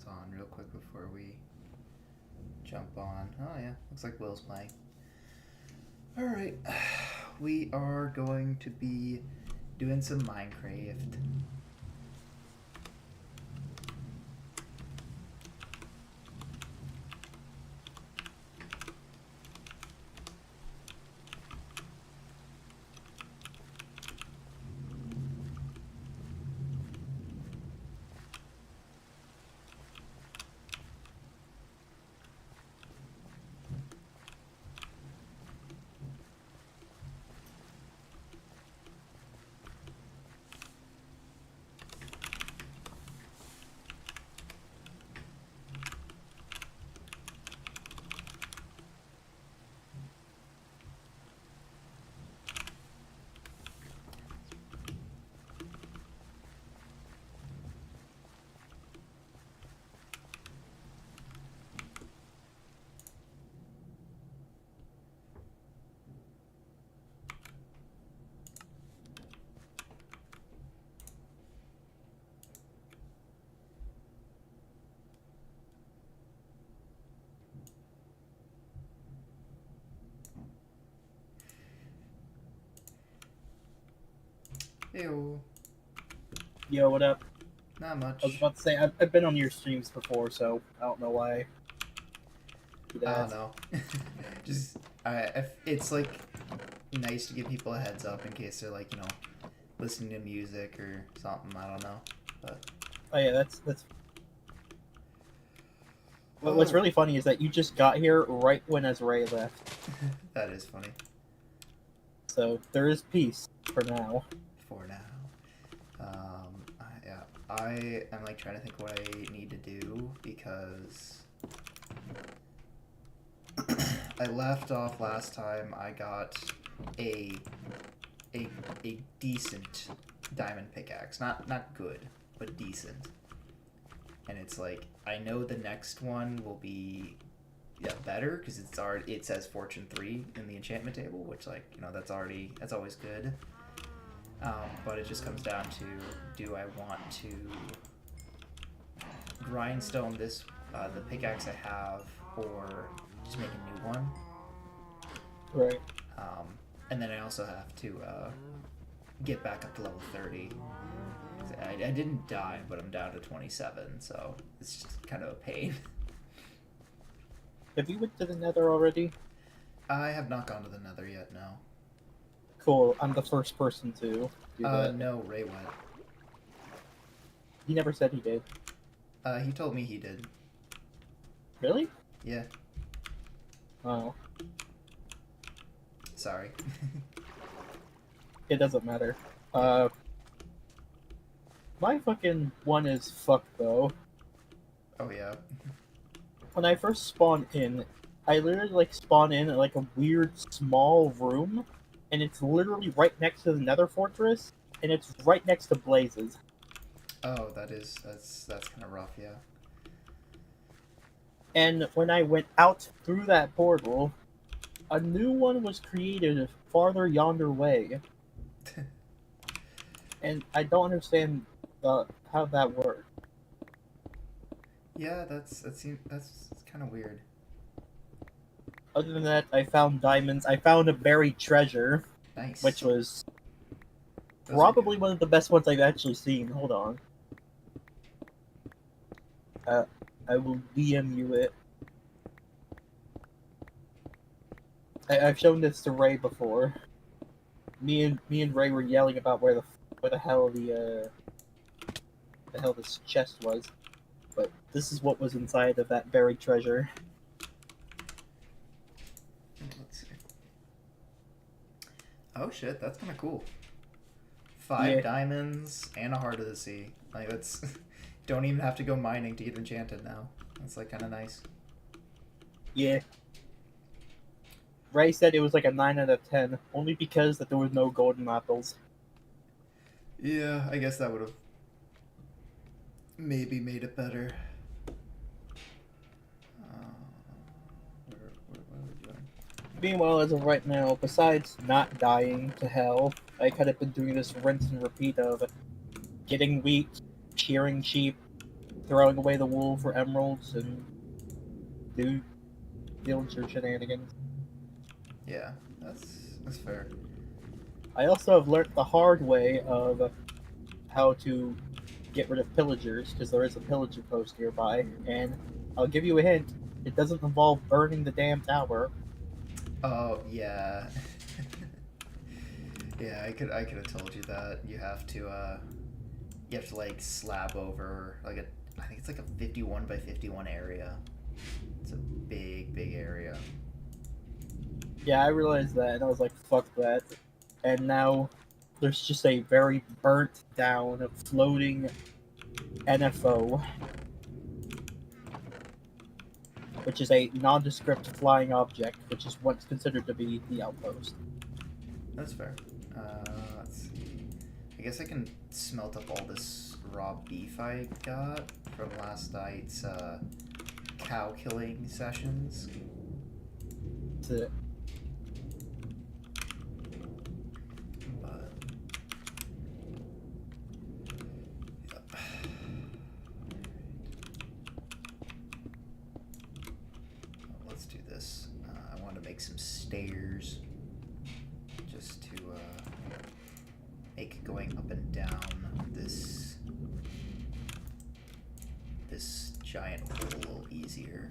headphones on real quick before we jump on. Oh yeah, looks like Will's playing. Alright, we are going to be doing some Minecraft. Ew, Yo, what up? not I was much. about to say, I've been on your streams before, so I don't know why I do I that. don't know. Just, it's like nice to give people a heads up in case they're like, listening to music or something. I don't know. But Oh yeah, that's what's oh, really funny is that you just got here right when Ray left, that is funny. so there is peace for now. For now. Yeah, I am like trying to think what I need to do because I left off last time. I got a a a decent diamond pickaxe, not good, but decent. And it's like I know the next one will be better because it says Fortune 3 in the enchantment table, which that's always good. But it just comes down to, do I want to grindstone the pickaxe I have, or just make a new one? Right. And then I also have to get back up to level 30. I didn't die, but I'm down to 27, so it's just kind of a pain. Have you went to the Nether already? I have not gone to the Nether yet. No. Cool. I'm the first person to do that. No, Ray went. He never said he did. He told me he did. Really? Yeah. Oh, Sorry. it doesn't matter. Yeah. My fucking one is fucked though. Oh yeah. When I first spawn in, I literally like spawn in like a weird small room, and it's literally right next to the Nether Fortress, and it's right next to blazes. Oh, that's kind of rough. Yeah. And when I went out through that portal, a new one was created farther yonder way, and I don't understand how that worked. Yeah, that's kind of weird. Other than that, I found diamonds. I found a buried treasure, which Nice. was Those are probably good. one of the best ones I've actually seen. Hold on. Uh, I will DM you it. I've shown this to Ray before. Me and Ray were yelling about where the hell the hell this chest was, but this is what was inside of that buried treasure. Let's see. Oh shit, that's kind of cool. 5 Yeah, diamonds and a heart of the sea. Like that's don't even have to go mining to get enchanted now. That's like kind of nice. yeah. Ray said it was like a 9 out of 10, only because that there was no golden apples. Yeah, I guess that would have maybe made it better. What are we doing? Meanwhile, as of right now, besides not dying to hell, I kind of been doing this rinse and repeat of getting wheat, shearing sheep, throwing away the wool for emeralds and do villager shenanigans. Yeah, that's fair. I also have learnt the hard way of how to get rid of pillagers, because there is a pillager post nearby, and I'll give you a hint, it doesn't involve burning the damn tower. Oh yeah. Yeah, I could have told you that. You have to like slab over like a I think it's like a 51 by 51 area. It's a big area. Yeah, I realized that, and I was like, fuck that. And now there's just a very burnt down, floating NFO, which is a nondescript flying object, which is what's considered to be the outpost. That's fair. Let's see. I guess I can smelt up all this raw beef I got from last night's cow killing sessions. That's it. But yep. Let's do this. I want to make some stairs just to make going up and down this giant hole a little easier.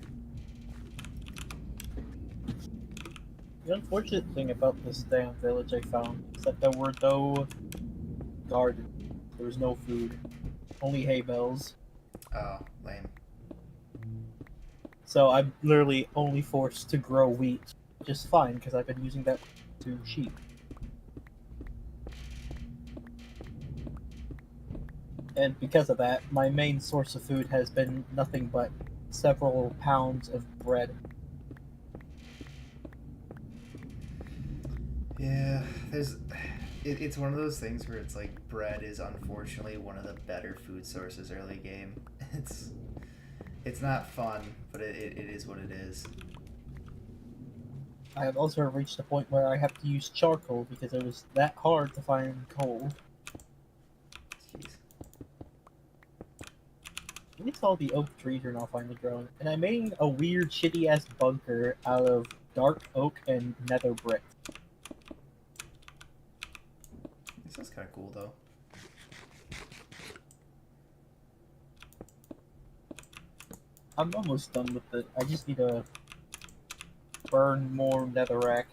The unfortunate thing about this damn village I found is that there were no gardens. There was no food. Only hay bales. Oh, lame. So I'm literally only forced to grow wheat, which is fine because I've been using that to sheep. And because of that, my main source of food has been nothing but several pounds of bread. Yeah, it's one of those things where it's like bread is unfortunately one of the better food sources early game. It's not fun, but it is what it is. I have also reached a point where I have to use charcoal because it was that hard to find coal. Jeez. At least all the oak trees are now finally growing. And I'm making a weird shitty ass bunker out of dark oak and nether brick. This sounds kind of cool though. I'm almost done with it. I just need to burn more netherrack.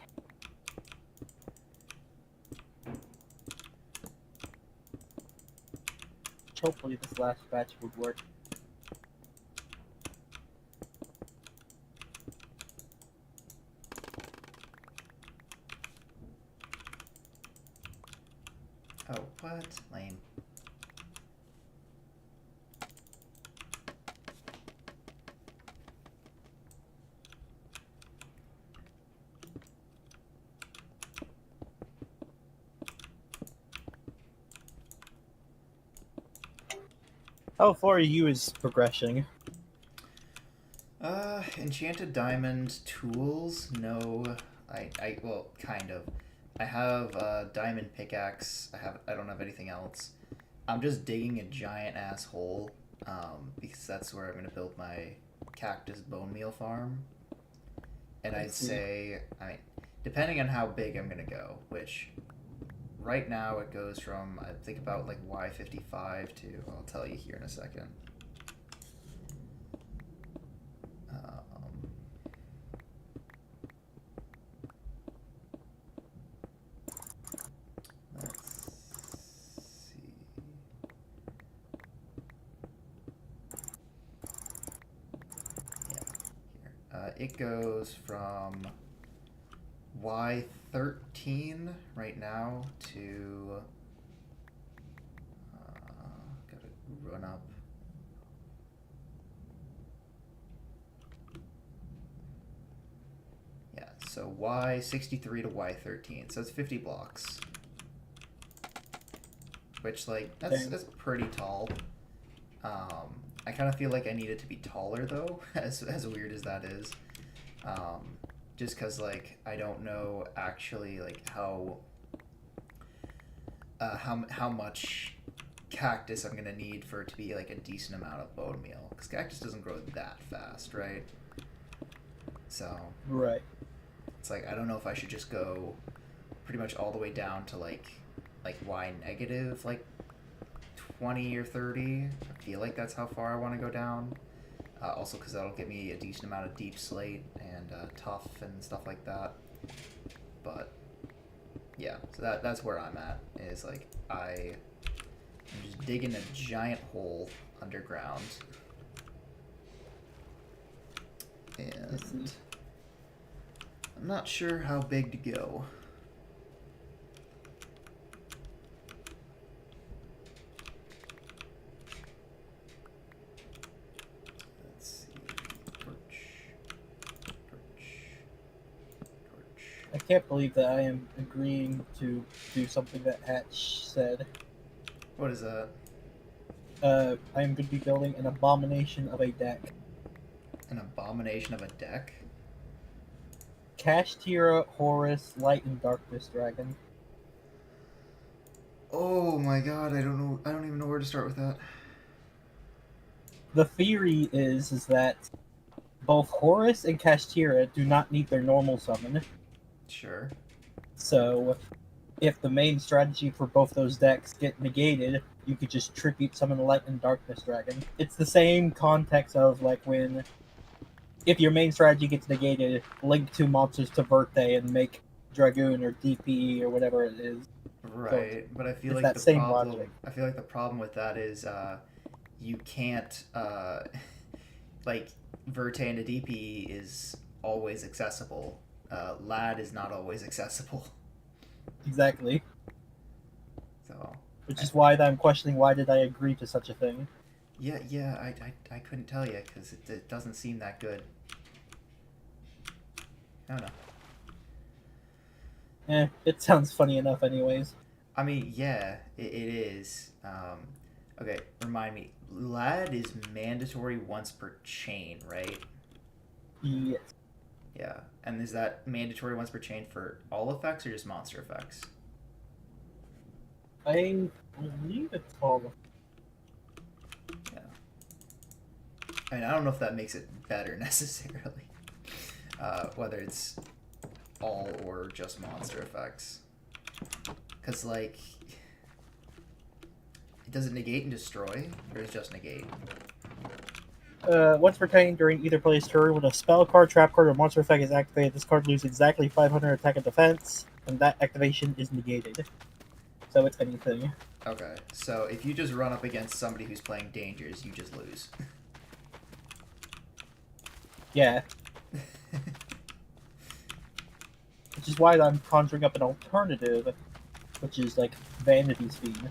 Hopefully this last batch would work. Oh, what? Lame. How far you is progressing? Enchanted diamond tools? No, well, kind of. I have a diamond pickaxe. I don't have anything else. I'm just digging a giant ass hole, because that's where I'm gonna build my cactus bone meal farm. And I'd say, I mean, depending on how big I'm gonna go, which right now it goes from I think about like Y55 to I'll tell you here in a second. Let's see. Yeah, here. It goes from Y13 right now to gotta run up. Yeah, so Y63 to Y13. So it's 50 blocks. Which like that's pretty tall. I kind of feel like I need it to be taller though, as weird as that is. Just because like I don't know actually like how much cactus I'm gonna need for it to be like a decent amount of bone meal, because cactus doesn't grow that fast, right? So Right. it's like I don't know if I should just go pretty much all the way down to like y negative like 20 or 30. I feel like that's how far I want to go down. Also, because that'll get me a decent amount of deep slate and tough and stuff like that. But yeah, so that's where I'm at. Is like I'm just digging a giant hole underground, and I'm not sure how big to go. Let's see, torch. I can't believe that I am agreeing to do something that Hatch said. What is that? I am going to be building an abomination of a deck. An abomination of a deck? Kashtira, Horus, Light and Darkness Dragon. Oh my god, I don't know. I don't even know where to start with that. The theory is that both Horus and Kashtira do not need their normal summon. Sure. So, if the main strategy for both those decks get negated, you could just tribute summon Light and Darkness Dragon. It's the same context of like when, if your main strategy gets negated, link two monsters to Verte and make Dragoon or DP or whatever it is. Right, but I feel It's like that the same problem. logic. I feel like the problem with that is you can't like Verte into DP is always accessible. Lad is not always accessible. Exactly. So. Which is why I'm questioning why did I agree to such a thing. Yeah, I couldn't tell you because it doesn't seem that good. I don't know. It sounds funny enough anyways. I mean, yeah, it is. Okay, remind me. Lad is mandatory once per chain, right? Yes. Yeah, and is that mandatory once per chain for all effects or just monster effects? I believe it's all. Yeah. I mean, I don't know if that makes it better necessarily. Whether it's all or just monster effects. Because, like, does it negate and destroy, or is it just negate? Once per turn during either player's turn, when a spell card, trap card, or monster effect is activated, this card loses exactly 500 attack and defense, and that activation is negated. So it's anything. Okay, so if you just run up against somebody who's playing dangers, you just lose. Yeah. Which is why I'm conjuring up an alternative, which is like Vanity's Fiend.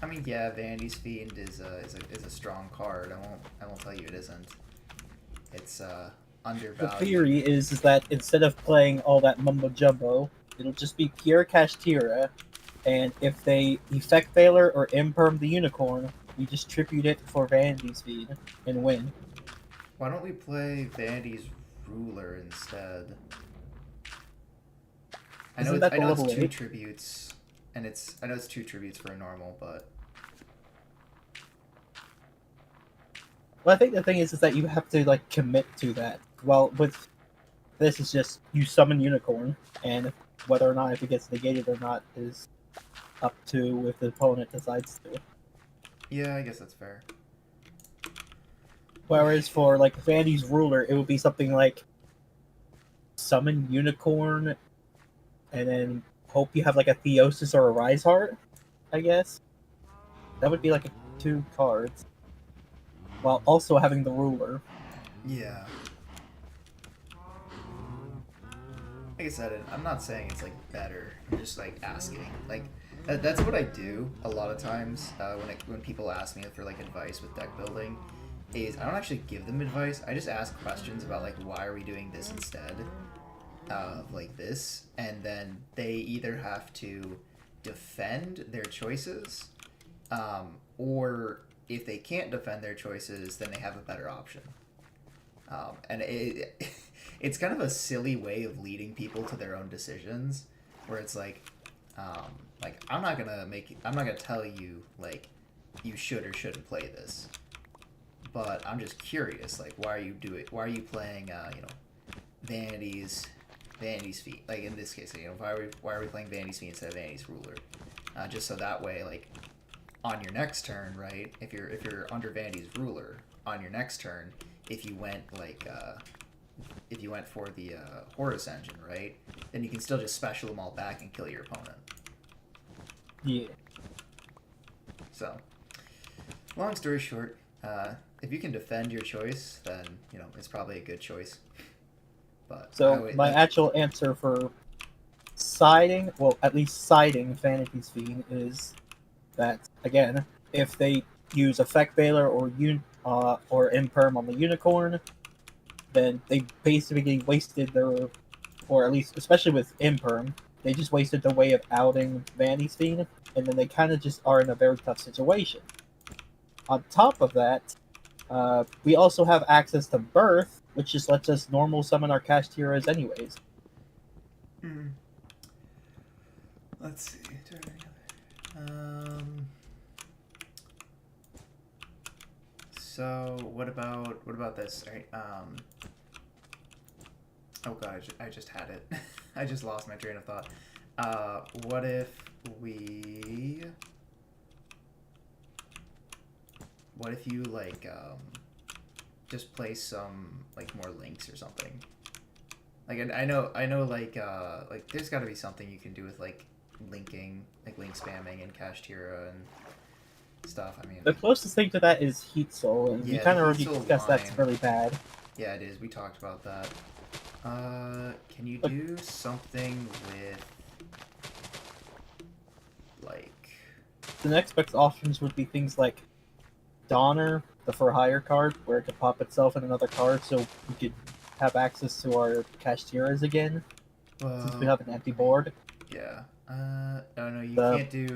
I mean, yeah, Vanity's Fiend is a strong card. I won't tell you it isn't. It's undervalued. The theory is that instead of playing all that mumbo jumbo, it'll just be pure Kashtira, and if they effect Veiler or imperm the unicorn, we just tribute it for Vanity's Fiend and win. Why don't we play Vanity's Ruler instead? I know it's two tributes, and I know it's two tributes for a normal, but Well, I think the thing is that you have to like commit to that. Well, with this is just you summon unicorn, and whether or not if it gets negated or not is up to if the opponent decides to. yeah, I guess that's fair. Whereas for like Vandy's ruler, it would be something like summon unicorn, and then hope you have like a Theosis or a Rise Heart. I guess that would be like 2 cards, while also having the ruler. Yeah. Like I said, I'm not saying it's like better. I'm just like asking. Like that's what I do a lot of times when people ask me for like advice with deck building. Is I don't actually give them advice. I just ask questions about like why are we doing this instead of like this, and then they either have to defend their choices, or if they can't defend their choices, then they have a better option. And it's kind of a silly way of leading people to their own decisions, where it's like, Like I'm not gonna tell you like you should or shouldn't play this, but I'm just curious. Like, why are you playing? Vanity's Feet. Like in this case, why are we playing Vanity's Feet instead of Vanity's Ruler? Just so that way, like on your next turn, right? If you're under Vanity's Ruler on your next turn, if you went if you went for the Horus engine, right? Then you can still just special them all back and kill your opponent. Yeah. So, long story short, if you can defend your choice, then it's probably a good choice. But So my actual answer for siding, well, at least siding Vanity's Fiend is that again, if they use Effect Veiler or Imperm on the Unicorn, then they basically wasted their, or at least especially with Imperm, they just wasted their way of outing Vanity's Fiend, and then they kind of just are in a very tough situation. On top of that, we also have access to Birth, which just lets us normal summon our Cashtira's anyways. Let's see. So what about this? All right. Oh god, I just had it. I just lost my train of thought. What if we? What if you just play some more links or something? Like I know like there's got to be something you can do with linking, like link spamming and Kashtira and stuff. I mean, the closest thing to that is Heat Soul, and we kind of already discussed that's really bad. Yeah, it is. We talked about that. Can you do something with the next best options would be things like Donner, the for hire card, where it could pop itself in another card, so we could have access to our Kashtiras again, since we have an empty board. Yeah. No, you can't do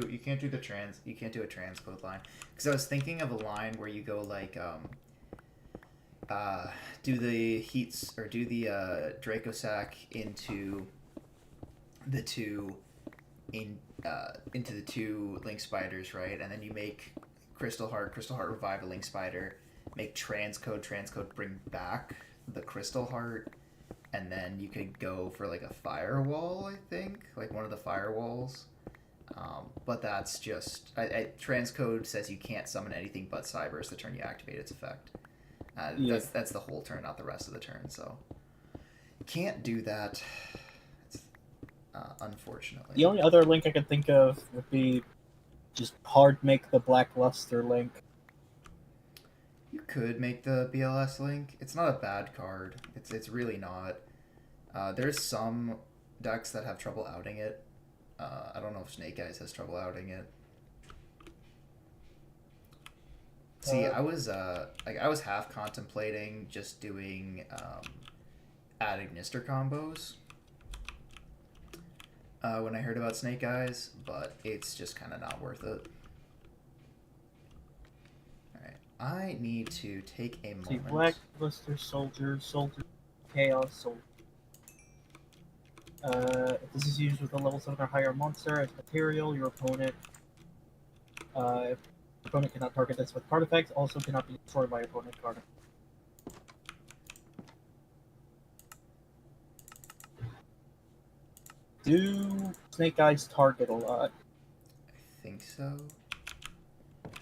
the transcode line, because I was thinking of a line where you go do the heats or do the Draco Sack into the two Link Spiders, right? And then you make Crystal Heart revive a Link Spider, make transcode bring back the Crystal Heart, and then you could go for a firewall, I think, one of the firewalls. But that's just transcode says you can't summon anything but Cybers the turn you activate its effect. That's the whole turn, not the rest of the turn. So can't do that. Unfortunately. The only other link I could think of would be just hard make the Blackluster link. You could make the BLS link. It's not a bad card. It's really not. There's some decks that have trouble outing it. I don't know if Snake Eyes has trouble outing it. See, I was half contemplating just doing Ad Ignister combos when I heard about Snake Eyes, but it's just kind of not worth it. Alright, I need to take a moment. See, Blackluster, Soldier, Chaos, Soldier. If this is used with a level 7 or higher monster as material, your opponent cannot target this with card effects, also cannot be destroyed by opponent card. Do Snake Eyes target a lot? I think so.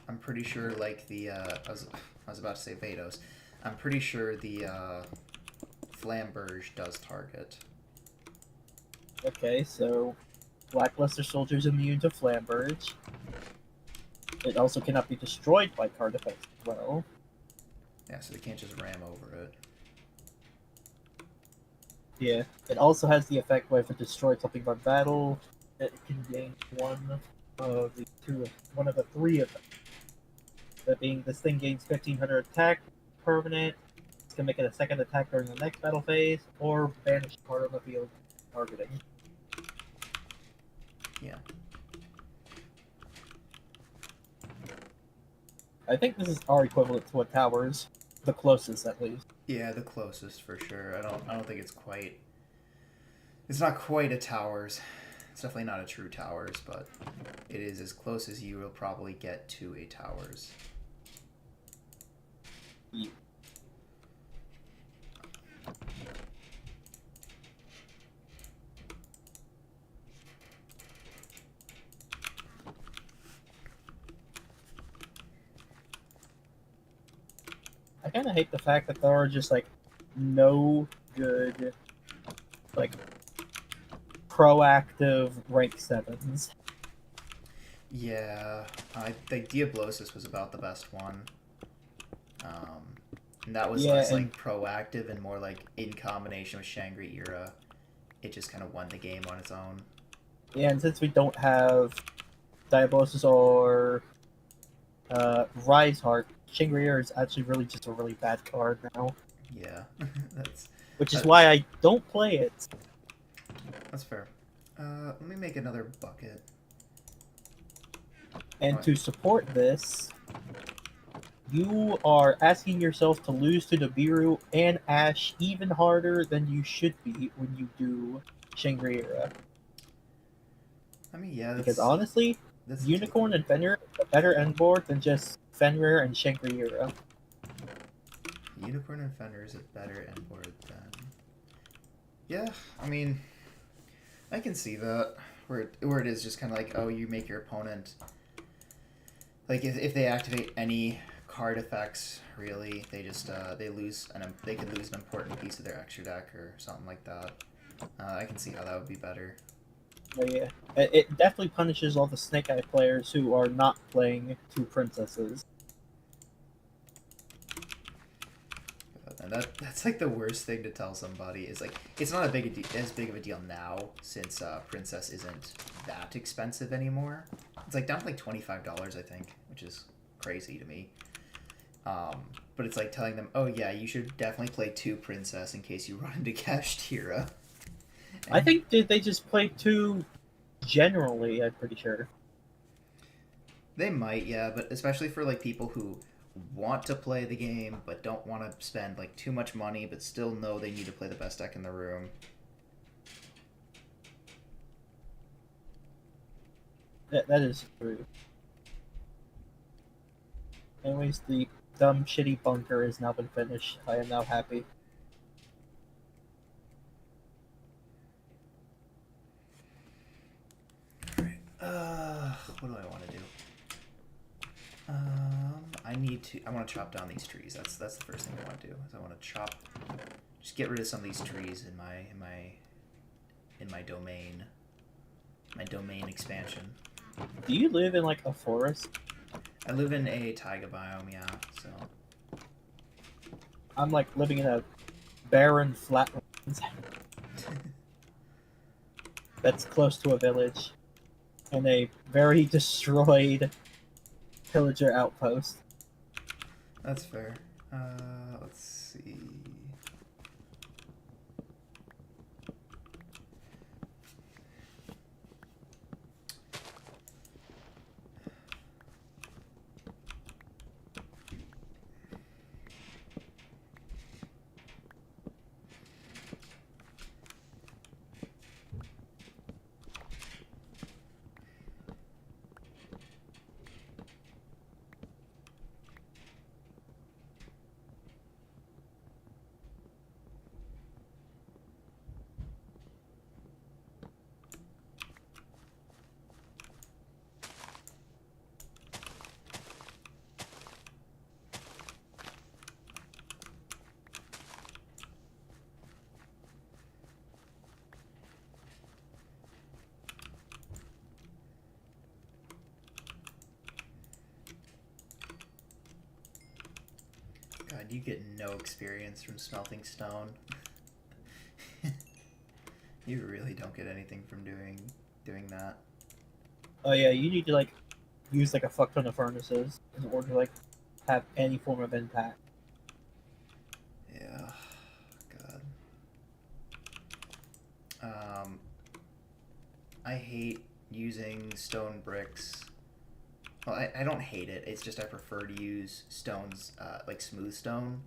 I'm pretty sure I was about to say Vados. I'm pretty sure the Flamberge does target. Okay, so Blackluster Soldier's immune to Flamberge. It also cannot be destroyed by card effects as well. Yeah, so they can't just ram over it. Yeah, it also has the effect where if it destroys something by battle, it can gain one of the three of them. That being, this thing gains 1500 attack permanent, it's gonna make it a second attack during the next battle phase, or banish part of the field targeting. Yeah. I think this is our equivalent to what Towers, the closest at least. Yeah, the closest for sure. I don't think it's quite. It's not quite a Towers. It's definitely not a true towers, but it is as close as you will probably get to a towers. Yeah. I kind of hate the fact that there are just like no good like proactive rank 7s. Yeah, I think Diablosis was about the best one. Um, and that was Yeah, less and like proactive and more like in combination with Shangri-Ira. It just kind of won the game on its own. since we don't have Diablosis or Rise Heart, Shangri-La is actually really just a really bad card now, Yeah, that's which is that, why I don't play it. that's fair. Let me make another bucket. And Oh, to support this, you are asking yourself to lose to Nibiru and Ash even harder than you should be when you do Shangri-La. I mean, yeah, Because honestly, that's Unicorn takeable. and Fenrir are a better end board than just Fenrir and Shangri-La. Unicorn and Fender is a better end board than. Yeah, I mean, I can see that where it is just kind of like, oh, you make your opponent like if they activate any card effects, really, they just they could lose an important piece of their extra deck or something like that. I can see how that would be better. But yeah, it definitely punishes all the Snake Eye players who are not playing two princesses. And that's like the worst thing to tell somebody is like it's not as big of a deal now since Princess isn't that expensive anymore. It's like down to like $25 I think, which is crazy to me. But it's like telling them, oh yeah, you should definitely play two Princess in case you run into Kashtira. I think they just play two generally, I'm pretty sure. They might, yeah, but especially for like people who want to play the game but don't want to spend like too much money but still know they need to play the best deck in the room. That is true. Anyways, the dumb, shitty bunker has now been finished. I am now happy. Alright, what do I want to do? I want to chop down these trees. That's the first thing I want to do. Is I want to just get rid of some of these trees in my domain, my domain expansion. Do you live in like a forest? I live in a taiga biome, yeah. So I'm like living in a barren flatlands that's close to a village and a very destroyed pillager outpost. that's fair. Let's see. God, you get no experience from smelting stone. You really don't get anything from doing that. Oh yeah, you need to like use like a fuck ton of furnaces in order to like have any form of impact. Yeah. God. I hate using stone bricks. Well, I don't hate it. It's just I prefer to use stones like smooth stone.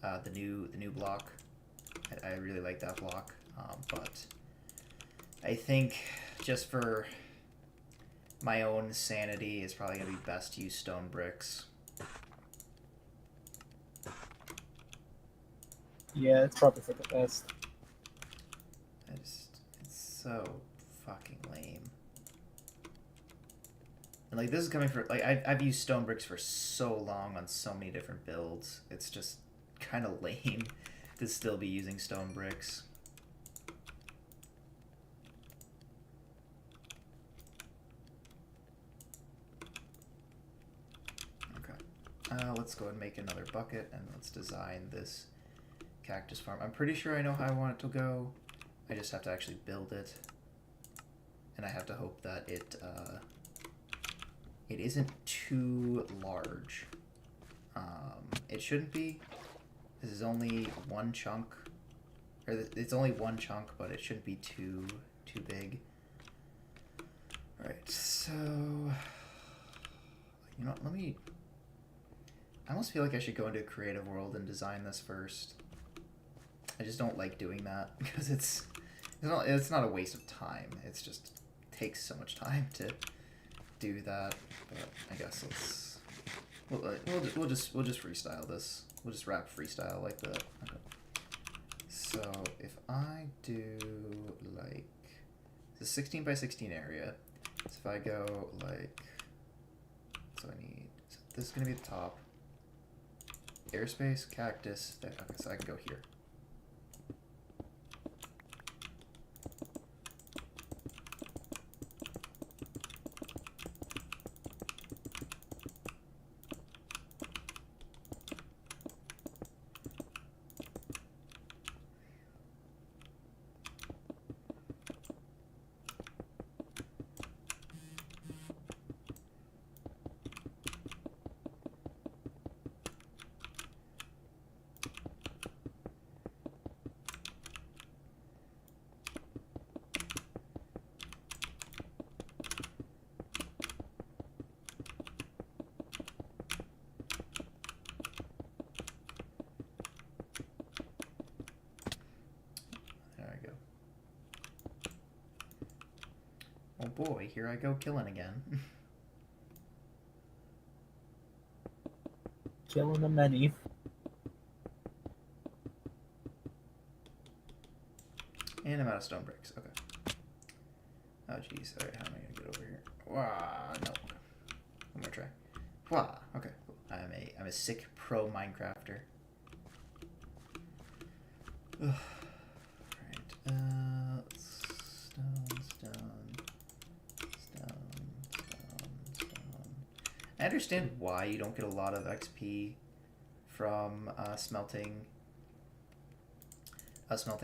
The new block. I really like that block. But I think just for my own sanity, it's probably gonna be best to use stone bricks. Yeah, it's probably for the best. It's so fucking lame. And like this is coming from like I've used stone bricks for so long on so many different builds. It's just kind of lame to still be using stone bricks. Okay. Let's go and make another bucket and let's design this cactus farm. I'm pretty sure I know how I want it to go. I just have to actually build it. And I have to hope that it isn't too large. It shouldn't be. This is only one chunk. Or it's only one chunk, but it shouldn't be too big. Alright, so... You know what, let me... I almost feel like I should go into a creative world and design this first. I just don't like doing that because it's not a waste of time. It's just takes so much time to do that. But I guess we'll just freestyle this. We'll just rap freestyle like that. Okay. So if I do like it's a 16 by 16 area. So if I go like so this is gonna be the top. Airspace, cactus. Okay, so I can go here. Oh boy, here I go killing again. Killing the many. And I'm out of stone bricks. Okay. Oh jeez. Alright, how am I gonna get over here? Wah, no. One more try. Wah. Okay. Cool. I'm a sick pro Minecrafter. Ugh. Alright. Stone. I understand why you don't get a lot of XP from smelting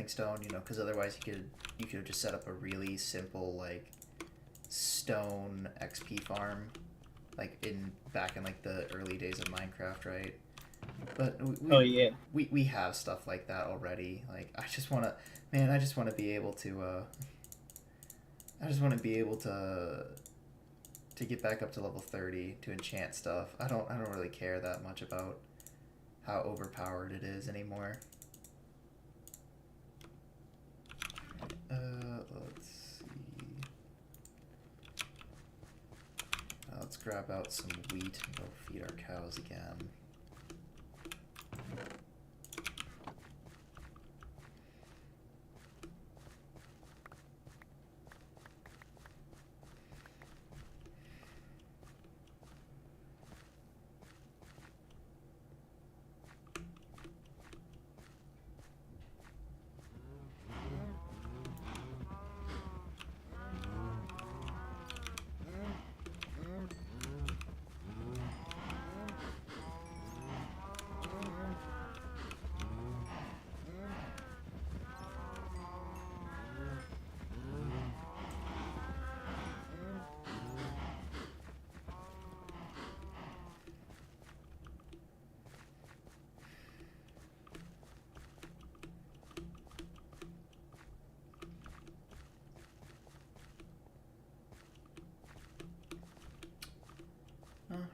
stone, you know, because otherwise you could have just set up a really simple like stone XP farm, like back in like the early days of Minecraft, right? But we have stuff like that already. Like I just want to be able to get back up to level 30 to enchant stuff. I don't really care that much about how overpowered it is anymore. Let's see. Let's grab out some wheat and go feed our cows again.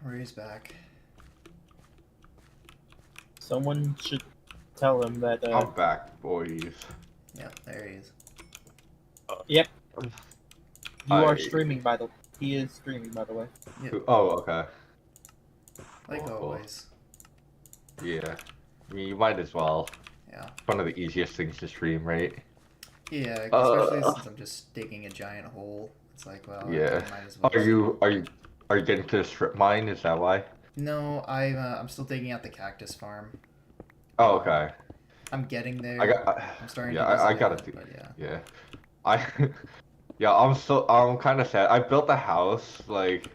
Ray's back. Someone should tell him that. I'm back, boys. Yep, there he is. Yep. You are streaming, by the way. He is streaming, by the way. Yeah, Oh, okay. like Cool. always. Yeah. I mean, you might as well. Yeah. One of the easiest things to stream, right? Yeah, especially since I'm just digging a giant hole. It's like, well, Yeah. I might as well. Are you getting to the strip mine? Is that why? No, I'm still digging out the cactus farm. Oh, okay. I'm getting there. I'm starting yeah, to I design gotta it, do. but yeah. Yeah. I yeah, I'm kind of sad. I built a house like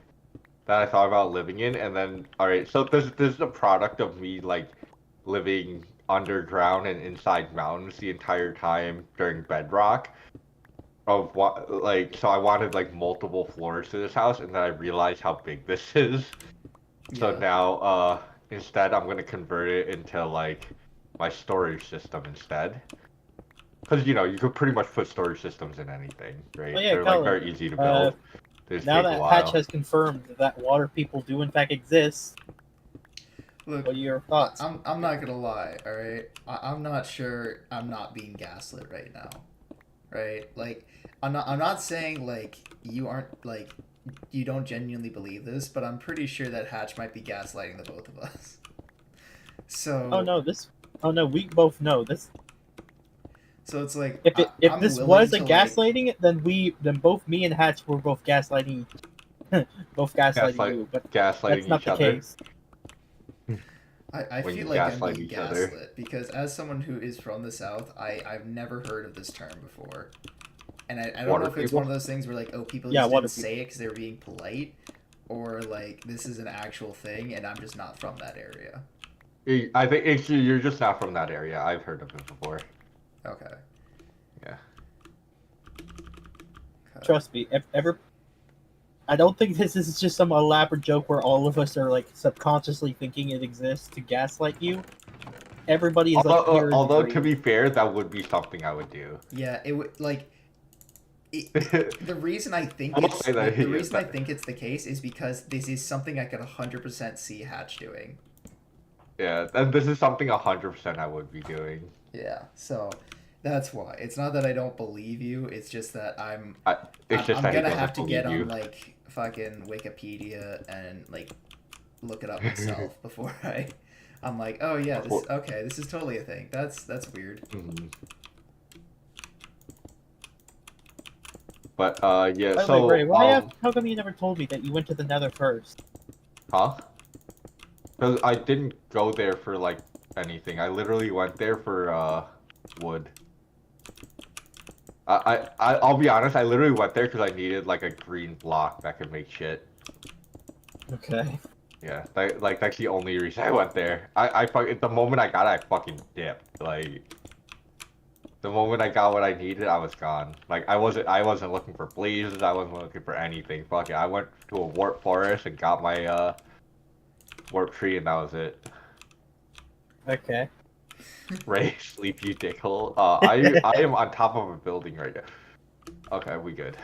that I thought about living in, and then all right, so this is a product of me like living underground and inside mountains the entire time during bedrock. Of what like so I wanted like multiple floors to this house, and then I realized how big this is. So Yeah. now instead I'm gonna convert it into like my storage system instead. Because you know you could pretty much put storage systems in anything, right? Oh, yeah, They're Colin, like very easy to build. They just Now take a that while. Hatch has confirmed that water people do in fact exist, Look, what are your thoughts? I'm not gonna lie, all right. I'm not sure I'm not being gaslit right now, right? Like, I'm not saying like you aren't like you don't genuinely believe this, but I'm pretty sure that Hatch might be gaslighting the both of us. So. Oh no, we both know this. So it's like If I'm this willing was a to, like, gaslighting, then both me and Hatch were both gaslighting, you. But Gaslighting that's not each the other. case. I When feel you like I'm gaslight being each other. gaslit because as someone who is from the South, I've never heard of this term before. And I don't Water know if it's people? one of those things where like, oh, people Yeah, just water didn't say it because they were being polite, or like this is an actual thing and I'm just not from that area. I think you're just not from that area. I've heard of it before. Okay. Yeah. Trust me, if ever. I don't think this is just some elaborate joke where all of us are like subconsciously thinking it exists to gaslight you. Everybody is like here. Although to be fair, that would be something I would do. Yeah, it would like. The reason I think I'll it's say that, the yeah, reason I think it's the case is because this is something I could 100% see Hatch doing. Yeah, and this is something 100% I would be doing. Yeah, so that's why. It's not that I don't believe you. It's just that I'm It's just that he gonna doesn't have to get believe you. on like fucking Wikipedia and like look it up myself before I'm like, oh yeah, this is totally a thing. That's weird. Mhm. But yeah, By the so way, Ray, how come you never told me that you went to the Nether first? huh? Because I didn't go there for like anything. I literally went there for wood. I'll be honest. I literally went there because I needed like a green block that could make shit. Okay. Yeah, that's the only reason I went there. The moment I got it, I fucking dipped. Like the moment I got what I needed, I was gone. Like I wasn't looking for blazes. I wasn't looking for anything. Fuck it. I went to a warp forest and got my warp tree, and that was it. Okay. Ray, sleep, you dickhole. I am on top of a building right now. Okay, we good.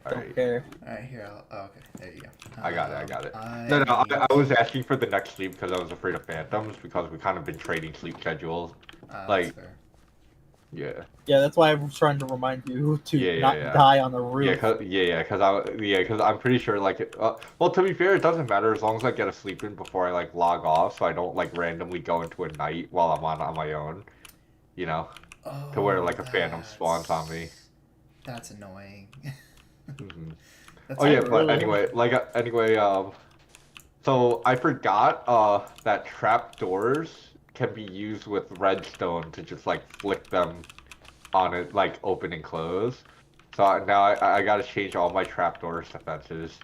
All right. Don't care. All right, here. Okay, there you go. I got it. I I was asking for the next sleep because I was afraid of phantoms because we kind of been trading sleep schedules. Like, that's fair. yeah. Yeah, that's why I was trying to remind you to Yeah, not yeah. die on the roof. Because I'm pretty sure like well, to be fair, it doesn't matter as long as I get a sleep in before I like log off, so I don't like randomly go into a night while I'm on my own, you know, to where like a phantom spawns on me. That's annoying. Mhm. That's Oh yeah, not but really- anyway, so I forgot that trap doors can be used with redstone to just like flick them on it, like open and close. So now I gotta change all my trapdoors to fences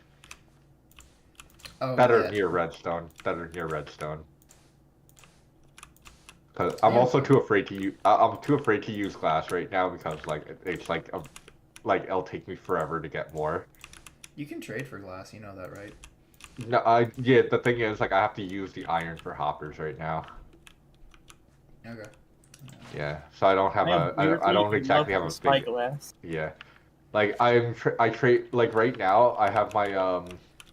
Oh, that are yeah. near redstone. Cause I'm Yeah. also too afraid to use. I'm too afraid to use glass right now because like it's like it'll take me forever to get more. You can trade for glass, you know that, right? No, yeah. The thing is, like, I have to use the iron for hoppers right now. Okay. Yeah, so I don't have I don't exactly have a big. Spyglass. Yeah, like I trade like right now I have my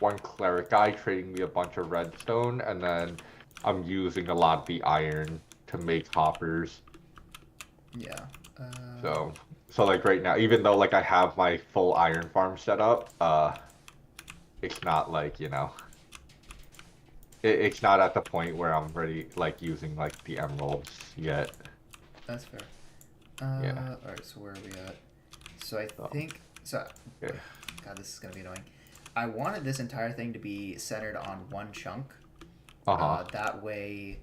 one cleric guy trading me a bunch of redstone, and then I'm using a lot of the iron to make hoppers. Yeah. So So like right now, even though like I have my full iron farm set up, it's not like, it's not at the point where I'm ready like using like the emeralds yet. That's fair. Yeah. All right. So where are we at? So I So, think so. okay. God, this is gonna be annoying. I wanted this entire thing to be centered on one chunk. Uh-huh. That way,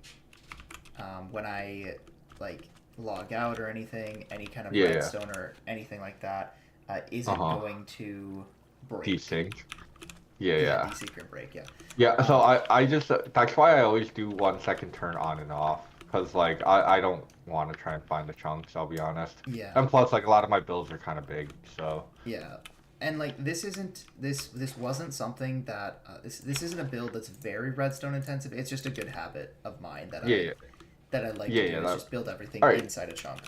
when I like log out or anything, any kind of Yeah, yeah. redstone or anything like that isn't Uh-huh. going to break. Desync. Yeah, Yeah, yeah. desecret break. Yeah. Yeah, so Um, I just that's why I always do 1 second turn on and off. Because like I don't want to try and find the chunks, I'll be honest. yeah. And plus like a lot of my builds are kind of big, so Yeah, and like this wasn't something that this isn't a build that's very redstone intensive. It's just a good habit of mine yeah, yeah. that I like Yeah, to yeah, do is that just build everything all right. inside a chunk.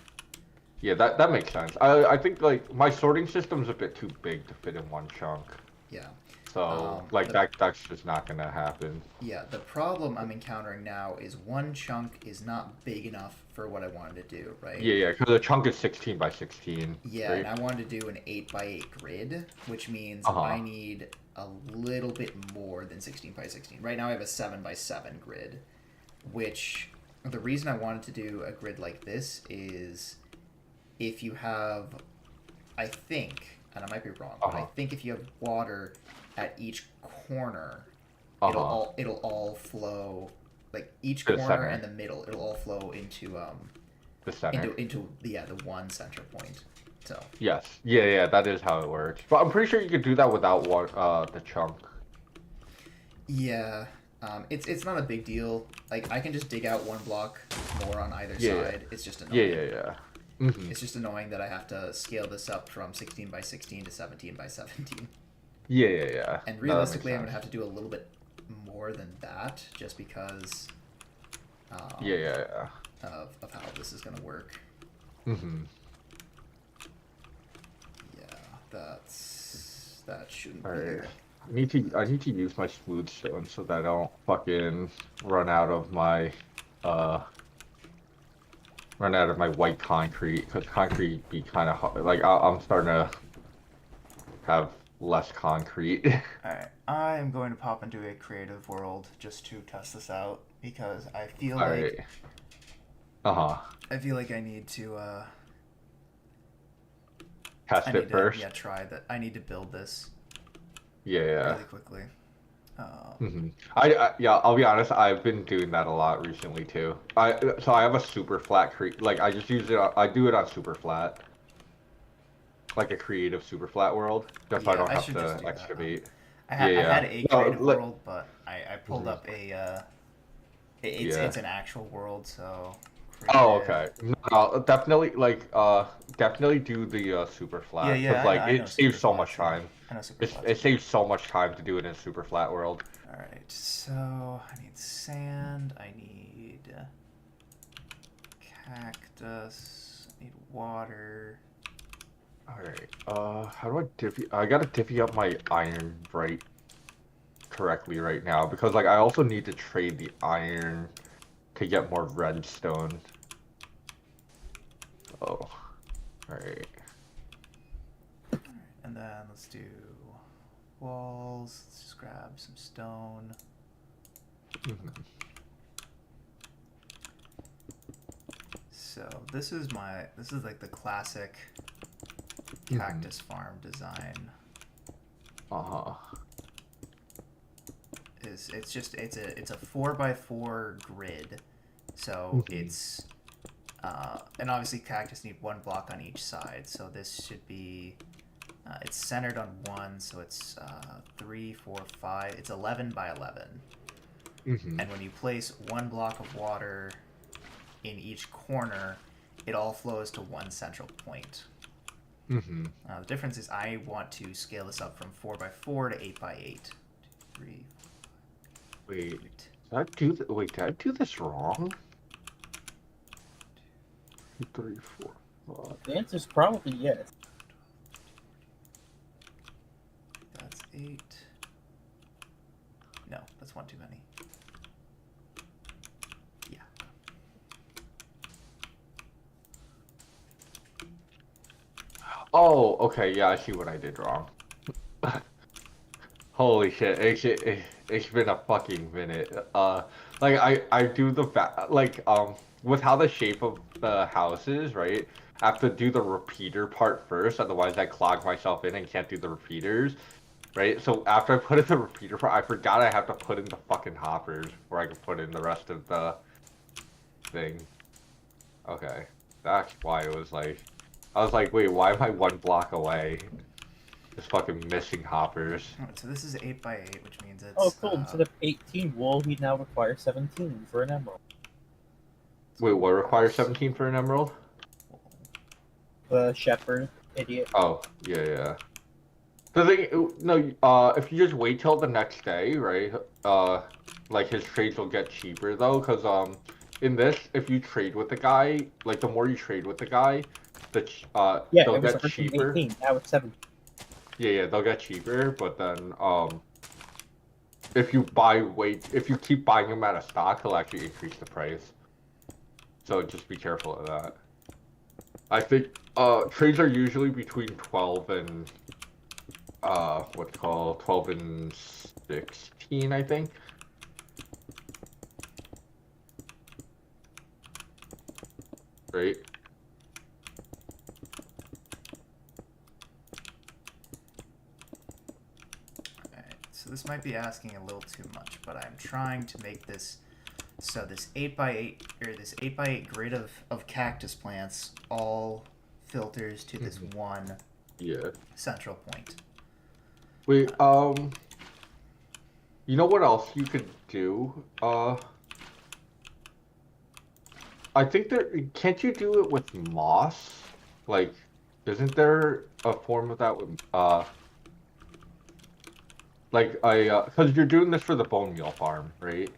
Yeah, that makes sense. I think like my sorting system's a bit too big to fit in one chunk. Yeah. So like The that's just not gonna happen. yeah the problem I'm encountering now is one chunk is not big enough for what I wanted to do. Right. Yeah, yeah, because the chunk is 16 by 16, Yeah, and right? I wanted to do an 8x8 grid, which means Uh-huh. I need a little bit more than 16 by 16. Right now I have a 7x7 grid, which the reason I wanted to do a grid like this is if you have, I think, and I might be wrong, but I Uh-huh. think if you have water at each corner, Uh-huh. it'll all flow, like each To the corner center. and the middle, it'll all flow into The center. into the one center point. So Yes. Yeah, yeah, that is how it works. But I'm pretty sure you could do that without the chunk. yeah, it's not a big deal. Like I can just dig out one block more on either Yeah, side. It's just yeah, annoying. yeah, yeah. Mm-hmm. It's just annoying that I have to scale this up from 16 by 16 to 17 by 17. Yeah, yeah, yeah. And No, that makes realistically, I'm sense. gonna have to do a little bit more than that, just because Yeah, yeah, yeah. of how this is gonna work. Mm-hmm. Yeah, that shouldn't be Alright. here. I need to use my smooth stone so that I don't fucking run out of my uh white concrete because concrete be kind of hard. Like I'm starting to have less concrete. Alright, I am going to pop into a creative world just to test this out because I feel All like right. Uh-huh. I feel like I need to Test it first. yeah, try that. I need to build this Yeah, yeah. really quickly. Hmm. Yeah, I'll be honest, I've been doing that a lot recently too. So I have a super flat like I just use it I do it on super flat. Like a creative super flat world, just so I Yeah, don't I have should to just do that. excavate. I Yeah, had yeah. a No, creative like, world, but I pulled mhm. up a it's Yeah. an actual world, so Oh, creative. okay. No, definitely do the super Yeah, flat because yeah, like I know it super saves so much flats. Yeah, time. I know super flats. It saves so much time to do it in super flat world. All right, so I need sand. I need cactus. I need water. All right. How do I divvy? I gotta divvy up my iron correctly right now because like I also need to trade the iron to get more redstone. Oh, all right. And then let's do walls. Let's just grab some stone. Mhm. So this is like the classic Mhm. cactus farm design. Uh-huh. It's a 4x4 grid, so Mhm. it's and obviously cactus need one block on each side. So this should be it's centered on one, so it's 3, 4, 5. It's 11 by 11. Mhm. And when you place one block of water in each corner, it all flows to one central point. Mhm. The difference is I want to scale this up from 4x4 to 8x8. 2, 3, Wait, 8. did I do this wrong? 2, 3, 4, 5. The answer is probably yes. That's 8. No, that's one too many. Yeah. Oh, okay, yeah, I see what I did wrong. Holy shit, it's been a fucking minute. Like I do the with how the shape of the house is, right? I have to do the repeater part first, otherwise I clog myself in and can't do the repeaters, right? So after I put in the repeater part, I forgot I have to put in the fucking hoppers before I can put in the rest of the thing. Okay, that's why it was like, I was like, wait, why am I 1 block away? Just fucking missing hoppers. Alright, so this is 8 by 8, which means it's. Oh, cool. Instead of 18 wool, we now require 17 for an emerald. Wait, what requires 17 for an emerald? The shepherd, idiot. Oh, yeah, yeah. The thing, no, if you just wait till the next day, right? Like his trades will get cheaper though, because in this, if you trade with the guy, like the more you trade with the guy, Yeah, they'll it was get originally cheaper. 18. Now it's 17. Yeah, yeah, they'll get cheaper, but then if you keep buying him out of stock, he'll actually increase the price. So just be careful of that. I think trades are usually between 12 and what's it called 12 and 16, I think. Right? Alright, so this might be asking a little too much, but I'm trying to make this so this 8 by 8 or this 8 by 8 grid of cactus plants all filters to this one Yeah. central point. Wait, you know what else you could do? I think can't you do it with moss? Like, isn't there a form of that with, because you're doing this for the bone meal farm, right?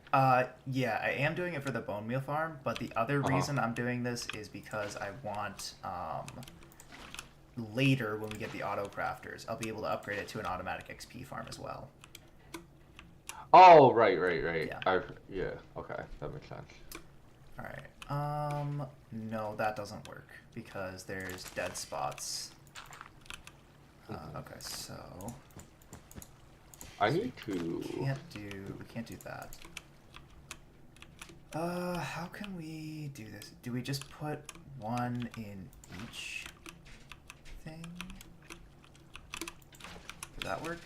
Yeah, I am doing it for the bone meal farm, but the other Uh-huh. reason I'm doing this is because I want, later when we get the auto crafters, I'll be able to upgrade it to an automatic XP farm as well. Oh, right. Yeah. Yeah, okay, that makes sense. Alright, no, that doesn't work because there's dead spots. Okay, so I need to. we can't do that. How can we do this? Do we just put one in each thing? Does that work?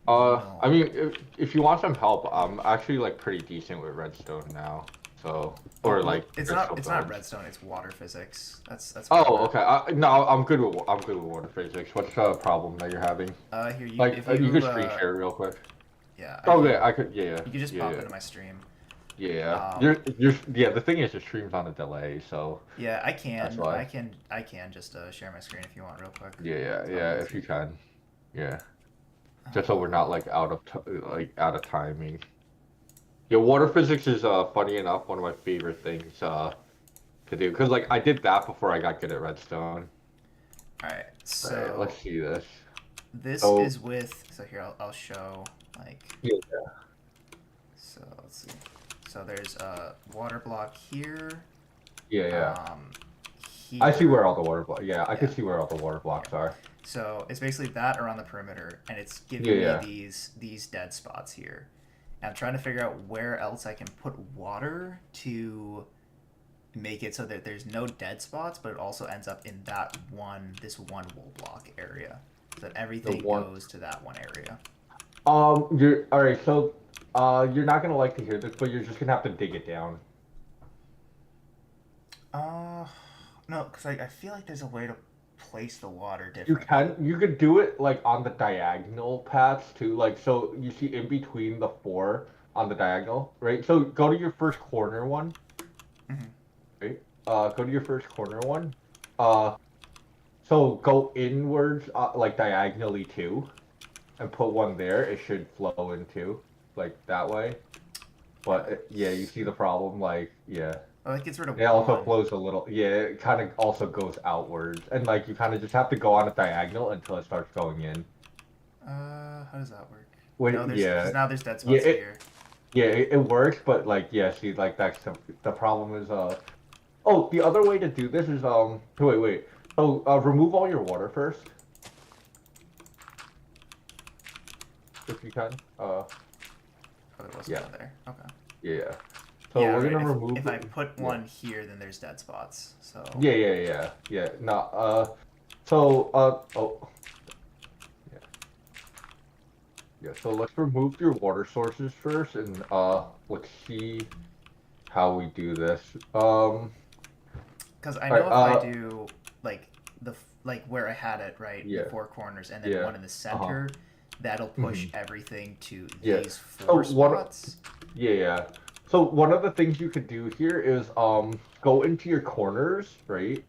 No. I mean, if you want some help, I'm actually like pretty decent with redstone now. So, or Well, like it's crystal not builds. redstone, it's water physics. That's Oh, okay. No, I'm good with water physics. What's the problem that you're having? here you Like, if you could screen share real quick. yeah, Okay, I could. Yeah, you can just yeah, pop yeah. into my stream. Yeah, Um, yeah. The thing is, the stream's on a delay, so Yeah, I can. That's why. I can just share my screen if you want real quick. yeah. If you can, yeah. Just so we're not like out of timing. Yeah, water physics is funny enough one of my favorite things to do because like I did that before I got good at redstone. Alright, so Alright, let's see this. this Oh. is with here I'll show like Yeah. so let's see. So there's a water block here. Yeah. Here. I see where all the water blocks. Yeah, I can Yeah. see where all the water blocks are. So it's basically that around the perimeter, and it's giving Yeah. me these dead spots here. And I'm trying to figure out where else I can put water to make it so that there's no dead spots, but it also ends up in this one wool block area, so that everything goes to that one area. You're all right. So, you're not gonna like to hear this, but you're just gonna have to dig it down. No, because I feel like there's a way to place the water differently. You could do it like on the diagonal paths too. Like, so you see in between the 4 on the diagonal, right? So go to your first corner one. Mhm. Right. Go to your first corner one. So go inwards, like diagonally too, and put one there. It should flow into like that way. But yeah, you see the problem. Like, yeah. Oh, it gets rid of It also one. flows a little. Yeah, it kind of also goes outwards, and like you kind of just have to go on a diagonal until it starts going in. How does that work? Wait, No, yeah. 'cause now there's dead spots here. Yeah, it works, but like, yeah, see, like the problem is, oh, the other way to do this is, wait. So remove all your water first, if you can. Oh, there was Yeah. one there. Okay. Yeah. So Yeah, we're right. gonna remove. If I put Yeah. one here, then there's dead spots. So. Yeah. No. So oh. Yeah. Yeah. So let's remove your water sources first, and let's see how we do this. Because I All right. know if I do like like where I had it, right, the Yeah. four corners, and then Yeah. one in the Uh-huh. center, that'll push Mhm. everything to Yeah. these So four spots. yeah. So one of the things you could do here is go into your corners, right?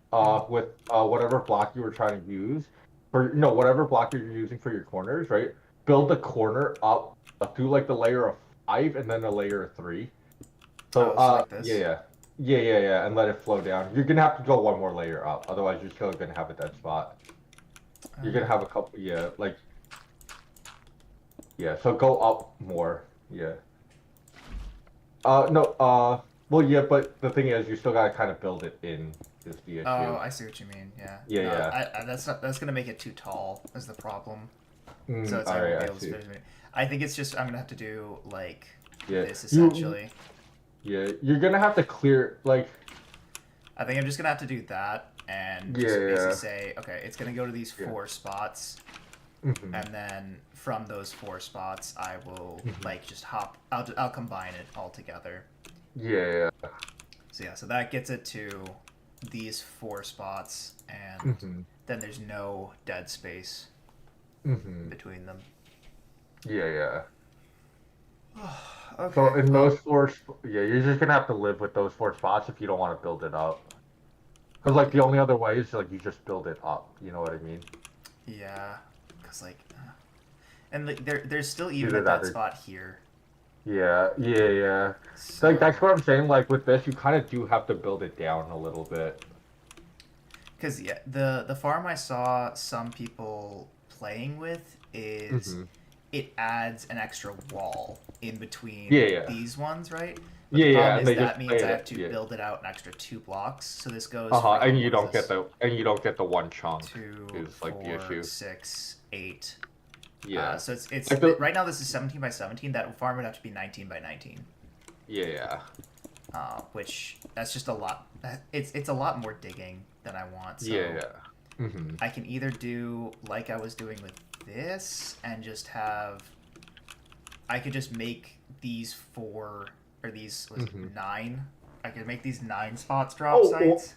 With whatever block you were trying to use for no whatever block you're using for your corners, right? Build the corner up through like the layer of 5 and then a layer of 3. So Oh, so like this. yeah, and let it flow down. You're gonna have to go one more layer up, otherwise you're still gonna have a dead spot. You're gonna have a couple, yeah. So go up more, yeah. No, well, yeah, but the thing is, you still gotta kind of build it in, is the Oh, issue. I see what you mean. Yeah. Yeah, No, yeah. that's gonna make it too tall. Is the problem. So it's I Alright, won't be I able to see. fit as many. I think it's just I'm gonna have to do like Yeah, this essentially. you're gonna have to clear, like, I think I'm just gonna have to do that and just yeah, basically say, okay, it's gonna go to these yeah. four spots, Mhm, and then from those four spots, I will mhm. like just hop. I'll combine it all together. Yeah, So yeah, so that gets it to these four spots, and mhm, then there's no dead space mhm. between them. Yeah. Okay. So in Well, those yeah, you're just gonna have to live with those 4 spots if you don't want to build it up. Because, like, the yeah, only other way is, like, you just build it up, you know what I mean? yeah, because like, and like, there's still even a Either that dead or, spot here. yeah. Like, So, that's what I'm saying, like, with this, you kind of do have to build it down a little bit. because yeah, the farm I saw some people playing with is Hmm. it adds an extra wall in between Yeah. these ones, right? But the Yeah, problem and is they just that play means I it. have to Yeah. build it out an extra 2 blocks. So this goes Uh-huh. from what is this? And you don't get the one chunk Two, is like the four, issue. 6, 8. Yeah. So it's Like the right now this is 17 by 17. That farm would have to be 19 by 19. yeah. Which that's just a lot. It's a lot more digging than I want. So Yeah. Mm-hmm. I can either do like I was doing with this and just have. I could just make these 4 or these was it, Mm-hmm. 9. I could make these 9 spots drop Oh, sites.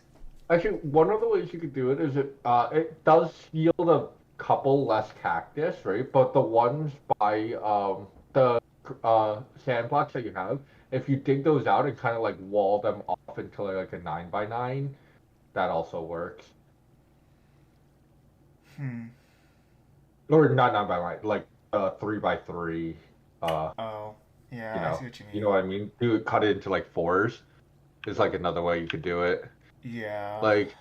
actually, one of the ways you could do it is it does yield a couple less cactus, right? But the ones by the sand blocks that you have, if you dig those out and kind of like wall them off into like a 9 by 9, that also works. Hmm. Or not 9 by 9, like 3 by 3. Uh, Oh. you Yeah, I know, see what you you mean. know what I mean? Do it, cut it into like fours is like another way you could do it. Yeah. Like,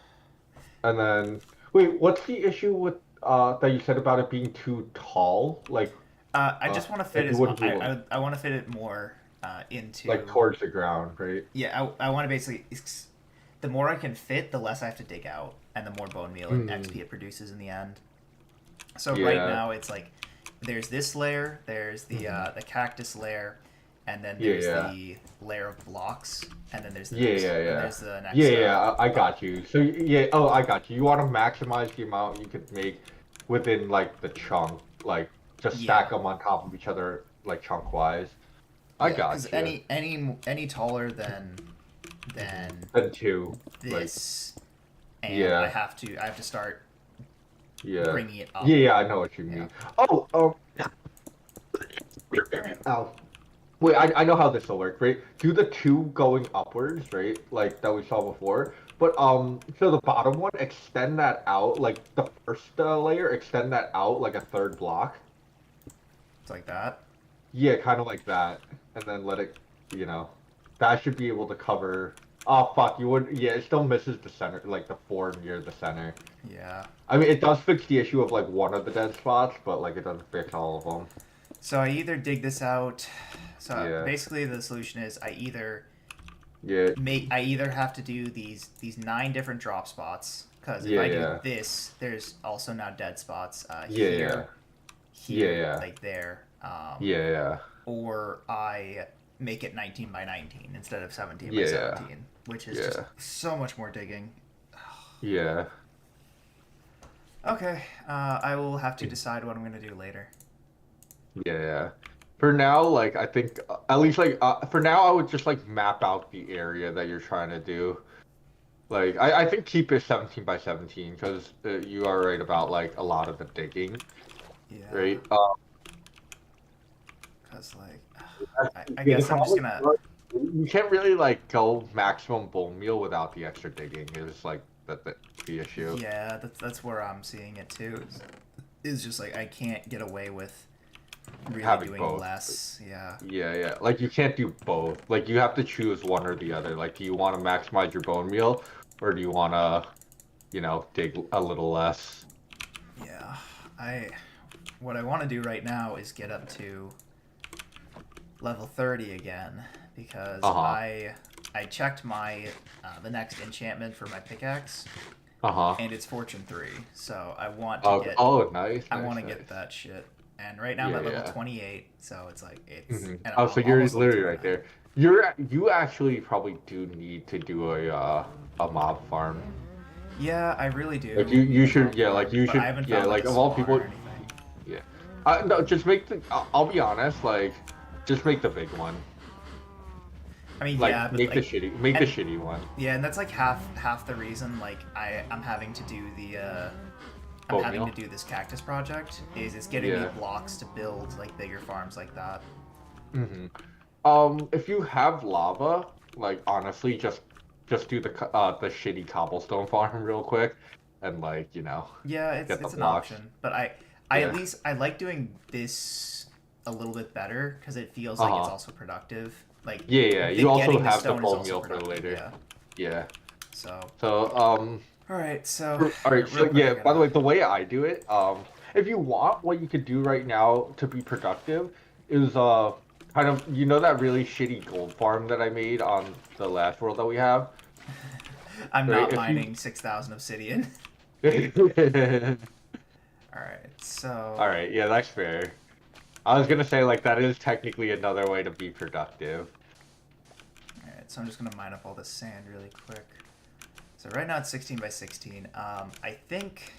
and then wait, what's the issue with that you said about it being too tall? I just want to fit Like you as much. wouldn't be able to, I want to fit it more like into. towards the ground, right? Yeah, I want to basically. The more I can fit, the less I have to dig out, and the more bone meal and Mm, XP it produces in the end. So right yeah. now it's like there's this layer, there's Hmm. the cactus layer, and then there's Yeah. the layer of blocks, and then there's the Yeah, next, yeah, and yeah. there's the Yeah, next. yeah, I got you. So yeah, oh, I got you. You want to maximize the amount you could make within like the chunk, like just stack Yeah, them on top of each other, like chunk wise. I yeah, because got you. any taller than Then two, like this, and yeah, I have to start yeah, bringing it up. yeah. I know what you Yeah. mean. Oh, ow. Wait, I know how this will work, right? Do the two going upwards, right? Like that we saw before. But so the bottom one, extend that out, like the first layer, extend that out like a third block. It's like that. Yeah, kind of like that, and then let it, you know, that should be able to cover. Oh fuck, you would. Yeah, it still misses the center, like the 4 near the center. Yeah. I mean, it does fix the issue of like one of the dead spots, but like it doesn't fix all of them. So I either dig this out. So Yeah, basically, the solution is yeah. I either have to do these 9 different drop spots, Because if Yeah, I do yeah. this, there's also now dead spots Yeah, here, yeah. here, Yeah, like there. yeah. Yeah, Or I make it 19 by 19 instead of 17 by yeah. 17, which is just Yeah. so much more digging. Yeah. Okay, I will have to decide what I'm gonna do later. Yeah, yeah. For now, like I think at least like for now, I would just like map out the area that you're trying to do. Like I think keep it 17 by 17 because you are right about like a lot of the digging, Yeah, right? because like, I Yeah, the guess I'm just problem gonna. is you can't really like go maximum bone meal without the extra digging. Is like the issue. Yeah, that's where I'm seeing it too. Is just like I can't get away with really Having doing both. less. Yeah. Yeah, yeah. Like you can't do both. Like you have to choose one or the other. Like do you want to maximize your bone meal or do you want to, dig a little less? Yeah. I what I want to do right now is get up to level 30 again because Uh-huh. I checked my the next enchantment for my pickaxe Uh-huh. and it's Fortune 3. So I want to Oh, get oh, nice, I nice, want to nice. get that shit. And right now I'm Yeah, at level yeah. 28, so it's like it's and Oh, I'm so you're almost level literally right 29. there. You actually probably do need to do a mob farm. Yeah, I really Like do you need a should mob yeah, like farm, you but I should haven't yeah, found like like a of all spawn or people anything. yeah. No, just make the I'll be honest, like just make the big one. I mean, yeah, Like but like make the and shitty one. yeah, and that's like half the reason like I'm having to do the I'm Bone having to meal. do this cactus project is it's getting me Yeah. blocks to build like bigger farms like that. hmm if you have lava, like honestly, just do the shitty cobblestone farm real quick, and like Yeah, get the it's an blocks. option, but I at Yeah. least I like doing this a little bit better because it feels like it's Uh-huh. also productive. Like Yeah, yeah. the You also getting the have the stone is bone also meal for productive. later. Yeah. Yeah. So So all right, so all right. real So quick, I yeah. By the gotta. way, the way I do it, if you want, what you could do right now to be productive is kind of that really shitty gold farm that I made on the last world that we have, I'm right? not If you mining 6,000 obsidian. All right, all so right, yeah, that's fair. I was gonna say like that is technically another way to be productive. Alright, so I'm just gonna mine up all this sand really quick. So right now it's 16 by 16. I think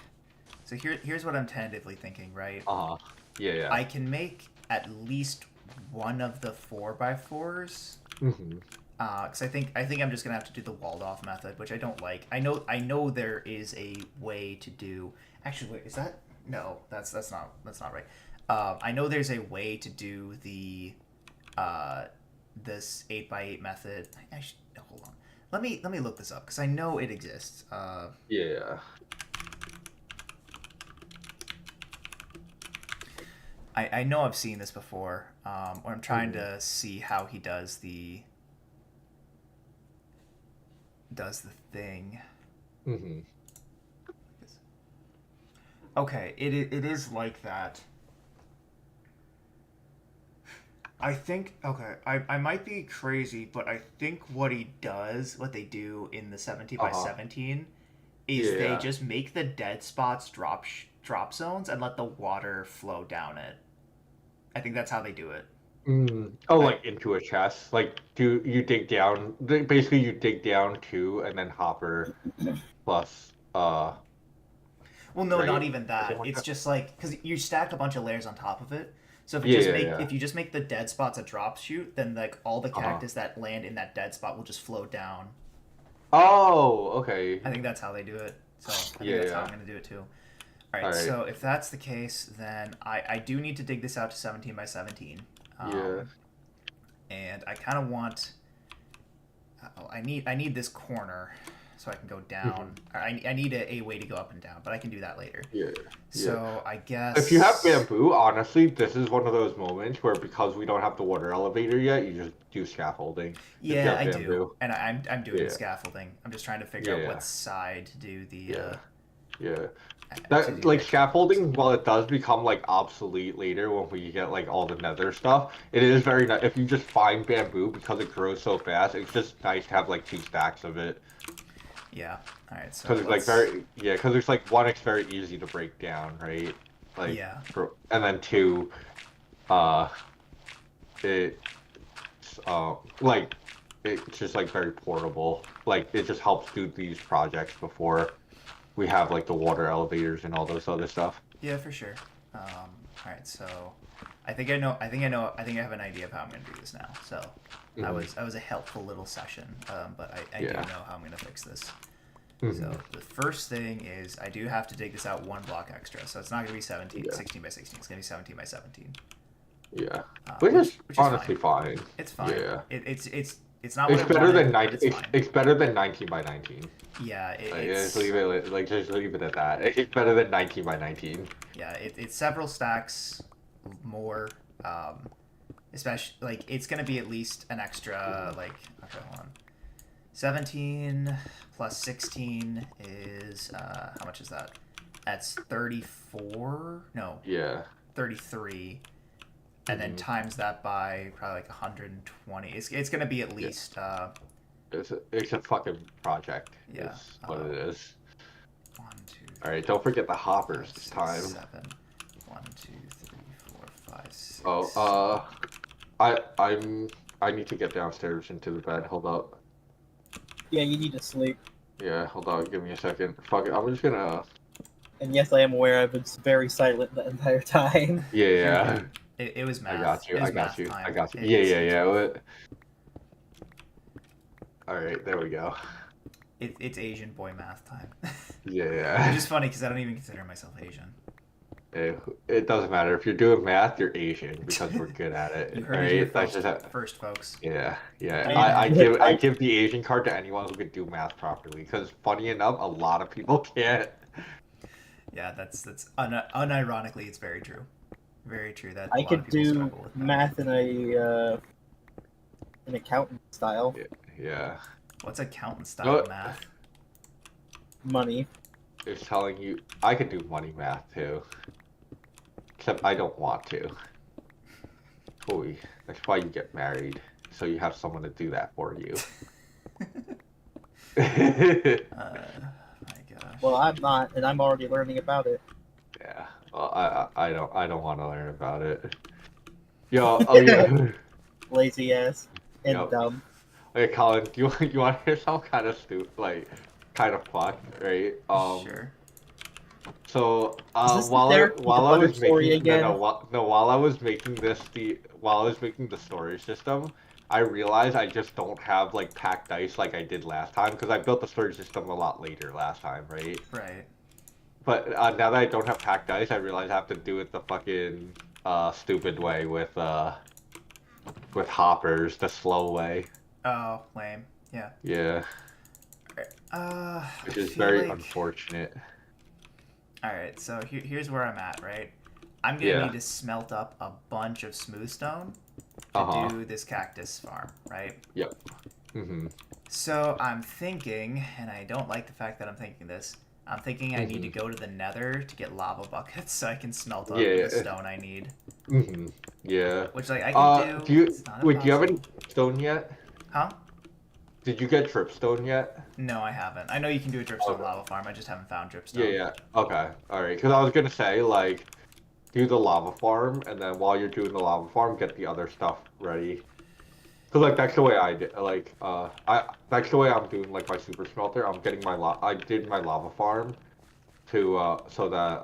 so. Here's what I'm tentatively thinking. Right, Uh-huh. Yeah, yeah. I can make at least one of the 4 by 4s. hmm Because I think I'm just gonna have to do the walled off method, which I don't like. I know there is a way to do. Actually, wait, is that no? That's not right. I know there's a way to do the uh, this 8 by 8 method. I should hold on. Let me look this up because I know it exists. Yeah. I know I've seen this before. When I'm trying hmm to see how he does the thing. hmm Okay, it is like that. I think okay, I might be crazy, but I think what they do in the 17 by Uh-huh. 17 Yeah, is they yeah. just make the dead spots drop zones and let the water flow down it. I think that's how they do it. Oh, I like into a chest. Like, do you dig down? Basically, you dig down two, and then hopper plus, well, no, not right? even Something that. like It's that. just like because you stack a bunch of layers on top of it. So Yeah, yeah, yeah. if you just make the dead spots a drop shoot, then like all the Uh-huh. cactus that land in that dead spot will just flow down. Oh, okay. I think that's how they do it. So I think Yeah, that's how I'm yeah. gonna do it too. All All right. right. So if that's the case, then I do need to dig this out to 17 by 17. Yeah. And I kind of want. I need this corner, so I can go hmm down. I need a way to go up and down, but I can do that later. Yeah, yeah. So I If you have guess. bamboo, honestly, this is one of those moments where because we don't have the water elevator yet, you just do scaffolding. If you Yeah, have I do, bamboo. and I'm doing the Yeah. scaffolding. I'm just trying to figure Yeah, out what yeah. side to do the Yeah. Yeah. to That do like the cobblestone. scaffolding, while it does become like obsolete later when we get like all the nether stuff, it is very nice if you just find bamboo because it grows so fast. It's just nice to have like two stacks of it. Yeah. All right. So Because it's like because it's like one, it's very easy to break down, right? Like, Yeah. and then two, uh, it's like it's just like very portable. Like it just helps do these projects before we have like the water elevators and all those other stuff. Yeah, for sure. All right. So I think I know. I think I know. I think I have an idea of how I'm going to do this now. So Mhm. I was a helpful little session, but I do Yeah. know how I'm going to fix this. Mhm. So the first thing is I do have to dig this out one block extra. So it's not going to be 17, Yeah. 16 by 16. It's going to be 17 by 17. Yeah, which is honestly fine. It's fine. Yeah, It's not what it's I better wanted, than but it's fine. It's better than 19 by 19. Yeah, Like, it's just leave it at that. It's better than 19 by 19. yeah, it's several stacks more. Especially like it's gonna be at least an extra like okay, hold on. 17 plus 16 is how much is that? That's 34. No, Yeah. 33. And then times that by probably like 120. It's gonna be at least It's a fucking project. Yeah. Is what it is. 1, 2, 3, All right, don't forget the hoppers 5, this 6, time. 7. 1, 2, 3, 4, 5, 6. Oh, I need to get downstairs into the bed. Hold up. Yeah, you need to sleep. Yeah, hold on. Give me a second. Fuck it. I'm just gonna. And yes, I am aware I've been very silent the entire time. Yeah. It was math. I got you. It was I got math you. time. I got you. It's Yeah. All right, there we go. It's Asian boy math time. Yeah. Which is funny because I don't even consider myself Asian. It doesn't matter if you're doing math. You're Asian because we're good at it. You heard all it here right, that's just first, folks. yeah. I- I give the Asian card to anyone who can do math properly. Because funny enough, a lot of people can't. Yeah, that's unironically, it's very true. Very true. That a I lot could of people do struggle with math in an accountant style. Yeah. What's accountant style No. math? Money. It's telling you I could do money math too. Except I don't want to. Boy, that's why you get married. So you have someone to do that for you. My gosh. Well, I'm not, and I'm already learning about it. Yeah. Well, I don't want to learn about it. Yo, oh yeah. Lazy ass and Yep. dumb. Okay, Colin, you want to hear something kind of stupid, like kind of fucked, right? Sure. Is So this the while therapy while I butter was story making again? while I was making while I was making the storage system, I realized I just don't have like packed dice like I did last time because I built the storage system a lot later last time, right? Right. But now that I don't have packed dice, I realize I have to do it the fucking stupid way with hoppers, the slow way. Oh, lame. Yeah. Yeah, which I is feel very like... unfortunate. All right, so here's where I'm at, right? I'm gonna Yeah. need to smelt up a bunch of smooth stone to do this cactus farm, right? Yep. Mm-hmm. So I'm thinking, and I don't like the fact that I'm thinking this. I'm thinking I need to go to the Nether to get lava buckets so I can smelt up the stone I need. Mm-hmm. Yeah. Uh, Which like I can do. Do you It's not wait? Do you have any impossible. stone yet? Huh? Did you get dripstone yet? No, I haven't. I know you can do a dripstone Okay. lava farm. I just haven't found dripstone. Yeah. Okay. All right. Because I was gonna say like, do the lava farm, and then while you're doing the lava farm, get the other stuff ready. Cause like that's the way I did. Like that's the way I'm doing like my super smelter. I'm getting I did my lava farm, to so that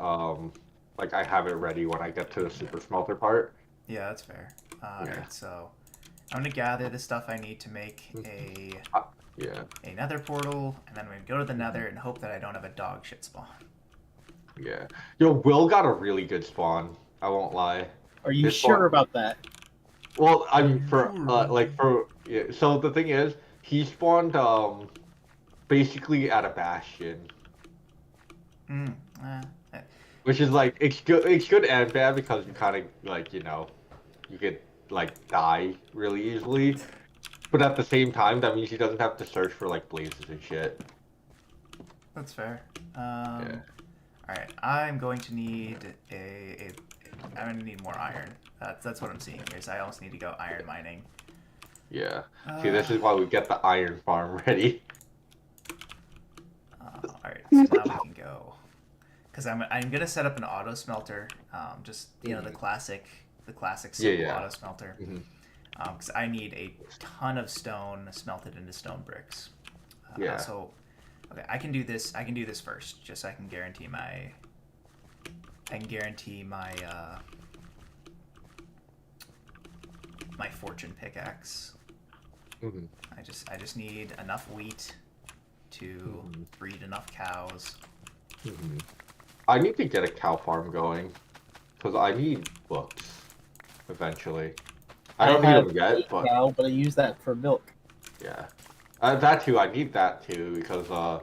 like I have it ready when I get to the super smelter part. Yeah, that's fair. Yeah. Alright, so I'm gonna gather the stuff I need to make Yeah. a nether portal, and then I'm gonna go to the nether and hope that I don't have a dog shit spawn. Yeah. Yo, Will got a really good spawn. I won't lie. Are you His sure spawn- about that? Well, I mean, yeah. So the thing is, he spawned basically at a bastion, Mm, which is like it's good and bad because you kind of like you could like die really easily, but at the same time that means he doesn't have to search for like blazes and shit. that's fair. Yeah. Alright, I'm going to need I'm gonna need more iron. That's what I'm seeing here, so I also need to go iron mining. Yeah. See, this is why we get the iron farm ready. So now we can go. Because I'm gonna set up an auto smelter. Just the classic simple Yeah. auto smelter. Mhm. Because I need a ton of stone smelted into stone bricks. Yeah. So, okay, I can do this. I can do this first, just so I can guarantee my. My fortune pickaxe. Mm-hmm. I just need enough wheat to breed enough cows. Mm-hmm. I need to get a cow farm going, because I need books eventually. I don't need them have a yet, but cow, but I use that for milk. yeah, that too. I need that too because of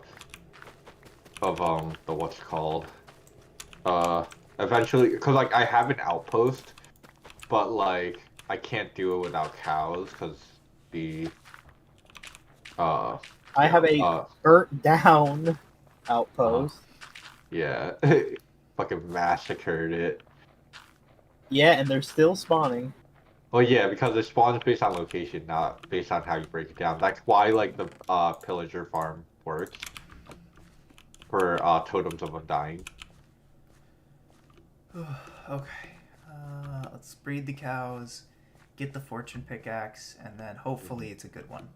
the what's it called eventually because like I have an outpost, but like I can't do it without cows because the uh I have a burnt down outpost. yeah fucking massacred it. Yeah, and they're still spawning. Well, yeah, because it spawns based on location, not based on how you break it down. That's why like the pillager farm works for totems of undying. Okay. Let's breed the cows, get the fortune pickaxe, and then hopefully it's a good one.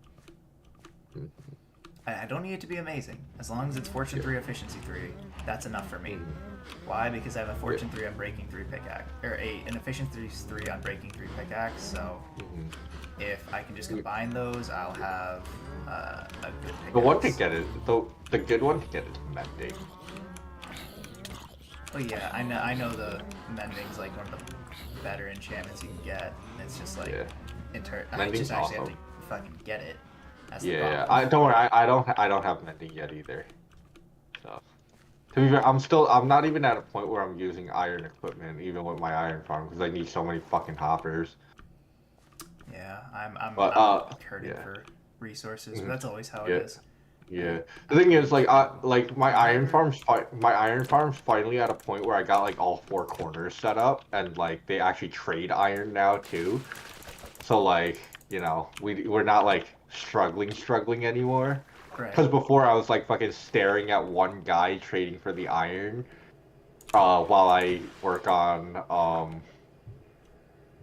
I don't need it to be amazing. As long as it's fortune 3, efficiency 3, that's enough for me. Why? Because I have a fortune 3 on breaking 3 pickaxe, or an efficiency 3 on breaking 3 pickaxe. So if I can just combine those, I'll have a good pickaxe. The one to get it, the good one to get is mending. Oh yeah, I know the mending's like one of the better enchantments you can get. It's just like I just actually have to fucking get it. That's the problem. I don't worry. I don't have mending yet either. So to be fair, I'm not even at a point where I'm using iron equipment even with my iron farm because I need so many fucking hoppers. Yeah, I'm hurting for resources, but that's always how it is. Yeah. The thing is, like, my iron farm's finally at a point where I got like all 4 corners set up, and like they actually trade iron now too. So like, we're not like struggling anymore. Right. Because before I was like fucking staring at one guy trading for the iron, while I work on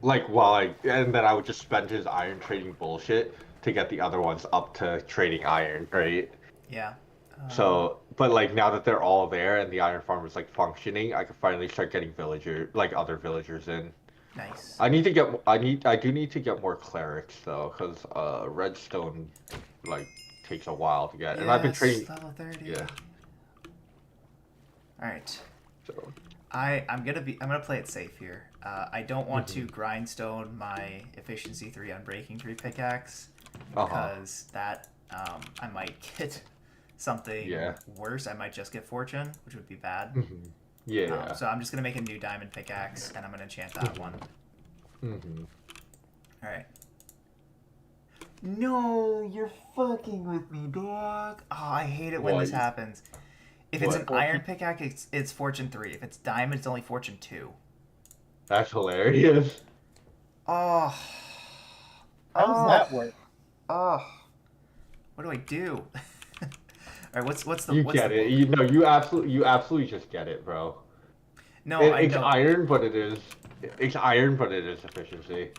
and then I would just spend his iron trading bullshit to get the other ones up to trading iron, right? Yeah. So, but like now that they're all there and the iron farm is like functioning, I can finally start getting other villagers in. Nice. I do need to get more clerics though, because redstone like takes a while to get, and I've been trading. Level 30. Yeah. All right. So. I'm gonna play it safe here. I don't want to grindstone my efficiency 3 on breaking 3 pickaxe because that I might get something worse. I might just get fortune, which would be bad. Yeah. So I'm just gonna make a new diamond pickaxe and I'm gonna enchant that one. All right. No, you're fucking with me, dog. Oh, I hate it when this happens. If it's an iron pickaxe, it's fortune 3. If it's diamond, it's only fortune 2. That's hilarious. Oh. How does that work? Oh. What do I do? All right, what's the? You what's get the it. You absolutely just get it, bro. No, it's iron, but it is efficiency.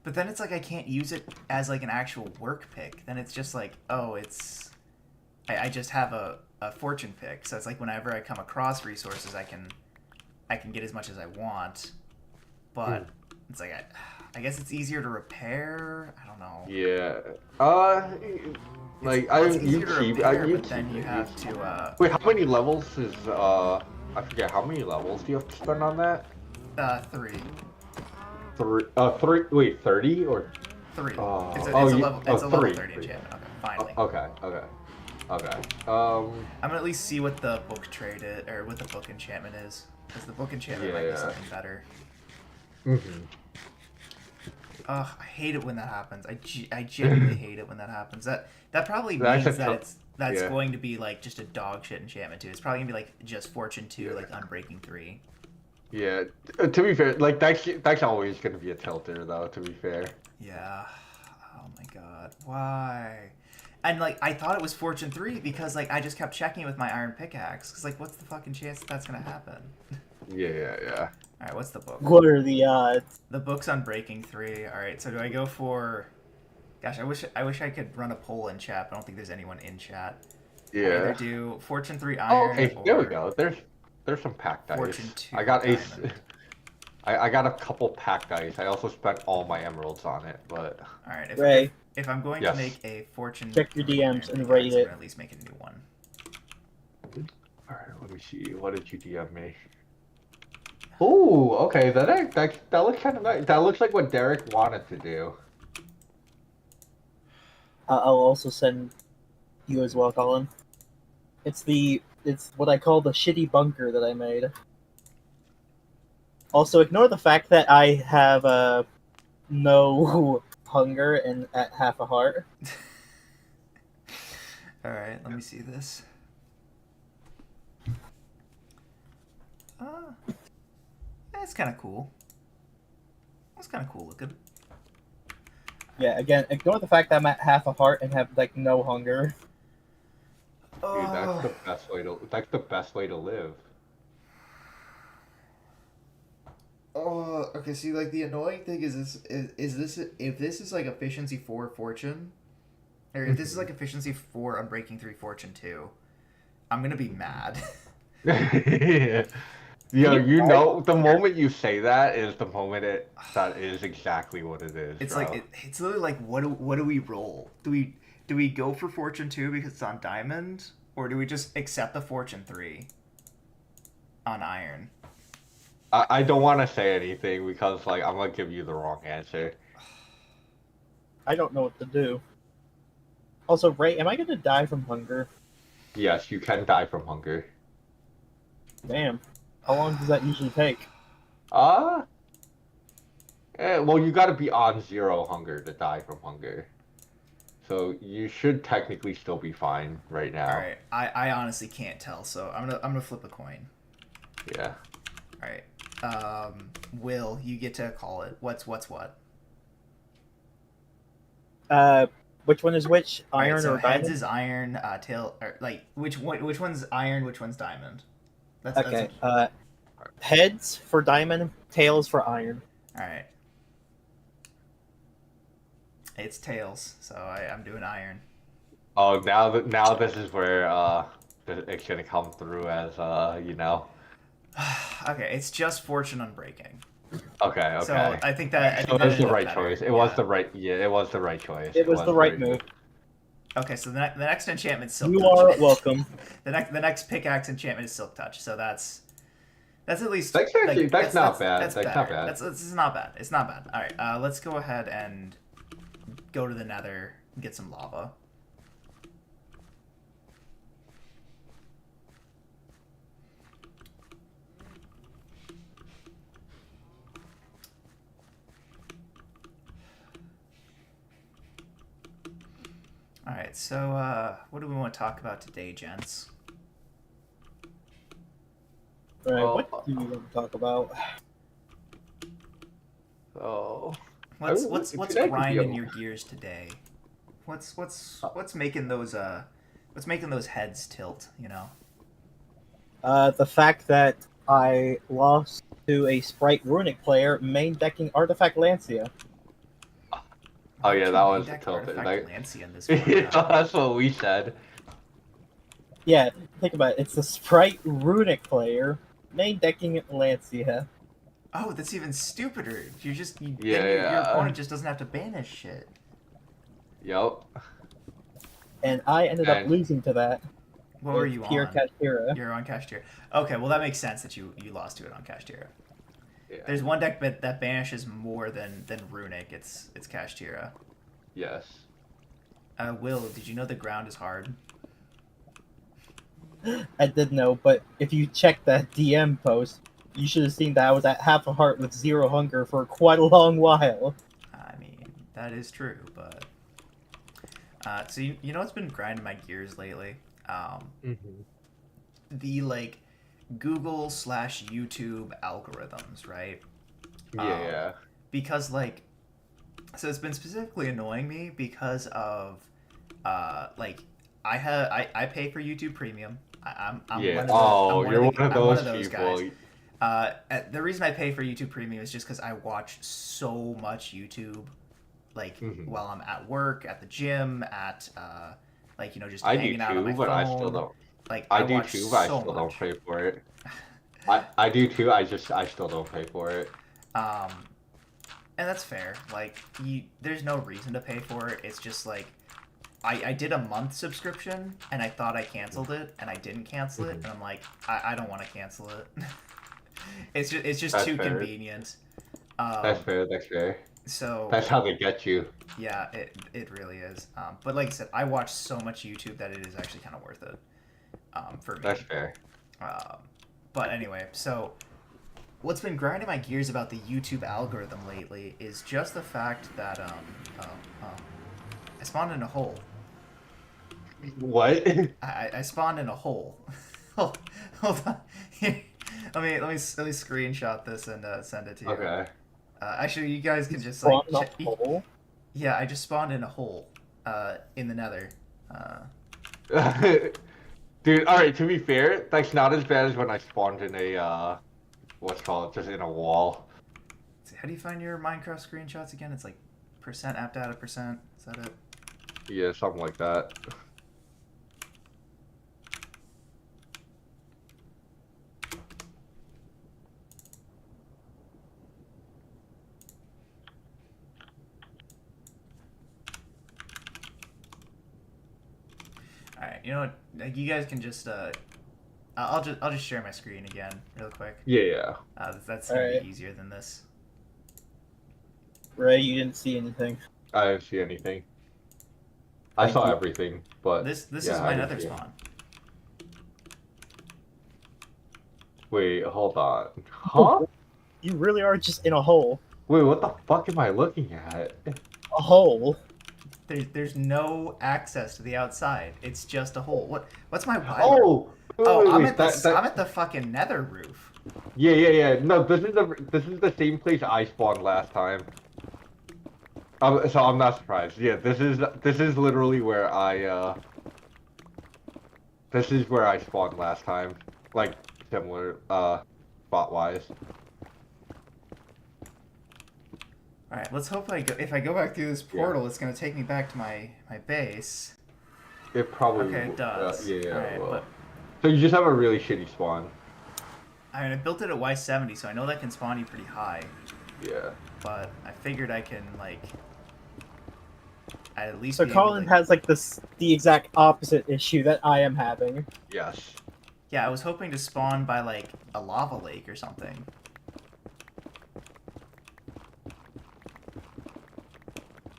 But then it's like I can't use it as like an actual work pick. Then it's just like, oh, I just have a fortune pick. So it's like whenever I come across resources, I can get as much as I want. But it's like I guess it's easier to repair. I don't know. Yeah. It's easier to repair, but then you have to. Wait, how many levels is I forget how many levels do you have to spend on that? 3. 3. Wait, 30 or 3. It's a level 30 enchantment. Okay, finally. Okay. I'm gonna at least see what the book trade is, or what the book enchantment is, because the book enchantment might be something better. Ugh, I hate it when that happens. I genuinely hate it when that happens. That probably means that's going to be like just a dog shit enchantment too. It's probably gonna be like just fortune 2, like unbreaking 3. Yeah, to be fair, like that's always gonna be a tilter though. To be fair. Yeah. Oh my god, why? And like I thought it was Fortune 3 because like I just kept checking it with my iron pickaxe. Cause like what's the fucking chance that that's gonna happen? Yeah. All right, what's the book? What are the odds? The book's on Breaking 3. All right, so do I go for? Gosh, I wish I could run a poll in chat, but I don't think there's anyone in chat. I either Yeah. do Fortune 3 Oh, iron okay. There we or go. There's some packed dice. Fortune 2 I got diamond. I got a couple packed dice. I also spent all my emeralds on it, but All right, Ray, if I'm going Yes. to make a Fortune check your 3 DMs iron and pickaxe, rate I'm it. gonna at least make a new one. all right. Let me see. What did you DM me? Ooh, okay. That looks kind of nice. That looks like what Derek wanted to do. I'll also send you as well, Colin. It's what I call the shitty bunker that I made. Also, ignore the fact that I have no hunger and at half a heart. All right, let me see this. That's kind of cool. That's kind of cool looking. Yeah, again, ignore the fact that I'm at half a heart and have like no hunger. Dude, that's Oh. the best way to. That's the best way to live. Oh, okay. See, like the annoying thing is this if this is like efficiency 4 fortune, or if this is like efficiency 4 on Breaking 3 Fortune 2, I'm gonna be mad. Yo, you Right? know, the moment you say that is the moment that is exactly what it is, It's bro. like it's literally like what do we roll? Do we go for Fortune 2 because it's on diamond, or do we just accept the Fortune 3 on iron? I don't want to say anything because, like, I'm gonna give you the wrong answer. I don't know what to do. Also, Ray, am I gonna die from hunger? Yes, you can die from hunger. Damn. How long does that usually take? Well, you gotta be on 0 hunger to die from hunger. So you should technically still be fine right now. All right, I honestly can't tell, so I'm gonna flip a coin. Yeah. All right. Will, you get to call it. What's what? Which one is which? Alright, Iron so or heads diamond? is iron. Tail, or like which one's iron? Which one's diamond? Okay. Heads for diamond, tails for iron. All right. It's tails, so I'm doing iron. Oh, now this is where it's gonna come through as you know. Okay, it's just fortune unbreaking. Okay. So I think that So it was ended the up right better. choice. It Yeah. was the right. Yeah, it was the right choice. It was the right move. Okay, so the next enchantment Silk You Touch. are welcome. the next pickaxe enchantment is Silk Touch. So that's at least That's actually that's not bad. That's That's better. not bad. That's not bad. It's not bad. All right, let's go ahead and go to the Nether and get some lava. All right, so what do we want to talk about today, gents? Right, Well, what do you want to talk about? Oh. What's Today could be grinding a- your gears today? What's making those heads tilt? You know. The fact that I lost to a Sprite Runic player main decking Artifact Lancia. Oh yeah, that was Deck tilted. Artifact Lancia in this Yeah, format. that's what we said. Yeah, think about it. It's the Sprite Runic player main decking Lancia. Oh, that's even stupider. Then Yeah, your yeah. opponent just doesn't have to banish shit. Yep. And I ended up And- losing to that. What were with you Pure on? Kashtira. You're on Kashtira. Okay, well that makes sense that you lost to it on Kashtira. Yeah. There's one deck that banishes more than Runic. It's Kashtira. Yes. Will, did you know the ground is hard? I did know, but if you check that DM post, you should have seen that I was at half a heart with 0 hunger for quite a long while. I mean, that is true, but so you know what's been grinding my gears lately? The like Google/YouTube algorithms, right? Yeah. Because like, so it's been specifically annoying me because of like I pay for YouTube Premium. I'm Yeah. one of the Oh, I'm one you're of one the of I'm one those of those people. guys. The reason I pay for YouTube Premium is just because I watch so much YouTube, like Mhm. while I'm at work, at the gym, at like just I do hanging out on too, my but I still phone. don't. Like I I do watch too, but I so still don't much. pay for it. I do too. I still don't pay for it. Um, and that's fair. Like there's no reason to pay for it. It's just like I did a month subscription and I thought I canceled it and I didn't cancel it and I'm like I don't want to cancel it. It's just That's too fair. convenient. That's Um, fair. That's fair. so That's how they get you. yeah, it really is. But like I said, I watch so much YouTube that it is actually kind of worth it. For me. That's fair. Um, but anyway, so what's been grinding my gears about the YouTube algorithm lately is just the fact that I spawned in a hole. What? I spawned in a hole. hold, hold on. Here, let me screenshot this and send it to you. Okay. Actually, you guys can just Spawn like in a hole? yeah, I just spawned in a hole. In the Nether. Dude, alright, to be fair, that's not as bad as when I spawned in a, what's called, just in a wall. How do you find your Minecraft screenshots again? It's like percent app data percent. Is that it? Yeah, something like that. All right, you know what? Like, you guys can just I'll just share my screen again real quick. Yeah. That's gonna Alright. be easier than this. Ray, you didn't see anything. I didn't see anything. I Thank saw you. everything, but This yeah, is I my didn't Nether see it. spawn. Wait, hold on. Huh? You really are just in a hole. Wait, what the fuck am I looking at? A hole. There's no access to the outside. It's just a hole. What's my biome? Oh! Oh, I'm Wait, I'm at the fucking Nether roof. Yeah. No, this is the same place I spawned last time. So I'm not surprised. Yeah, this is literally where this is where I spawned last time. Like similar spot wise. All right, let's hope if I go back through this portal, it's gonna take me back to my base. It probably Okay, it does. yeah, All right, well. but So you just have a really shitty spawn. I mean, I built it at Y70, so I know that can spawn you pretty high. Yeah. But I figured I can like at least. So be able Colin to, has like the exact opposite issue that I am having. Yes. Yeah, I was hoping to spawn by like a lava lake or something.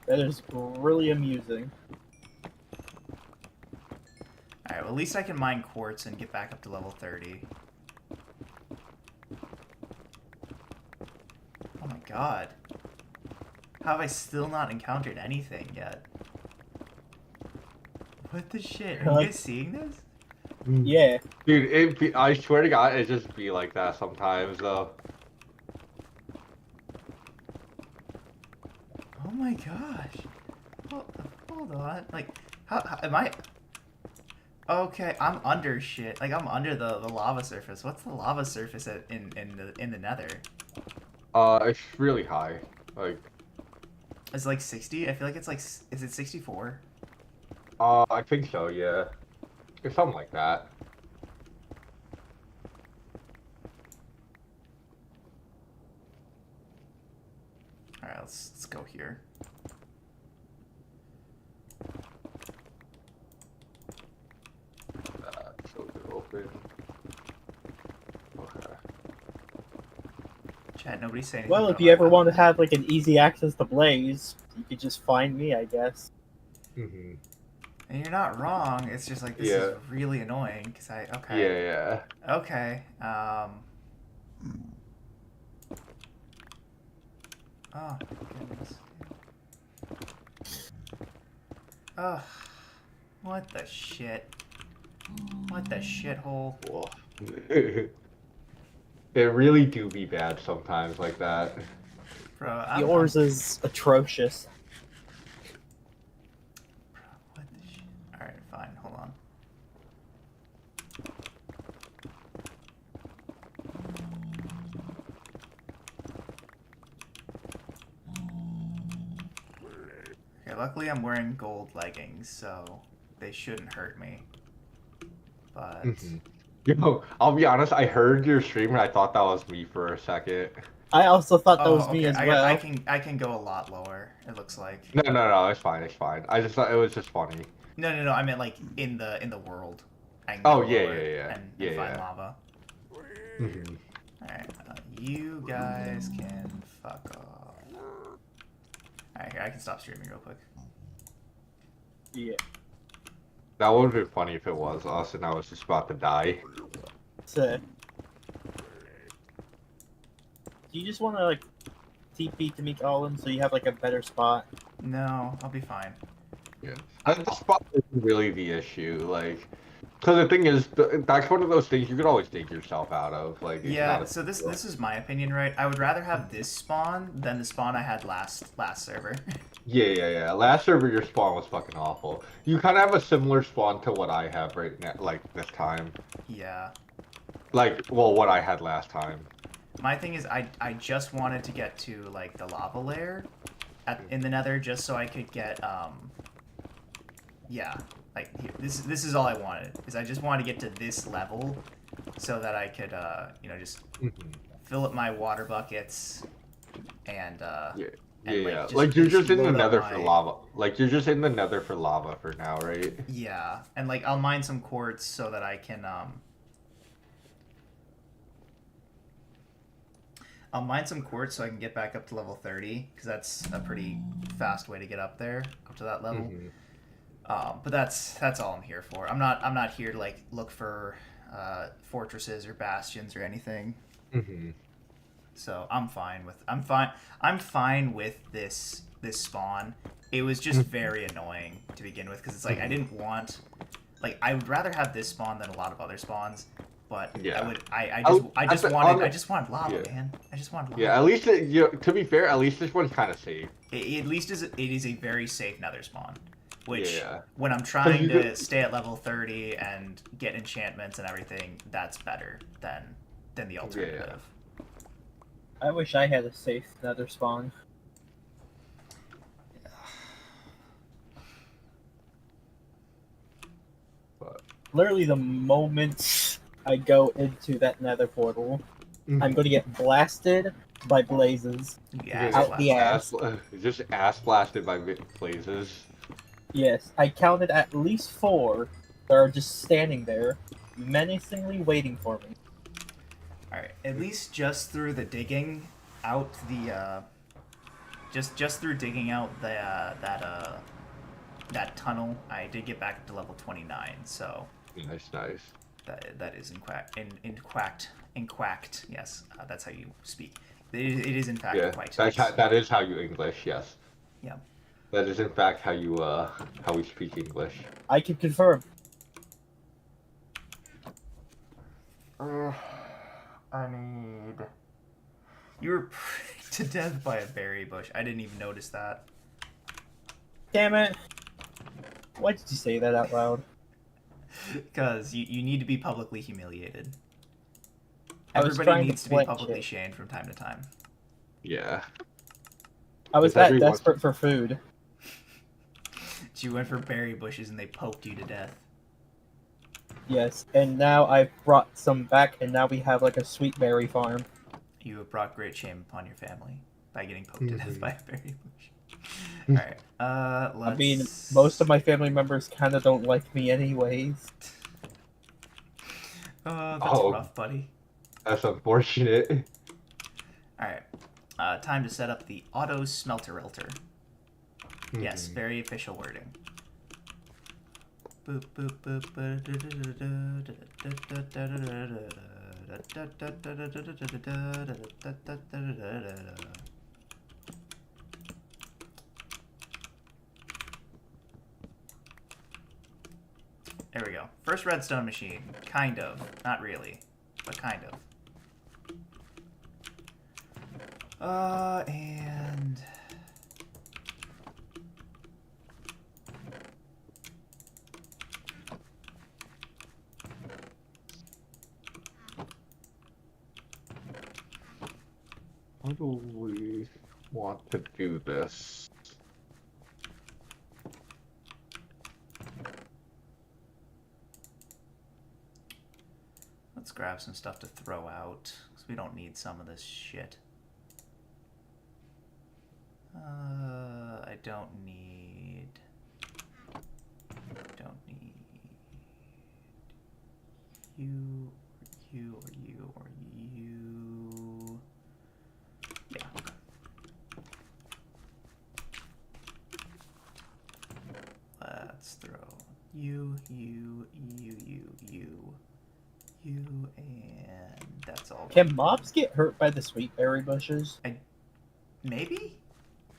That is really amusing. Alright, well, at least I can mine quartz and get back up to level 30. Oh my god. How have I still not encountered anything yet? What the shit? Are you guys seeing this? Yeah. Dude, I swear to God, it just be like that sometimes though. Oh my gosh. Hold on. Like, how am I... Okay, I'm under shit. Like, I'm under the lava surface. What's the lava surface in the Nether? It's really high. Like, It's like 60? I feel like it's like... Is it 64? I think so, yeah. It's something like that. Alright, let's go here. So good open. Okay. Chat, nobody's saying anything Well, if about you my ever map. want to have like an easy access to Blaze, you could just find me, I guess. Mm-hmm. And you're not wrong. It's just like this Yeah. is really annoying because okay. Yeah. Okay. Oh goodness. Oh, what the shit? What the shithole? Whoa. They really do be bad sometimes like that. Bro, Yours is atrocious. Bro, what the shit? luckily I'm wearing gold leggings, so they shouldn't hurt me. But Yo, I'll be honest, I heard your stream and I thought that was me for a second. I also thought that oh, was me okay. as I well. can go a lot lower. It looks like. No, it's fine, it's fine. I just thought it was just funny. No. I meant like in the world. I can Oh, go yeah, lower yeah, yeah. and Yeah, find yeah. lava. Mhm. Alright, you guys can fuck off. Alright, here, I can stop streaming real quick. Yeah. That would have been funny if it was us and I was just about to die. So, do you just want to like TP to meet Colin so you have like a better spot? No, I'll be fine. Yeah. The spot isn't really the issue, like, because the thing is, that's one of those things you could always dig yourself out of. Like, it's Yeah, not a so big deal. this is my opinion, right? I would rather have this spawn than the spawn I had last server. Yeah. Last server, your spawn was fucking awful. You kind of have a similar spawn to what I have right now, like this time. Yeah. Like, well, what I had last time. My thing is, I just wanted to get to like the lava layer in the Nether just so I could get yeah, like here, this is all I wanted, is I just wanted to get to this level so that I could you know, just fill up my water buckets and Yeah. just Like, you're just in the load up Nether my... for lava. Like, you're just in the Nether for lava for now, right? Yeah, and like I'll mine some quartz so that I can I'll mine some quartz so I can get back up to level 30, because that's a pretty fast way to get up there, up to that level. But that's all I'm here for. I'm not here to like look for fortresses or bastions or anything. So I'm fine with this spawn. It was just very annoying to begin with, because it's like I didn't want, like, I would rather have this spawn than a lot of other spawns. But Yeah. I just wanted lava, man. I just wanted lava. Yeah, at least to be fair, at least this one's kind of safe. At least it is a very safe Nether spawn, which Yeah. when I'm trying to stay at level 30 and get enchantments and everything, that's better than the alternative. I wish I had a safe Nether spawn. But Literally, the moment I go into that Nether portal, I'm going to get blasted by blazes. Out the ass. Just ass blasted by blazes. Yes, I counted at least 4 that are just standing there, menacingly waiting for me. Alright, at least just through the digging out the just through digging out the that tunnel, I did get back to level 29, so Nice. that is inquacked. Yes, that's how you speak. It is in fact quite. That is how you English. Yes. Yeah. That is in fact how you how we speak English. I can confirm. I need. You were pricked to death by a berry bush. I didn't even notice that. Damn it! Why did you say that out loud? Because you need to be publicly humiliated. Everybody Everybody needs to be publicly shamed from time to time. Yeah. I was that desperate for food. You went for berry bushes and they poked you to death. Yes, and now I've brought some back, and now we have like a sweet berry farm. You have brought great shame upon your family by getting poked to death by a berry bush. Alright, let's... I mean, most of my family members kind of don't like me anyways. That's rough, buddy. That's unfortunate. Alright, time to set up the auto smelter elter. Yes, very official wording. Boop, boop, boop, there we go. First redstone machine. Kind of. Not really, but kind of. And... How do we want to do this? grab some stuff to throw out, because we don't need some of this shit. I don't need you, or you, or you. Yeah. Let's throw you, and that's all. Can mobs get hurt by the sweet berry bushes? Maybe?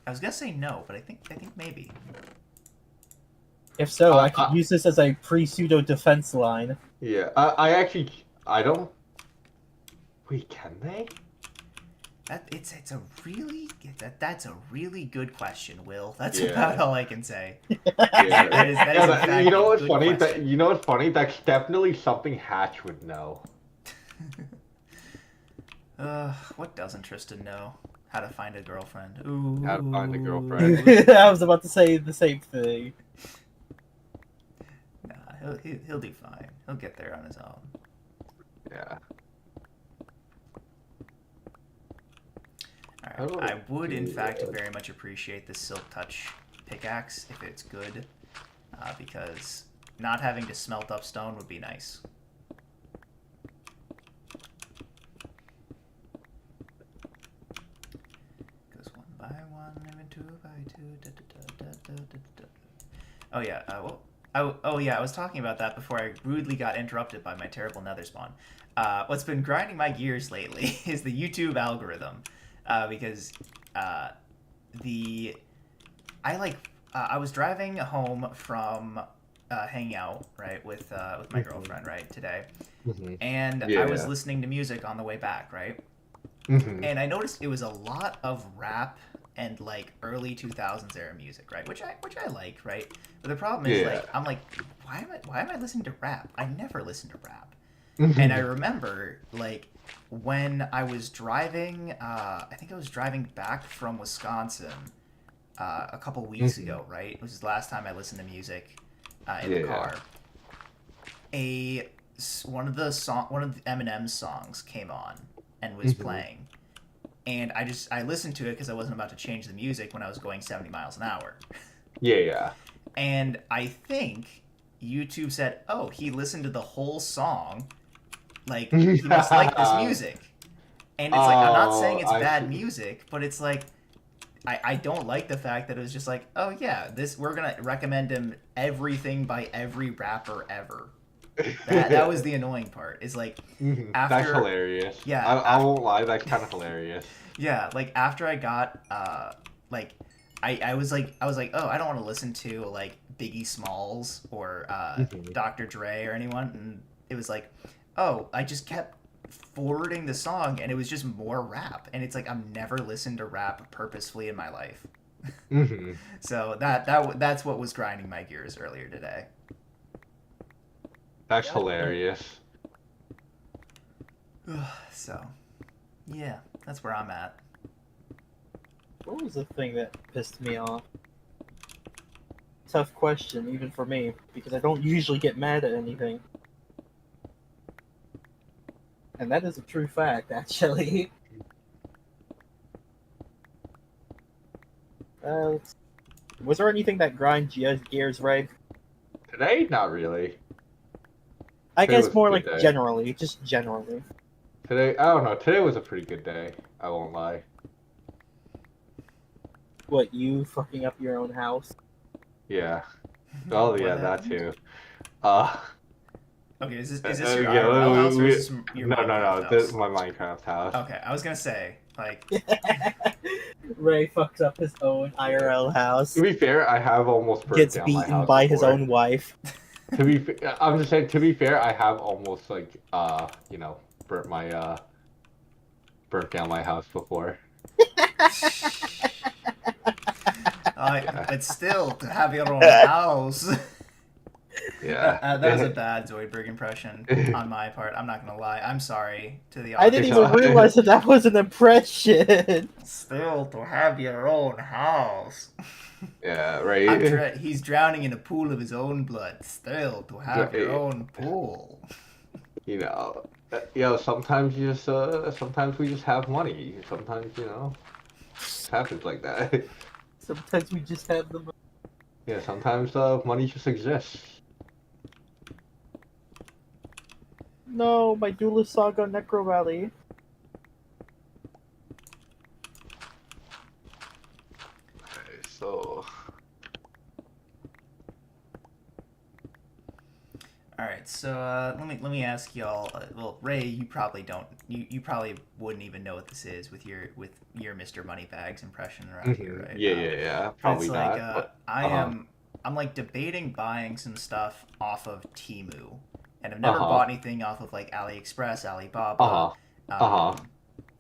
I was gonna say no, but I think maybe. If so, I could use this as a pre-pseudo defense line. Yeah, I don't. Wait, can they? That's a really good question, Will. That's Yeah. about all I can say. Yeah. That is in fact you know a what's good funny? question. You know what's funny? That's definitely something Hatch would know. What doesn't Tristan know? How to find a girlfriend. Ooh. How to find a girlfriend. I was about to say the same thing. Nah, he'll do fine. He'll get there on his own. Yeah. Alright, I would in fact very much appreciate the Silk Touch pickaxe if it's good, because not having to smelt up stone would be nice. Goes one by one, and then two by two. Oh yeah. Oh yeah. I was talking about that before I rudely got interrupted by my terrible nether spawn. What's been grinding my gears lately is the YouTube algorithm, because I was driving home from hanging out with my girlfriend today, and I was listening to music on the way back and I noticed it was a lot of rap and like early 2000s era music, which I like, but the problem is I'm like, why am I listening to rap? I never listen to rap. And I remember like when I was driving, I think I was driving back from Wisconsin a couple weeks ago, which is the last time I listened to music in the car. One of Eminem's songs came on and was playing, and I listened to it because I wasn't about to change the music when I was going 70 miles an hour. Yeah. And I think YouTube said, "Oh, he listened to the whole song. Like, he must like this music." And it's like, I'm not saying it's bad music, but it's like, I don't like the fact that it was just like, oh yeah, we're gonna recommend him everything by every rapper ever. That was the annoying part. Is like, after, that's hilarious. Yeah, I won't lie, that's kind of hilarious. Yeah, like after I got I was like, oh, I don't want to listen to like Biggie Smalls or Dr. Dre or anyone, and it was like, oh, I just kept forwarding the song and it was just more rap, and it's like I'm never listened to rap purposefully in my life. So that's what was grinding my gears earlier today. That's hilarious. So yeah, that's where I'm at. What was the thing that pissed me off? Tough question, even for me, because I don't usually get mad at anything. And that is a true fact, actually. Was there anything that grinds your gears, Ray? Today, not really. I Today guess was more a like good day. generally, just generally. Today, I don't know. Today was a pretty good day. I won't lie. What, you fucking up your own house? Yeah. Oh What yeah, that happened? too. Okay, is this your IRL house or is this your Minecraft house? This is my Minecraft house. Okay, I was gonna say, like... Ray fucks up his own IRL house. To be fair, I have almost burnt Gets down my beaten house by his before. own wife. I'm just saying, to be fair, I have almost like, burnt down my house before. But still, to have your own house... Yeah. That was a bad Zoidberg impression on my part. I'm not gonna lie. I'm sorry to the I audience. didn't even realize that was an impression. Still, to have your own house. Yeah, right. He's drowning in a pool of his own blood. Still, to have your own pool. You know, Sometimes you just sometimes we just have money. Sometimes it happens like that. Sometimes we just have them. Yeah, sometimes money just exists. No, my Duelist Saga Necro Valley. Okay, so All right, so let me ask y'all. Well, Ray, you probably don't. You probably wouldn't even know what this is with your Mr. Moneybags impression around here, right? yeah, But it's probably like not. But I'm like debating buying some stuff off of Temu, and I've uh never huh, bought anything off of like AliExpress, uh Alibaba, huh, uh huh. um,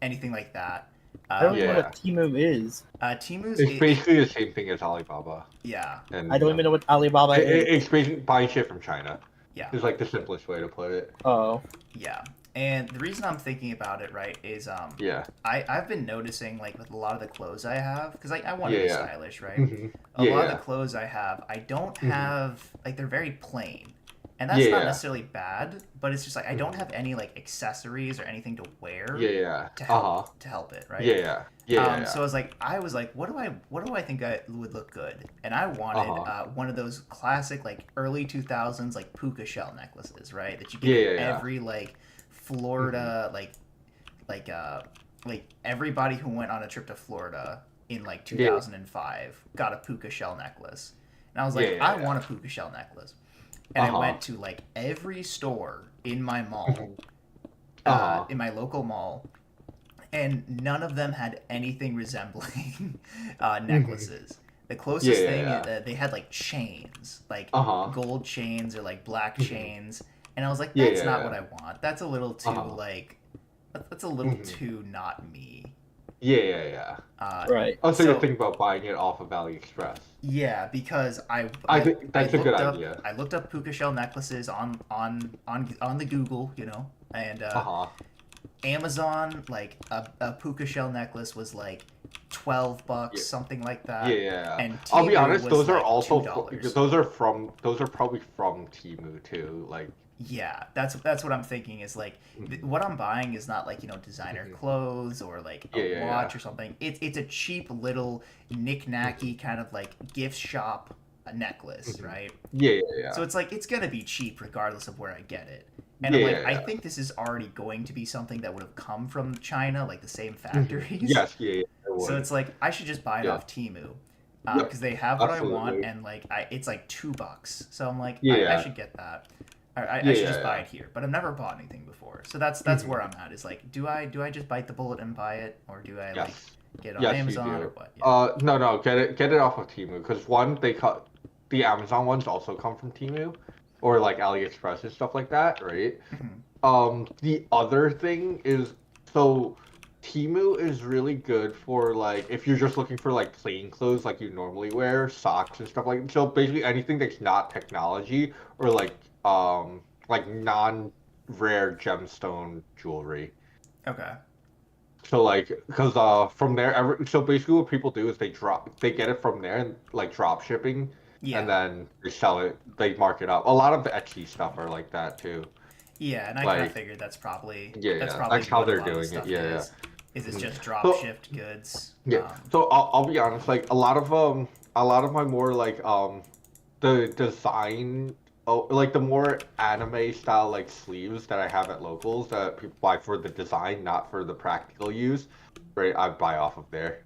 anything like that. I don't even know Yeah, what Temu is. Temu's it's basically the same thing as Alibaba, yeah, and I don't even know what Alibaba is. it's basically buying shit from China. yeah. Is like the simplest way to put it. Oh. Yeah. And the reason I'm thinking about it, right, is Yeah, I've been noticing like with a lot of the clothes I have, because I want to yeah, be yeah. stylish, right? Hmm. A Yeah, lot of the yeah. clothes I have, I don't Hmm. have like they're very plain. And Yeah, that's not yeah. necessarily bad, but it's just like I don't Hmm. have any like accessories or anything to wear Yeah, yeah. to Uh help huh. it, right? Yeah, yeah. Yeah, yeah, yeah. So I was like, what do I think I would look good? And I Uh wanted huh. one of those classic like early 2000s like puka shell necklaces, right? That you get Yeah, in yeah, yeah. every like Hmm. Florida like uh like everybody who went on a trip to Florida in like Yeah, 2005 got a puka shell necklace. And I was yeah, like, yeah, I yeah. want a puka shell necklace. And Uh I huh. went to like every store in my mall, Hmm. Uh huh. in my local mall, and none of them had anything resembling Hmm. necklaces. The Yeah, closest yeah, thing yeah. they had like chains, like Uh huh. gold chains or like black Hmm. chains, and I was like, Yeah, that's yeah, not what yeah. I want. That's a little Uh too huh. like, that's a little Hmm. too not me. Yeah, yeah, yeah. Uh, Right. Oh, so you're so thinking about buying it off of AliExpress? yeah, because I think I that's a good looked up idea. puka shell necklaces on the Google, and Uh huh. Amazon, like a puka shell necklace was like $12, Yeah. something like Yeah, that, yeah, yeah. and I'll be Timu honest, was those are like also $2. those are probably from Temu too. Like, Yeah, that's what I'm thinking is like mhm, what I'm buying is not like designer mhm. clothes or like a Yeah, yeah, yeah. watch or something. It's a cheap little Hmm. knick-knacky kind of like gift shop necklace, Hmm. right? Yeah, yeah, So yeah. it's like it's gonna be cheap regardless of where I get it. And Yeah, I'm yeah, like, I yeah. think this is already going to be something that would have come from China, like the same Hmm. factories. Yes, yeah, yeah, I So would. it's like I should just buy it Yeah. off Timu, Yep. because they have what I want, Absolutely. and like it's like $2. So I'm like, Yeah, I yeah. should get that. I Yeah, should yeah, just buy yeah. it here. But I've never bought anything before, so that's Hmm. where I'm at. Is like, do I just bite the bullet and buy it, or do I like Yes. get it on Yes, you Amazon or do. what? Yeah. No, no, get it off of Temu because one, they cut the Amazon ones also come from Temu or like AliExpress and stuff like that, right? Mhm. The other thing is so Temu is really good for like if you're just looking for like plain clothes like you normally wear, socks and stuff so basically anything that's not technology or like non-rare gemstone jewelry. Okay. So like because from there so basically what people do is they get it from there and like drop shipping and Yeah. then they sell it, they mark it up. A lot of the Etsy stuff are like that too. Yeah, and I kind of Like figured yeah, that's yeah, probably that's how what a they're lot of the doing it. stuff Yeah, yeah. is. Is it's Mhm. just drop So shipped goods? yeah, so I'll be honest, like a lot of my more like the design like the more anime style like sleeves that I have at locals that people buy for the design, not for the practical use, right? I buy off of there.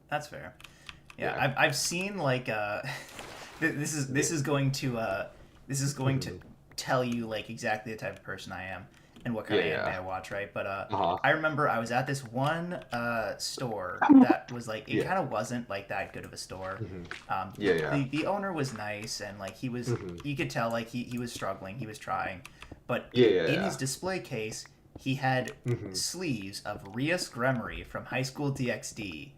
That's fair. Yeah, Yeah. I've seen like this Yeah. is going to Mhm. tell you like exactly the type of person I am and what kind Yeah, of anime yeah. I watch, right? But Uh-huh. I remember I was at this one store that was like it Yeah. kind of wasn't like that good of a store. Hmm. Yeah, yeah. The owner was nice and like Hmm. you could tell like he was struggling, he was trying, but Yeah, yeah, in his yeah. display case he had Hmm. sleeves of Rias Gremory from High School DxD.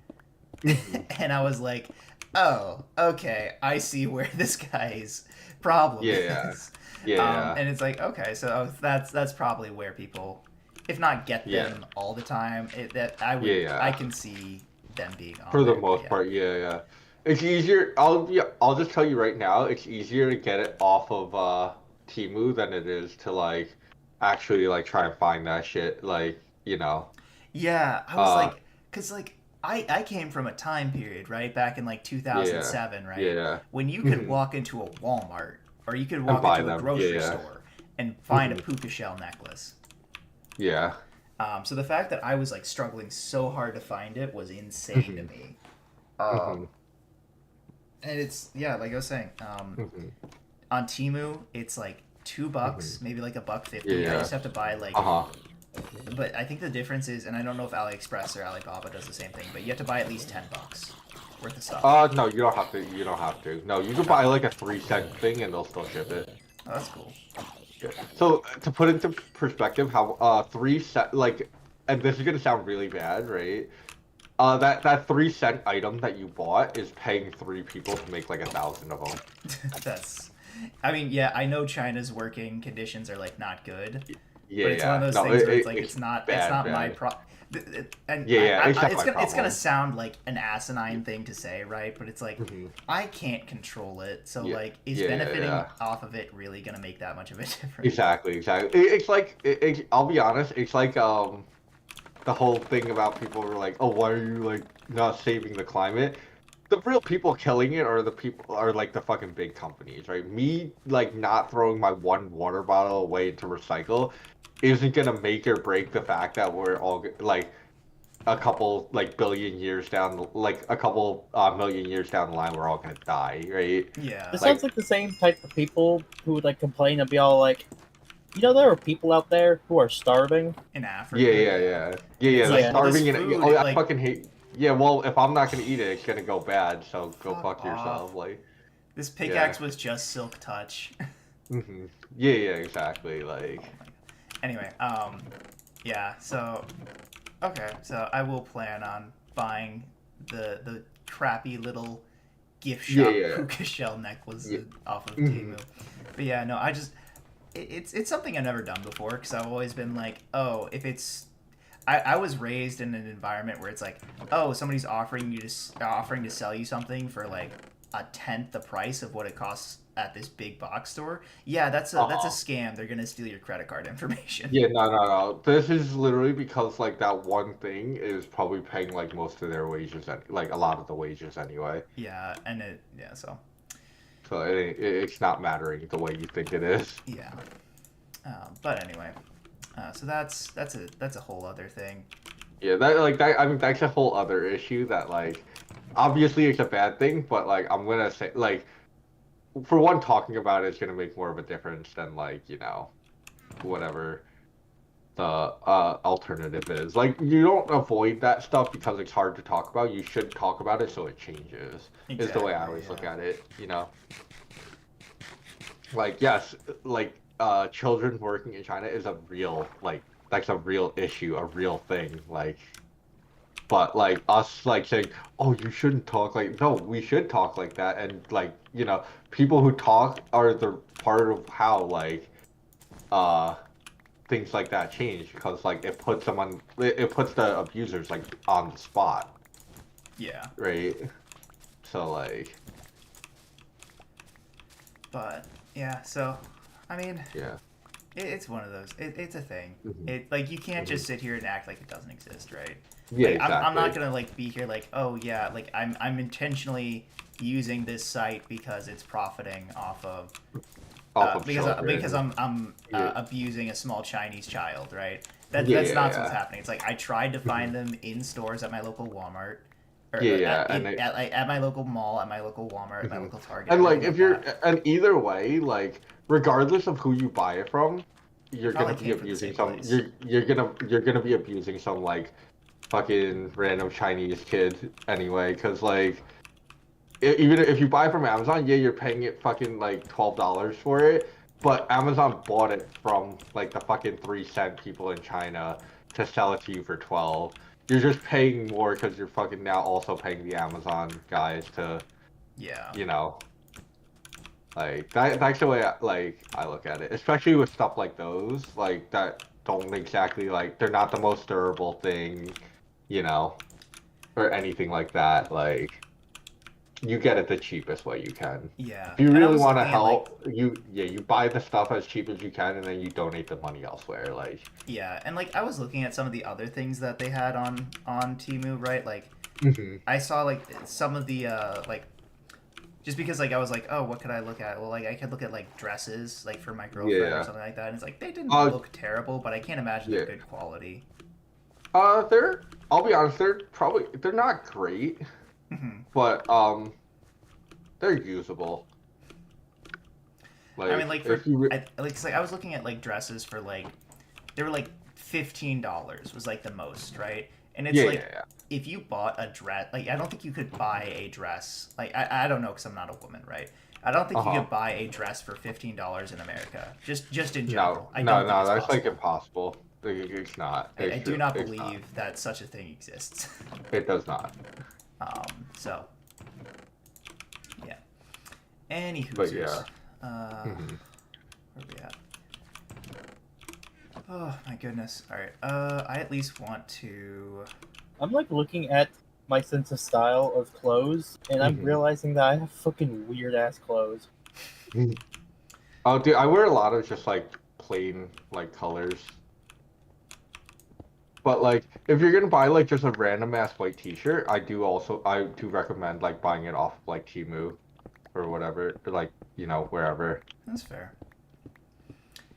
Hmm. And I was like, oh, okay, I see where this guy's problem Yeah, yeah. is. Yeah, yeah. And it's like, okay, so that's probably where people, if not get Yeah. them all the time, Yeah, I yeah. can see them being on For the there. But most yeah, part, yeah, yeah. It's easier. I'll just tell you right now, it's easier to get it off of Temu than it is to like actually like try and find that shit. Like, you know, Yeah, I was uh, like, because like I came from a time period, right, back in like yeah, 2007, right, yeah, when you could mhm, walk into a Walmart or you could and walk buy into a them. Yeah, grocery yeah, store and find a mhm, puka shell necklace. yeah, So the fact that I was like struggling so hard to find it was insane to mhm, me. mhm, And it's yeah, like I was saying, mhm, on Timu it's like mhm. $2, maybe like Yeah, $1.50. I yeah. just have to buy like, Uh-huh. but I think the difference is, and I don't know if AliExpress or Alibaba does the same thing, but you have to buy at least $10 worth of stuff. No, you don't have to. You don't have to. No, you could buy Oh, like a 3 cent thing and they'll still ship it. oh that's cool. Yeah. So to put into perspective, how 3 cent like, and this is gonna sound really bad, right? That 3 cent item that you bought is paying 3 people to make like 1,000 of them. That's, I mean, yeah, I know China's working conditions are like not good, Yeah, but it's one of yeah. those No, things where it's like it's it's bad, not my bad. pro. And Yeah, yeah. It's not it's my gonna problem. sound like an asinine thing to say, right? But it's like Hmm. I can't control it, so Yeah, like is yeah, yeah, benefiting yeah. off of it really gonna make that much of a difference? Exactly, exactly. It's like I'll be honest. It's like the whole thing about people were like, oh, why are you like not saving the climate? The real people killing it are the people are like the fucking big companies, right? Me like not throwing my one water bottle away to recycle isn't gonna make or break the fact that we're all like a couple like billion years down, like a couple million years down the line, we're all gonna die, right? Yeah, This sounds Like, like the same type of people who would like complain and be all like, there are people out there who are starving. in yeah, Africa, yeah, yeah, yeah, yeah, and yeah. it's The like, Yeah. well, this starving and oh, food, I like, fucking hate. Yeah, well, if I'm not gonna eat it, it's gonna go bad. So go fuck fuck off. yourself. Like, This yeah. pickaxe was just silk touch. Hmm. Yeah, yeah, exactly. Oh Like, my god. Anyway, yeah. So okay, so I will plan on buying the crappy little gift yeah, shop yeah, puka shell necklace yeah. off of Hmm. Temu. But yeah, no, I just it's something I've never done before because I've always been like, oh, if it's I was raised in an environment where it's like, oh, somebody's offering to sell you something for like a tenth the price of what it costs at this big box store. Yeah, that's a Uh-huh. scam. They're gonna steal your credit card information. Yeah, no, no, no. This is literally because like that one thing is probably paying like most of their wages, and like a lot of the wages anyway. Yeah, and it yeah so So it's not mattering the way you think it is. yeah. But anyway, so that's a whole other thing. Yeah, that like that. I mean, that's a whole other issue that like obviously it's a bad thing, but like I'm gonna say like for one, talking about it is gonna make more of a difference than like whatever the alternative is. Like you don't avoid that stuff because it's hard to talk about. You should talk about it so it changes. Is the way I Exactly. always look Yeah. at it. Like yes, like children working in China is a real like that's a real issue, a real thing. Like but like us like saying, "Oh, you shouldn't talk like." No, we should talk like that. And like people who talk are the part of how like uh things like that change because like it puts the abusers like on the spot, Yeah. right? So like But yeah. So, I mean, yeah, it's one of those. It's a thing. hmm It like you can't hmm just sit here and act like it doesn't exist, right? yeah, Like I'm not exactly. gonna like be here like, oh yeah, like I'm intentionally using this site because it's profiting off of Off of because children. I'm Yeah, abusing a small Chinese child, right? yeah, That's yeah, not what's yeah. happening. It's like I tried to Hmm. find them in stores at my local Walmart, or Yeah, yeah, and it, at my local mall, at my local Walmart, at my mhm. local Target, And like everything if like you're that. and either way, like regardless of who you buy it from, you're gonna Probably be came from the abusing same some. place. You're gonna be abusing some like fucking random Chinese kid anyway, because like even if you buy from Amazon, yeah, you're paying it fucking like $12 for it, but Amazon bought it from like the fucking 3 cent people in China to sell it to you for 12. You're just paying more because you're fucking now also paying the Amazon guys to, Yeah. you know, like that's the way I look at it, especially with stuff like those, like that don't exactly like they're not the most durable thing, you know, or anything like that, like. you get it the cheapest way you can. Yeah, If you and I really was want to looking at like help, you buy the stuff as cheap as you can, and then you donate the money elsewhere. Like, yeah, and like I was looking at some of the other things that they had on Temu, right? Like hmm I saw like some of the like just because like I was like, oh, what could I look at? Well, like I could look at like dresses like for my girlfriend or yeah, something like that, and it's like they didn't uh, look terrible, but I can't imagine they're yeah. good quality. They're. I'll be honest. They're not great, Hmm. but they're usable. I mean, Like, like if you. I was looking at like dresses for like they were like $15 was like the most, right? And it's Yeah, like yeah, yeah. if you bought a dress, like I don't think you could buy a dress. Like I don't know because I'm not a woman, right? I don't think you Uh-huh. could buy a dress for $15 in America. Just in No, general, I no, don't think no. it's That's like possible. impossible. Like, it's not. I It's do true. not It's not. believe that such a thing exists. It does not. So yeah. Any But Hoosers. yeah. hmm Where are we at? Oh my goodness. All right. I at least want to. I'm like looking at my sense of style of clothes, and I'm hmm realizing that I have fucking weird ass clothes. Oh, dude, I wear a lot of just like plain like colors. But like, if you're gonna buy like just a random ass white T-shirt, I do recommend like buying it off like Temu or whatever, or, like wherever. That's fair.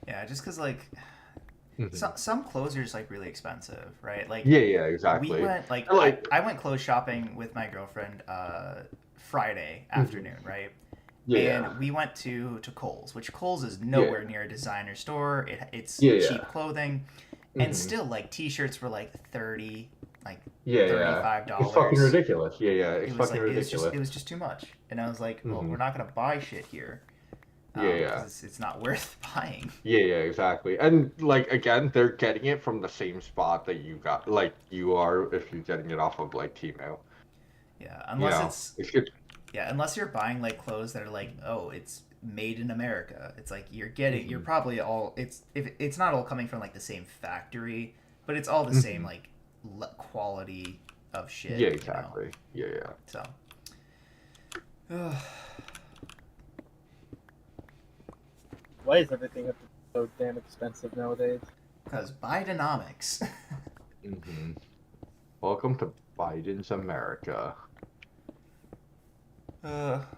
Yeah, just because like hmm some clothes are just like really expensive, right? Like Yeah, yeah, we exactly. went like Or, like, I went clothes shopping with my girlfriend Friday mhm. afternoon, right? Yeah, And we went to Kohl's, which Kohl's is yeah, nowhere near a designer store. It's yeah, cheap yeah. clothing, and hmm still like t-shirts were like 30, like Yeah, yeah. $35. It's fucking ridiculous. Yeah, yeah. It's fucking It ridiculous. was just too much, and I was like, well, hmm we're not gonna buy shit here, Yeah, because yeah. it's not worth buying. Yeah, yeah, exactly. And like again, they're getting it from the same spot that you got, like you are if you're getting it off of like Temu. Yeah, It's good. unless you're buying like clothes that are like, oh, it's made in America. It's like you're hmm probably all if it's not all coming from like the same factory, but it's all the same hmm like quality of Yeah, shit, you know. exactly. Yeah, yeah. So, Why is everything so damn expensive nowadays? because Bidenomics. hmm Welcome to Biden's America.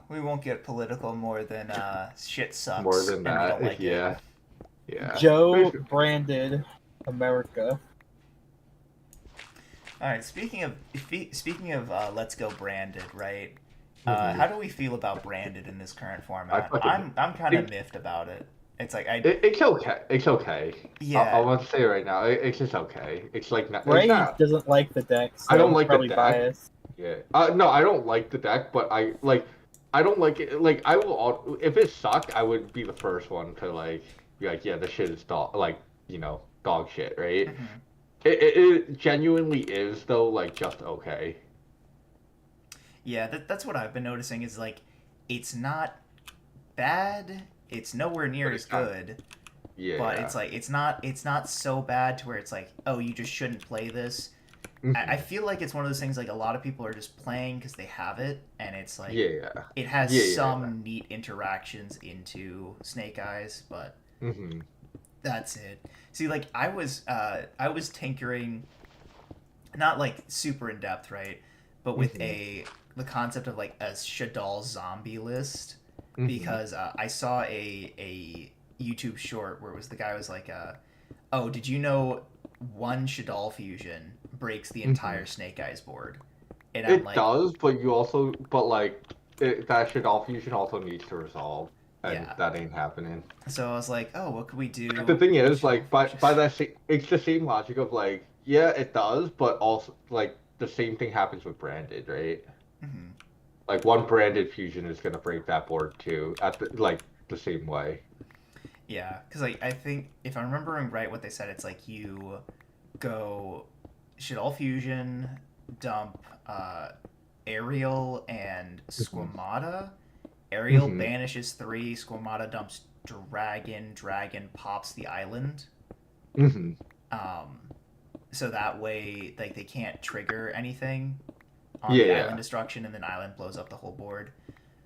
We won't get political more than shit More sucks than and we that, don't like it. yeah, yeah. Joe branded America. All right. Speaking of Let's Go Branded, right? Mhm. How do we feel about Branded in this current I format? fucking I'm kind of it, miffed about it. It's like it's okay. It's okay. I yeah, want to say it right now. It's just okay. It's like not. It's Ray not. doesn't like the deck, I so don't he's like the probably deck. biased. Yeah. No, I don't like the deck, but I like. I don't like it. Like I will. If it sucked, I would be the first one to like be like, yeah, this shit is dog. Like dog shit, right? hmm It genuinely is though. Like just okay. yeah. That's what I've been noticing is like it's not bad. It's nowhere near But as it's not. good, but Yeah. it's like it's not so bad to where it's like, oh, you just shouldn't play this. I hmm feel like it's one of those things like a lot of people are just playing because they have it, and it's like Yeah. it has Yeah. Yeah. some neat interactions into Snake Eyes, but hmm that's it. See, like I was tinkering, not like super in depth, right? But with hmm the concept of like a Shadal zombie list, hmm because I saw a YouTube short where it was the guy was like, oh, did you know one Shadal fusion breaks the hmm entire Snake Eyes board? And I'm It like, does, but like that shit all fusion also needs to resolve, and yeah. that ain't happening. So I was like, oh, what could we But the do thing with is, Shadal like fusion? by that it's the same logic of like, yeah, it does, but also like the same thing happens with branded, right? hmm Like one branded fusion is gonna break that board too, at the same way. Yeah, because like I think if I'm remembering right, what they said, it's like you go Shadal fusion, dump Ariel and hmm Squamata. Ariel hmm banishes three. Squamata dumps Dragon. Dragon pops the island. hmm Um, so that way, like they can't trigger anything. on Yeah, the yeah. island destruction, and then island blows up the whole board.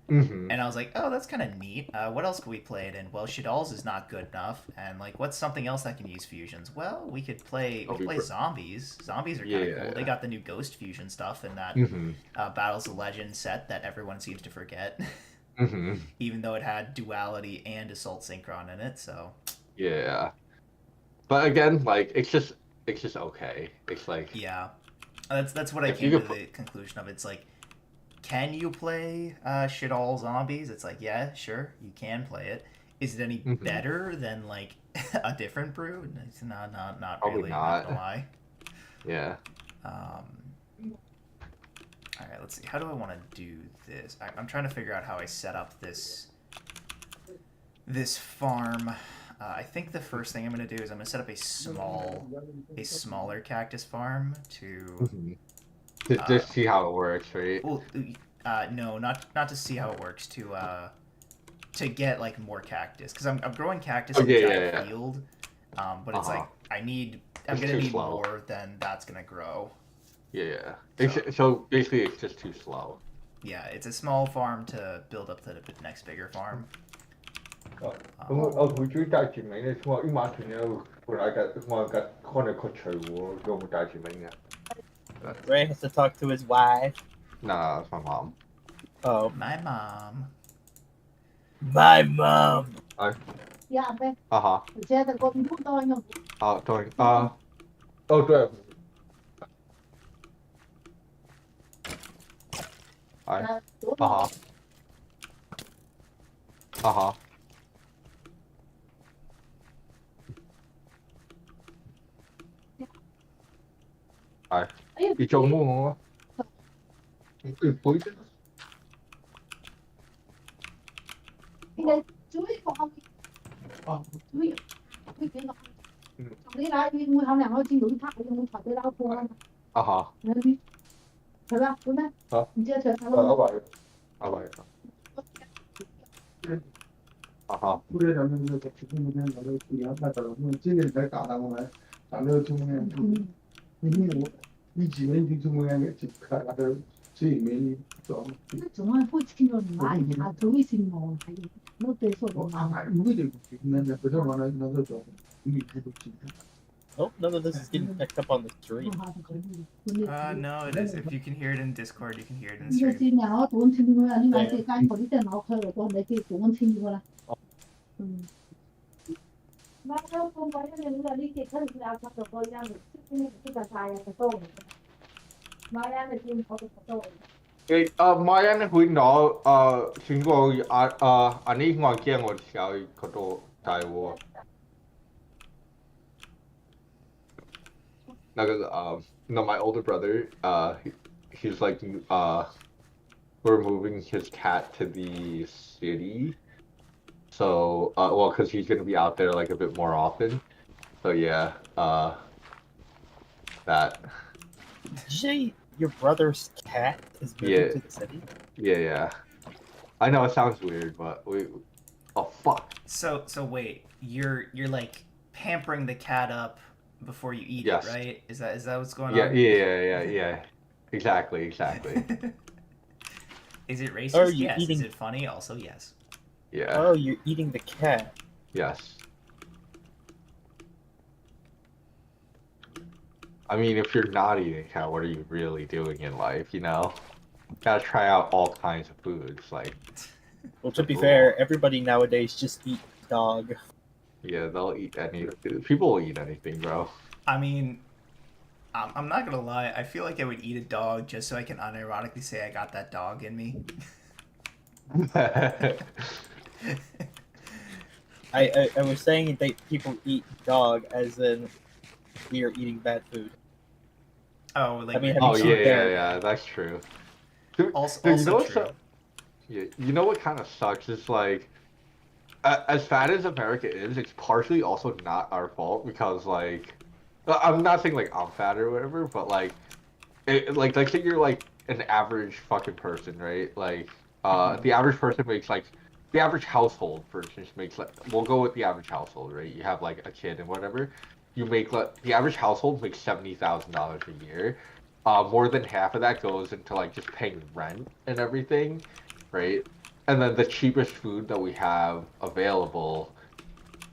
Mm-hmm. And I was like, oh, that's kind of neat. What else could we play it in? Well, Shadal's is not good enough. And like, what's something else that can use fusions? Well, we could play zombies. Zombies are kind of cool. They got the new Ghost Fusion stuff in that Mm-hmm. Battles of Legend set that everyone seems to forget, Mm-hmm. even though it had duality and assault synchron in it. So Yeah. But again, like it's just okay. It's like yeah, that's what I if you came to could the conclusion of. It's like, can you play shit all zombies? It's like, yeah, sure, you can play it. Is it any Mhm. better than like a different brew? It's not Probably really. not. Not gonna lie. Yeah. All right, let's see. How do I want to do this? I'm trying to figure out how I set up this farm. I think the first thing I'm going to do is I'm going to set up a smaller cactus farm to. Just see how it works, right? Well, no, not to see how it works. To get like more cactus, because I'm growing cactus in a giant field, but it's like I'm gonna need more than that's gonna grow. Yeah. So basically, it's just too slow. Yeah, it's a small farm to build up to the next bigger farm. 咁我會中意帶住名咧，我馬團友本來我可能佢除喎，有冇帶住名嘅 Ray has to talk to his wife. Nah, it's my mom. Oh, My mom. my mom. Aha. Dạ, tôi. Oh, 對。係。Aha. Aha. 係。你做乜我啊？你背啫。哦。你奶會考量我知道啲拍你有冇財俾撈貨啊？啊哈。係嘛？會咩？嚇。唔知啊，長頭阿咯。偉。阿偉。啊哈。不是咱们那个吃那天咱们不凉快的了，今年才打的我们，咱这中间，我一几年就中间给开那个这里面装。那總係開始咗唔買，下早啲先望係，我對數唔啊，買。不會的，那不是完了那个装，你不都知道？ Oh, none of this is getting picked up on the stream. No, it is. If you can hear it in Discord, you can hear it in 呢個 stream. 先啊，我做緊清㗎啦，你買隻間嗰啲真係攞開嚟幫你啲做緊清㗎啦。買咗個位咧，你話呢隻跟住阿叔就個樣，呢個就晒啊，就多嚟嘅。買啊，你見我就多嚟。Mayan 會攞全部อันนี้我驚我小嗰度大鑊。No, my older brother, he's like, we're moving his cat to the city. So, well, because he's gonna be out there like a bit more often. So yeah, that. Did you say your brother's cat is moving to the city? Yeah. I know it sounds weird, but oh fuck. So wait, you're like pampering the cat up before you eat Yes. it, right? Is that what's going Yeah, on? yeah. Exactly. Is it racist? Are you Yes. eating- Is it funny? Also, yes. Yeah. Oh, you're eating the cat. Yes. I mean, if you're not eating cat, what are you really doing in life, you know? Gotta try out all kinds of foods, like... Well, to be fair, everybody nowadays just eat dog. Yeah, they'll eat people will eat anything, bro. I mean, I'm not gonna lie. I feel like I would eat a dog just so I can unironically say I got that dog in me. I was saying that people eat dog as in we are eating bad food. Oh, like I mean, Oh, you seen there? yeah, that's true. Dude, also you know what's true. Yeah, you know what kind of sucks is like, as fat as America is, it's partially also not our fault because like, I'm not saying like I'm fat or whatever, but like, like say you're like an average fucking person, right? Like, the average person makes like, the average household, for instance, makes like, we'll go with the average household, right? You have like a kid and whatever, you make like, the average household makes $70,000 a year. more than half of that goes into like just paying rent and everything, right? And then the cheapest food that we have available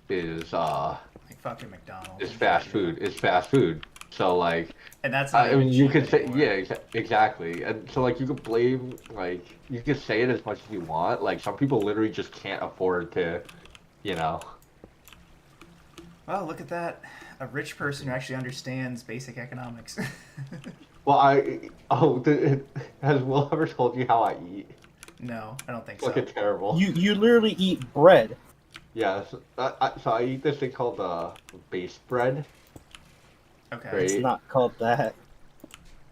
is Like fucking McDonald's. is and fast shit, food. Is fast food. So like, and that's not I even mean, you cheap could say, anymore. yeah, exactly. And so, like, you could blame, like, you could say it as much as you want. Like, some people literally just can't afford to, you know. Well, look at that. A rich person who actually understands basic economics. Well, has Will ever told you how I eat? No, I don't think It's so. fucking terrible. You literally eat bread. Yeah, so I eat this thing called base bread, Okay. It's right? not called that.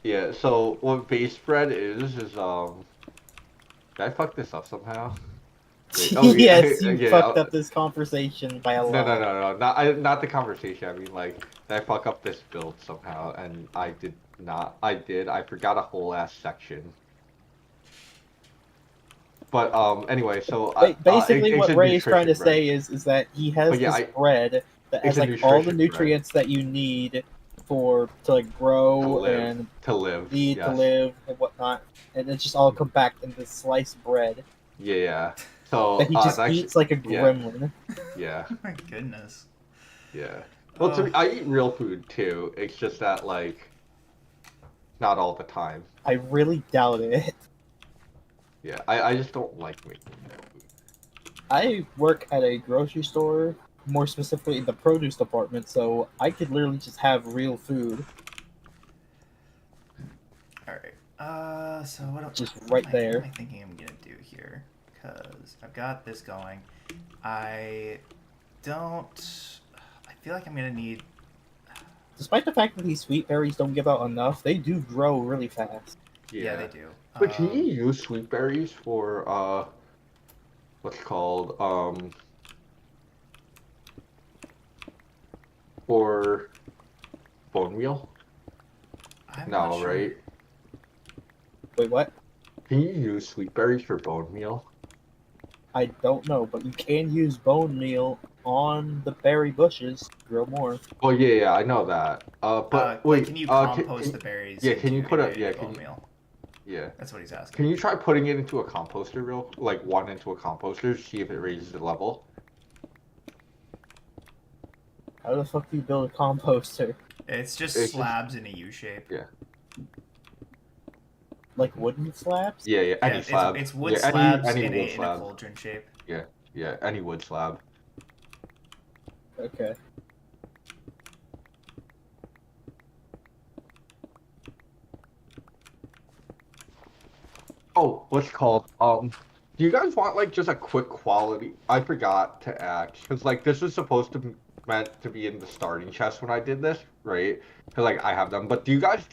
Yeah, so what base bread is did I fuck this up somehow? Wait, oh Yes, you yeah, fucked up this conversation by a no, lot. not the conversation. I mean, like, did I fuck up this build somehow? And I did not. I did. I forgot a whole ass section. But anyway, so Basically, it's what a Ray is trying to nutrition bread. say is that he has But yeah, this bread that it's has a like all the nutrition bread nutrients that you need to like to grow live. and To live. eat to Yes. live and whatnot, and it's just all compact in this sliced bread Yeah. So that he just actually, eats like a yeah, gremlin. yeah, Oh my goodness. yeah. Well, Oh. I eat real food too. It's just that like not all the time. I really doubt it. Yeah, I just don't like making real food. I work at a grocery store, more specifically in the produce department, so I could literally just have real food All right. So what? just What right am there. What am I thinking I'm gonna do here? Because I've got this going. I don't. I feel like I'm gonna need. Despite the fact that these sweet berries don't give out enough, they do grow really fast. Yeah, they do. But can you use sweet berries for what's it called for bone meal? I'm not No, sure. right? Wait, what? Can you use sweet berries for bone meal? I don't know, but you can use bone meal on the berry bushes to grow more. Well, yeah, I know that. But Like, wait, can you can, compost the berries? yeah, can you put a into bone meal? yeah? That's what he's asking. Can you try putting it into a composter like one into a composter, see if it raises the level? How the fuck do you build a composter? It's just It's slabs in a U shape. Yeah. Like wooden slabs? Yeah, any Yeah, slab. it's wood Yeah, slabs any in wood a slab. cauldron shape. Yeah, any wood slab. Okay. Oh, what's it called? Do you guys want like just a quick quality? I forgot to ask because like this was supposed to meant to be in the starting chest when I did this, right? Because like I have them. But do you guys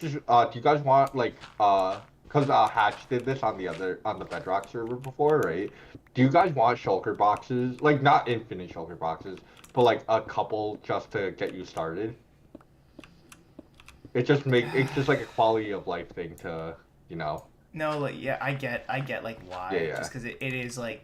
want like because Hatch did this on the Bedrock server before, right? Do you guys want shulker boxes? Like not infinite shulker boxes, but like a couple just to get you started. It's just like a quality of life thing to, you know. No, like yeah, I get like why. Yeah, yeah. Just because it is like.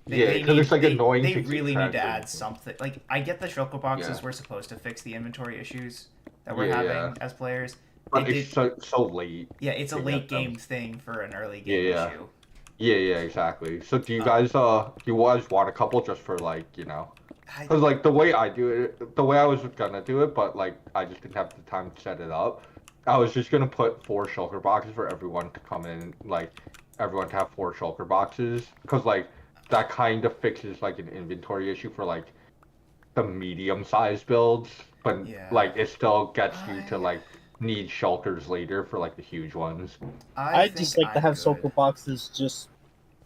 Yeah, because it's like annoying They to keep really need to transferring add things. something. Like I get the shulker boxes Yeah. were supposed to fix the inventory issues that we're Yeah, having yeah. as players. But It it's did, so late. yeah, it's a to late get them. game thing for an early Yeah, game yeah. issue. Yeah, exactly. So do you guys want a couple just for like, you know? I, Because like the way I do it, the way I was gonna do it, but like I just didn't have the time to set it up. I was just gonna put 4 shulker boxes for everyone to come in, like everyone to have 4 shulker boxes, because like that kind of fixes like an inventory issue for like the medium-sized builds, but Yeah. like it still gets you to I- like need shulkers later for like the huge ones. I think just like to I'm have good. sulfur boxes just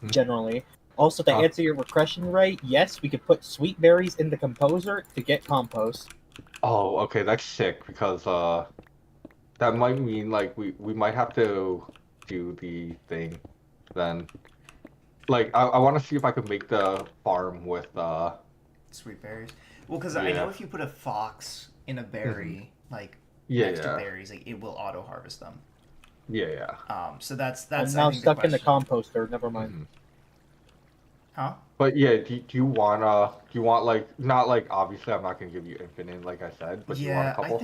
Hmm. generally. Also, to answer your question right, yes, we could put sweet berries in the composer to get compost. Oh, okay, that's sick because that might mean like we might have to do the thing then. Like I want to see if I could make the farm with Sweet berries. Well, because I know Yeah. if you put a fox in a berry, like Yeah, next to yeah. berries, like it will auto harvest them. Yeah. So that's I'm I now think stuck in the question. composter. Never mind. Mhm. Huh? But yeah, do you want like not like obviously I'm not gonna give you infinite like I said, but do you want a Yeah, couple?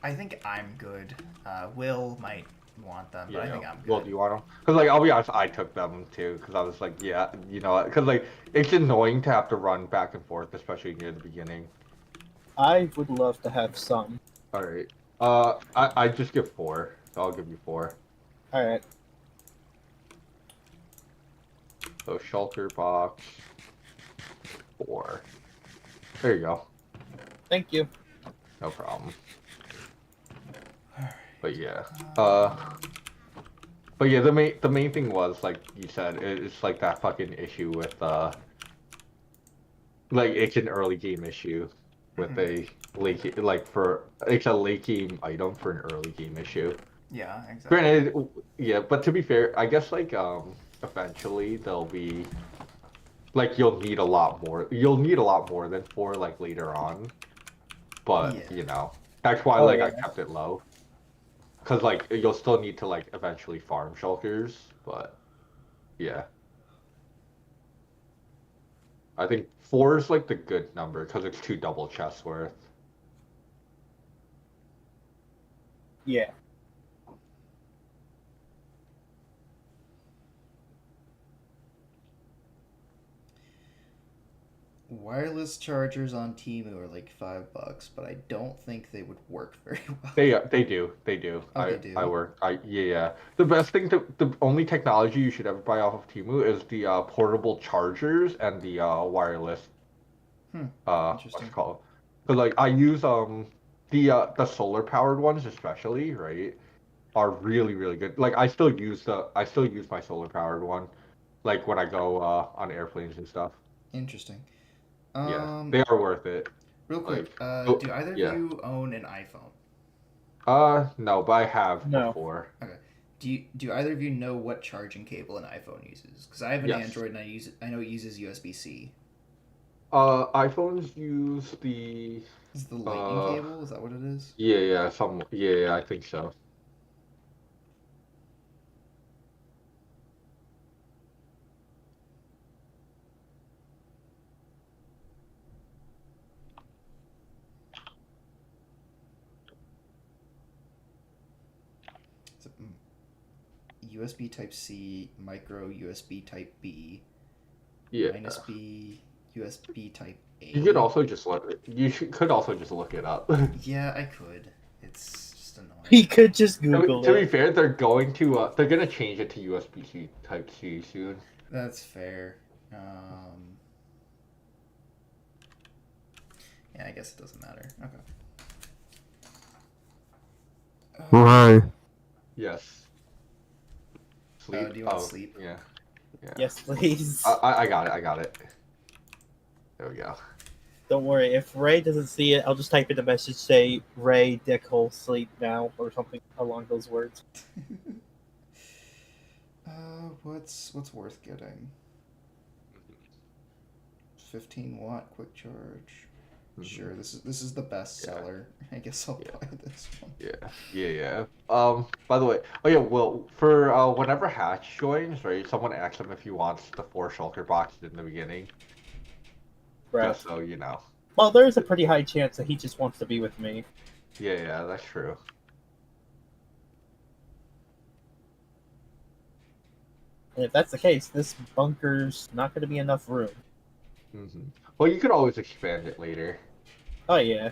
I think I'm good. Will might want them, but I think I'm good. Well, do you want them? Because, like, I'll be honest, I took them too. Because I was like, yeah, you know, because like it's annoying to have to run back and forth, especially near the beginning. I would love to have some. All right. I just give 4, so I'll give you 4. All right. So shelter box 4. There you go. Thank you. No problem. But yeah. But yeah, the main thing was, like you said, it's like that fucking issue with like it's an early game issue with a late like for it's a late game item for an early game issue. Yeah, exactly. Granted, yeah, but to be fair, I guess like eventually there'll be like you'll need a lot more. You'll need a lot more than 4 like later on. But Yeah. you know, that's why Oh, like yeah. I kept it low. Cause like you'll still need to like eventually farm shulkers, but yeah. I think 4 is like the good number because it's 2 double chests worth. Yeah. Wireless chargers on Temu are like $5, but I don't think they would work very well. They do. Oh, they do? Yeah. The best thing the only technology you should ever buy off of Temu is the portable chargers and the wireless what's Interesting. it called? But like I use the solar powered ones especially, right? Are really good. Like I still use my solar powered one like when I go on airplanes and stuff. Interesting. Yeah. They are worth it. Real quick, Like, do either of yeah. you own an iPhone? No, but I have No. before. Okay. Do either of you know what charging cable an iPhone uses? Because I have an Yes. Android and I know it uses USB-C. iPhones use the Is it the lightning cable? Is that what it is? yeah, I think so. Is it USB Type C, micro USB Type B, Yeah. minus B, USB Type A. You could also just could also just look it up. Yeah, I could. It's just annoying. He could just Google To be it. fair, they're gonna change it to USB-C Type C soon. That's fair. Yeah, I guess it doesn't matter. Okay. Right. Yes. Sleep. Do you want sleep? Yeah. Yes, please. I got it. There we go. Don't worry. If Ray doesn't see it, I'll just type in a message, say Ray dickhole sleep now or something along those words. What's worth getting? 15 watt quick charge. Sure, this is the best seller. I guess I'll buy this one. Yeah. By the way, oh yeah, well, for whenever Hatch joins, right? Someone asks him if he wants the 4 shulker boxes in the beginning. Right. Just so you know. Well, there's a pretty high chance that he just wants to be with me. Yeah, that's true. And if that's the case, this bunker's not going to be enough room. Well, you could always expand it later. Oh, yeah.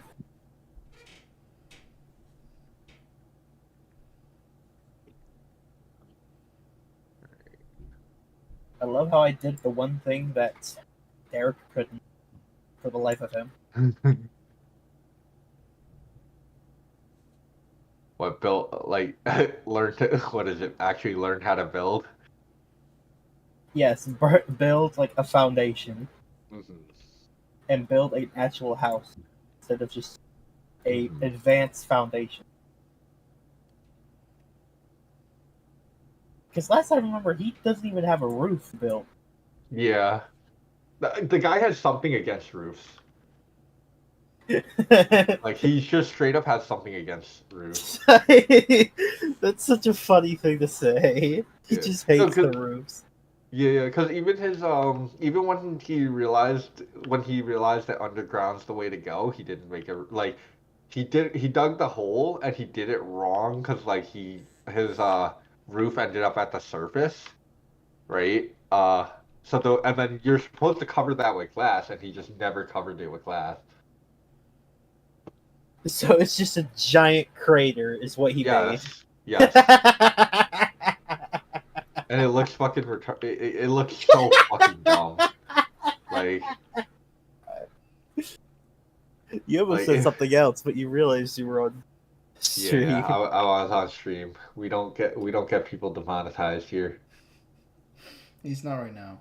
I love how I did the one thing that Derek couldn't for the life of him. What built like actually learn how to build? Yes, build like a foundation and build an actual house instead of just a advanced foundation. Because last I remember, he doesn't even have a roof built. Yeah. The guy has something against roofs. Like, he just straight up has something against roofs. That's such a funny thing to say. He just hates the roofs. Yeah, because even even when he realized that underground's the way to go, he didn't make it, like, he dug the hole and he did it wrong because, like, he his roof ended up at the surface, right? And then you're supposed to cover that with glass, and he just never covered it with glass. So it's just a giant crater, is what he made. Yes. And it looks fucking it looks so fucking dumb. Like, You almost like, said something else, but you realized you were on stream. yeah, I was on stream. We don't get people demonetized here. He's not right now.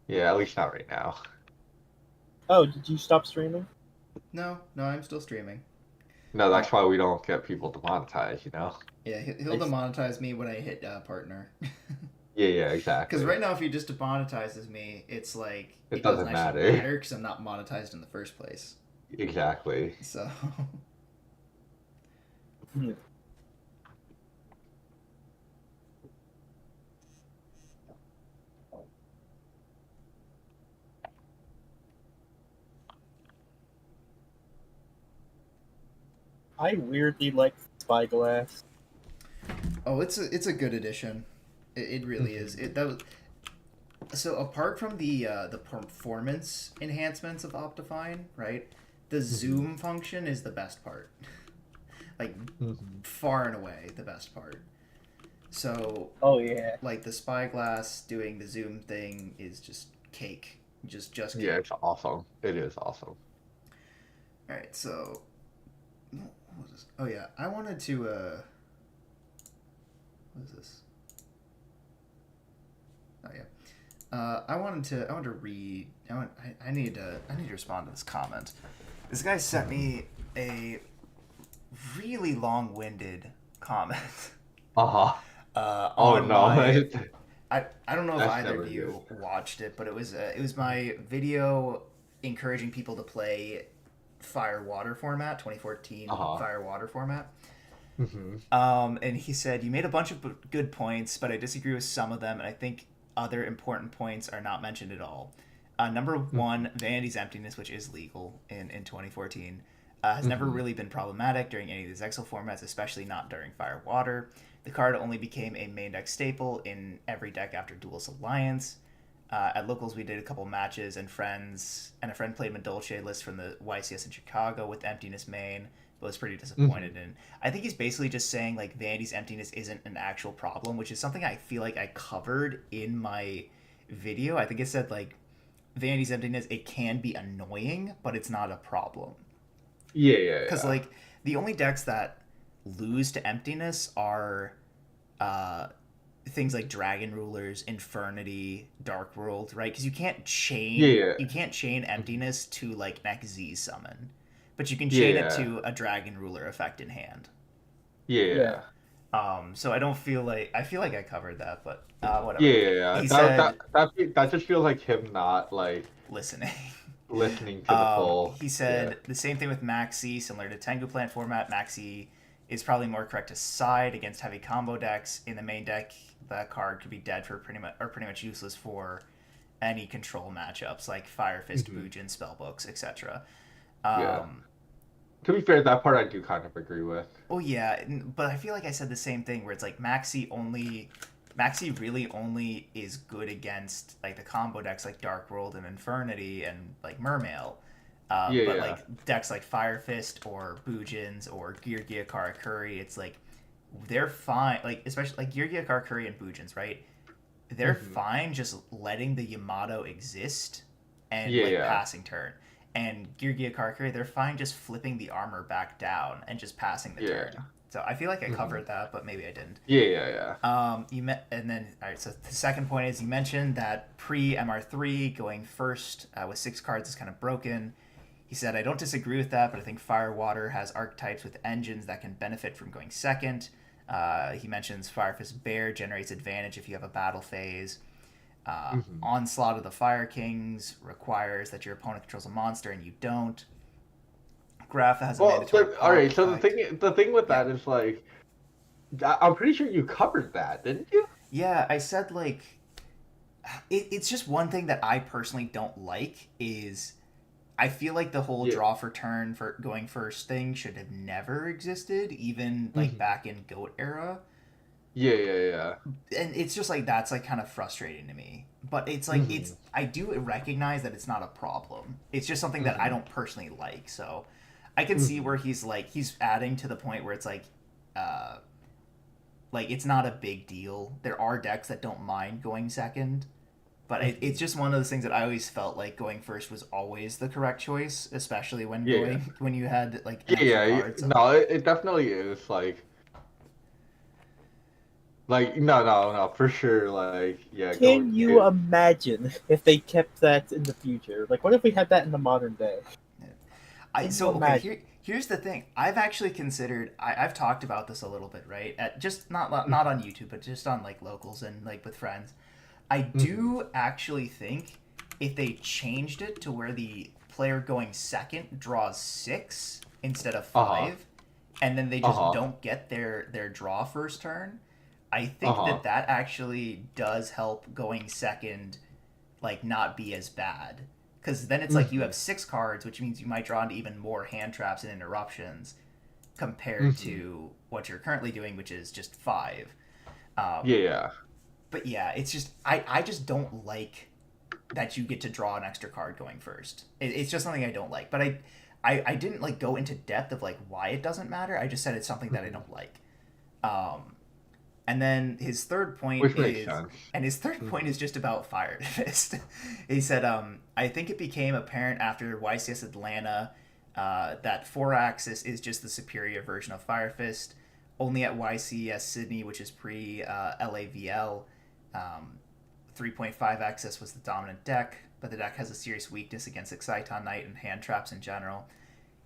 Yeah, at least not right now. Oh, did you stop streaming? No, I'm still streaming. No, that's why we don't get people demonetized, you know? Yeah, he'll demonetize me when I hit partner. Yeah, exactly. Because right now, if he just demonetizes me, it's like It doesn't matter. because I'm not monetized in the first place. Exactly. So. I weirdly like Spyglass. Oh, it's a good addition. It really is. So apart from the performance enhancements of Optifine, right? The zoom function is the best part. Like far and away the best part. So Oh yeah. like the Spyglass doing the zoom thing is just cake. Just cake. Yeah, it's awesome. It is awesome. All right, so what was this? Oh yeah, I wanted to what is this? Oh yeah. I wanted to read. I need to respond to this comment. This guy sent me a really long-winded comment. Oh On no. I don't know if That's either never of you good. watched it, but it was my video encouraging people to play Fire Water format, 2014 Fire Water format. And he said, you made a bunch of good points, but I disagree with some of them, and I think other important points are not mentioned at all. Number one, Vanity's Emptiness, which is legal in 2014, has never really been problematic during any of these Exile formats, especially not during Fire Water. The card only became a main deck staple in every deck after Duelist Alliance. At locals, we did a couple matches, and a friend played Madolche list from the YCS in Chicago with Emptiness main, but was pretty disappointed in. I think he's basically just saying like Vanity's Emptiness isn't an actual problem, which is something I feel like I covered in my video. I think it said like Vanity's Emptiness, it can be annoying, but it's not a problem. Yeah. Because like the only decks that lose to Emptiness are things like Dragon Rulers, Infernity, Dark World, right? Because you can't chain you can't chain Emptiness to like an XZ summon, but you can chain it to a Dragon Ruler effect in hand. Yeah. So I feel like I covered that, but whatever. Yeah. He That just feels like him not like listening to the full. He said the same thing with Maxi, similar to Tengu Plant format. Maxi is probably more correct to side against heavy combo decks. In the main deck, that card could be dead for pretty much useless for any control matchups like Fire Fist, Bujin, Spellbooks, etc. To be fair, that part I do kind of agree with. Oh yeah, but I feel like I said the same thing where it's like Maxi really only is good against like the combo decks like Dark World and Infernity and like Mermail. But like decks like Fire Fist or Bujins or Yugioh Karakuri, it's like they're fine. Like especially like Yugioh Karakuri and Bujins, right? They're fine just letting the Yamato exist and passing turn. And Yugioh Karakuri, they're fine just flipping the armor back down and just passing the turn. So I feel like I covered that, but maybe I didn't. Yeah. And then all right. So the second point is you mentioned that pre MR3 going first with 6 cards is kind of broken. He said, I don't disagree with that, but I think Fire Water has archetypes with engines that can benefit from going second. He mentions Fire Fist Bear generates advantage if you have a battle phase. Onslaught of the Fire Kings requires that your opponent controls a monster and you don't. Graph has a mandatory all right. So effect. the thing with that is like, I'm pretty sure you covered that, didn't you? Yeah, I said like, it's just one thing that I personally don't like is I feel like the whole draw for turn for going first thing should have never existed, even like back in GOAT era. Yeah. And it's just like that's like kind of frustrating to me. But it's like I do recognize that it's not a problem. It's just something that I don't personally like. So I can see where he's adding to the point where it's like it's not a big deal. There are decks that don't mind going second, but it's just one of those things that I always felt like going first was always the correct choice, especially when when you had like extra cards. No, it definitely is like no for sure, like Can you imagine if they kept that in the future? Like, what if we had that in the modern day? Here's the thing. I've actually considered. I've talked about this a little bit, right? At just not on YouTube, but just on like locals and like with friends. I do actually think if they changed it to where the player going second draws 6 instead of 5, and then they just don't get their draw first turn, I think that actually does help going second, like not be as bad. Because then it's like you have 6 cards, which means you might draw into even more hand traps and interruptions compared to what you're currently doing, which is just 5. But yeah, it's just I just don't like that you get to draw an extra card going first. It's just something I don't like. But I didn't like go into depth of like why it doesn't matter. I just said it's something that I don't like. And then his third point is just about Fire Fist. He said, I think it became apparent after YCS Atlanta that 4-axis is just the superior version of Fire Fist. Only at YCS Sydney, which is pre-LAVL, 3.5-axis was the dominant deck, but the deck has a serious weakness against Exciton Knight and hand traps in general.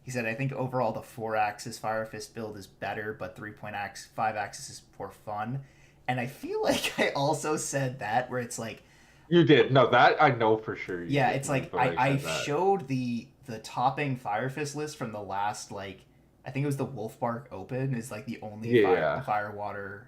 He said, I think overall the 4-axis Fire Fist build is better, but 5-axis is for fun. And I feel like I also said that, where it's like... You did. No, that I know for sure. It's like, I showed the topping Fire Fist list from the last, like, I think it was the Wolfbark Open, is like the only Fire Water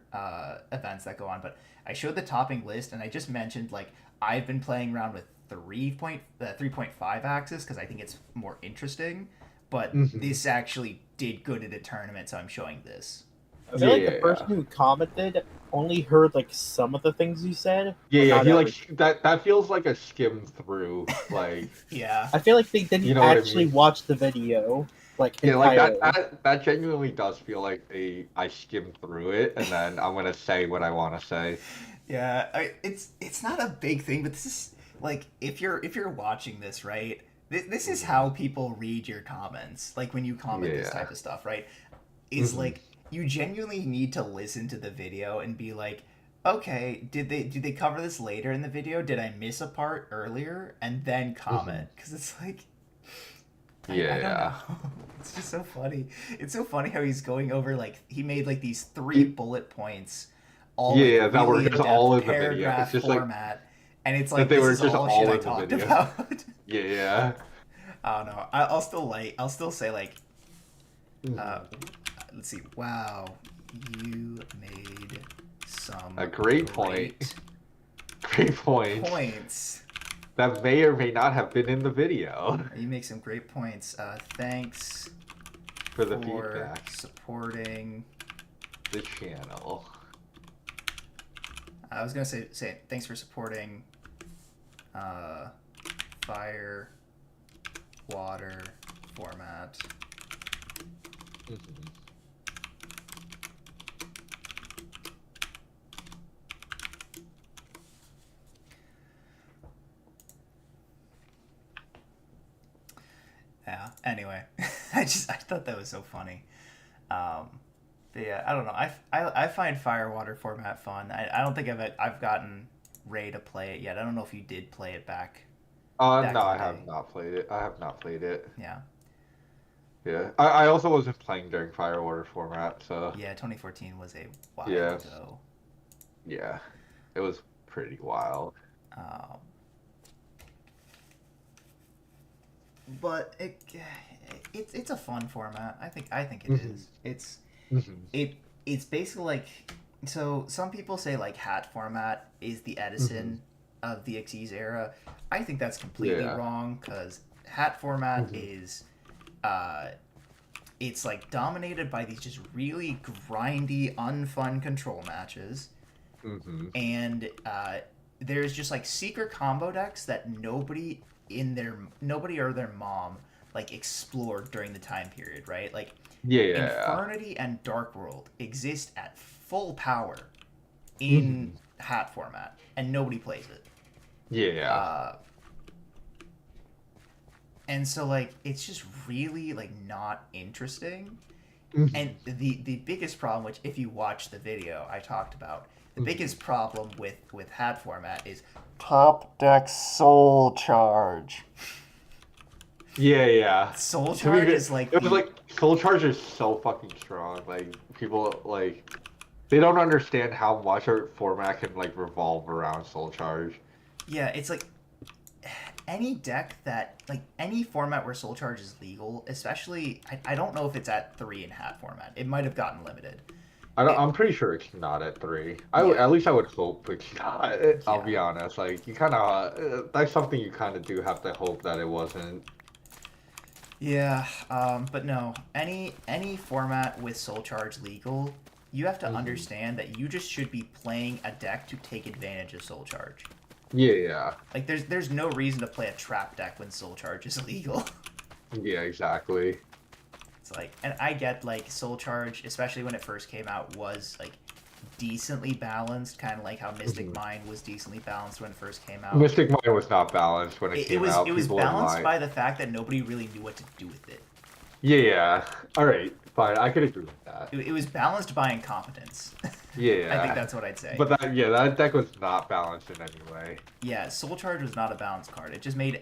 events that go on. But I showed the topping list, and I just mentioned, like, I've been playing around with 3.5-axis, because I think it's more interesting. But this actually did good at a tournament, so I'm showing this. I feel like the person who commented only heard like some of the things you said. He like that feels like a skim through, like yeah. I feel like they didn't actually watch the video, like entirely. Like that genuinely does feel like I skimmed through it and then I'm gonna say what I want to say. Yeah, it's not a big thing, but this is like if you're watching this, right? This is how people read your comments, like when you comment this type of stuff, right? Is like you genuinely need to listen to the video and be like, okay, did they cover this later in the video? Did I miss a part earlier? And then comment, because it's like, I don't know. It's just so funny. It's so funny how he's going over like he made like these 3 bullet points, all that were just all in the video. It's just format. Like, and it's like, this is all shit I talked about. Yeah. I don't know. I'll still say like, let's see. Wow, you made some great point. Great point. Points that may or may not have been in the video. You make some great points. Thanks for the feedback. Supporting the channel. I was gonna say thanks for supporting Fire Water format. Yeah. Anyway, I thought that was so funny. But yeah, I don't know. I find Fire Water format fun. I don't think I've gotten Ray to play it yet. I don't know if you did play it back. No, I have not played it. Yeah. Yeah. I also wasn't playing during Fire Water format, so. Yeah, 2014 was a while ago. Yeah. It was pretty wild. But it's a fun format. I think it is. It's basically like, so some people say like hat format is the Edison of the Xyz era. I think that's completely wrong, because hat format is it's like dominated by these just really grindy, unfun control matches, and there's just like secret combo decks that nobody or their mom like explored during the time period, right? Like Infernity and Dark World exist at full power in hat format, and nobody plays it. And so like it's just really like not interesting. And the biggest problem, which if you watch the video I talked about, the biggest problem with hat format is top deck Soul Charge. Soul Charge is like it was like Soul Charge is so fucking strong. Like people like they don't understand how much our format can like revolve around Soul Charge. Yeah, it's like any deck that like any format where Soul Charge is legal, especially I don't know if it's at 3 in hat format. It might have gotten limited. I'm pretty sure it's not at 3. At least I would hope it's not. I'll be honest. Like you kind of that's something you kind of do have to hope that it wasn't. Yeah, but no, any format with Soul Charge legal, you have to understand that you just should be playing a deck to take advantage of Soul Charge. Yeah. Like there's no reason to play a trap deck when Soul Charge is illegal. Yeah, exactly. It's like, and I get like Soul Charge, especially when it first came out, was like decently balanced, kind of like how Mystic Mind was decently balanced when it first came out. Mystic Mind was not balanced when it came out. It was balanced by the fact that nobody really knew what to do with it. Yeah. All right. Fine. I could agree with that. It was balanced by incompetence. Yeah. I think that's what I'd say. But that deck was not balanced in any way. Yeah, Soul Charge was not a balanced card. It just made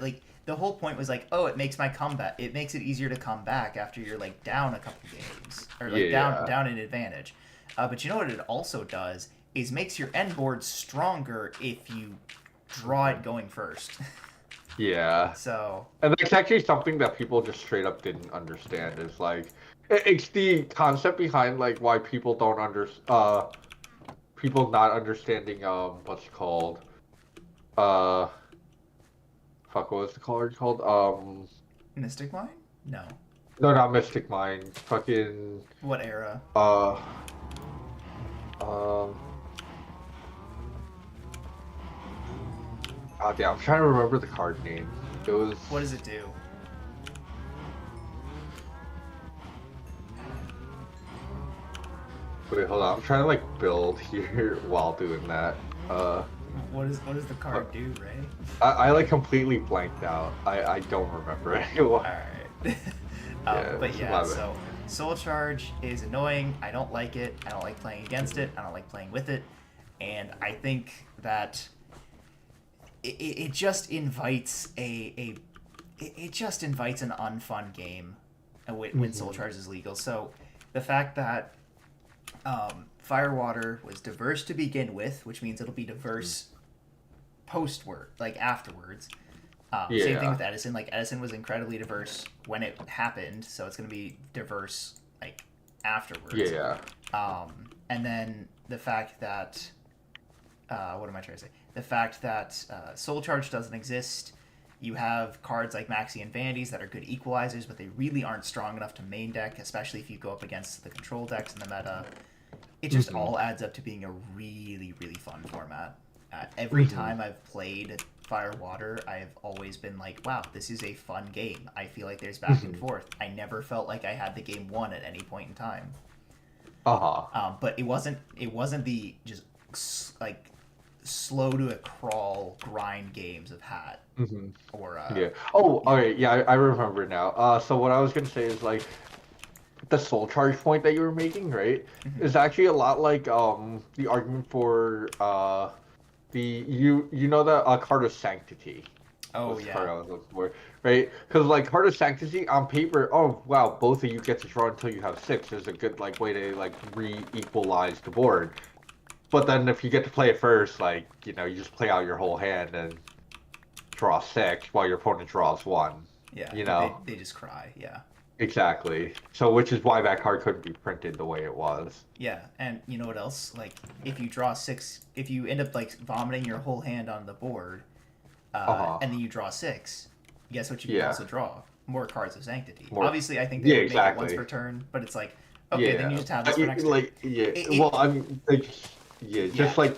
like the whole point was like, oh, it makes my comeback. It makes it easier to come back after you're like down a couple games or like down an advantage. But you know what it also does is makes your end board stronger if you draw it going first. Yeah. So. And that's actually something that people just straight up didn't understand. Is like, it's the concept behind like why people don't people not understanding what's it called fuck, what was the card called? Mystic Mind? No. No, not Mystic Mind. Fucking. What era? Oh, yeah, I'm trying to remember the card name. It was. What does it do? Wait, hold on. I'm trying to like build here while doing that. What does the card do, Ray? I like completely blanked out. I don't remember anymore. Alright. Yeah, but yeah, so Soul Charge is annoying. I don't like it. I don't like playing against it. I don't like playing with it. And I think that it just invites it just invites an unfun game when Soul Charge is legal. So the fact that Firewater was diverse to begin with, which means it'll be diverse post-word, like afterwards. Same thing with Edison. Like Edison was incredibly diverse when it happened, so it's going to be diverse like afterwards. Yeah. And then the fact that what am I trying to say? The fact that Soul Charge doesn't exist. You have cards like Maxi and Vanities that are good equalizers, but they really aren't strong enough to main deck, especially if you go up against the control decks in the meta. It just all adds up to being a really, really fun format. Every time I've played Fire Water, I've always been like, wow, this is a fun game. I feel like there's back and forth. I never felt like I had the game won at any point in time. But it wasn't the just like slow to a crawl grind games of Hat or alright, yeah, I remember now. So what I was gonna say is like the Soul Charge point that you were making, right, is actually a lot like the argument for the card of Sanctity. Oh yeah. Card I was looking for, right? Because like Card of Sanctity on paper, oh wow, both of you get to draw until you have 6 is a good like way to like re-equalize the board. But then if you get to play it first, like you just play out your whole hand and draw 6 while your opponent draws 1. Yeah. They just cry. Yeah. Exactly. So which is why that card couldn't be printed the way it was. Yeah, and you know what else? Like if you draw 6, if you end up like vomiting your whole hand on the board, and then you draw 6, guess what you can also draw? more cards of Sanctity. More- Obviously, I think they Yeah, would make it once exactly. per turn, but it's like, okay, then you just have this But for next turn. like yeah. It- Well, I mean, like, yeah, Yeah. just like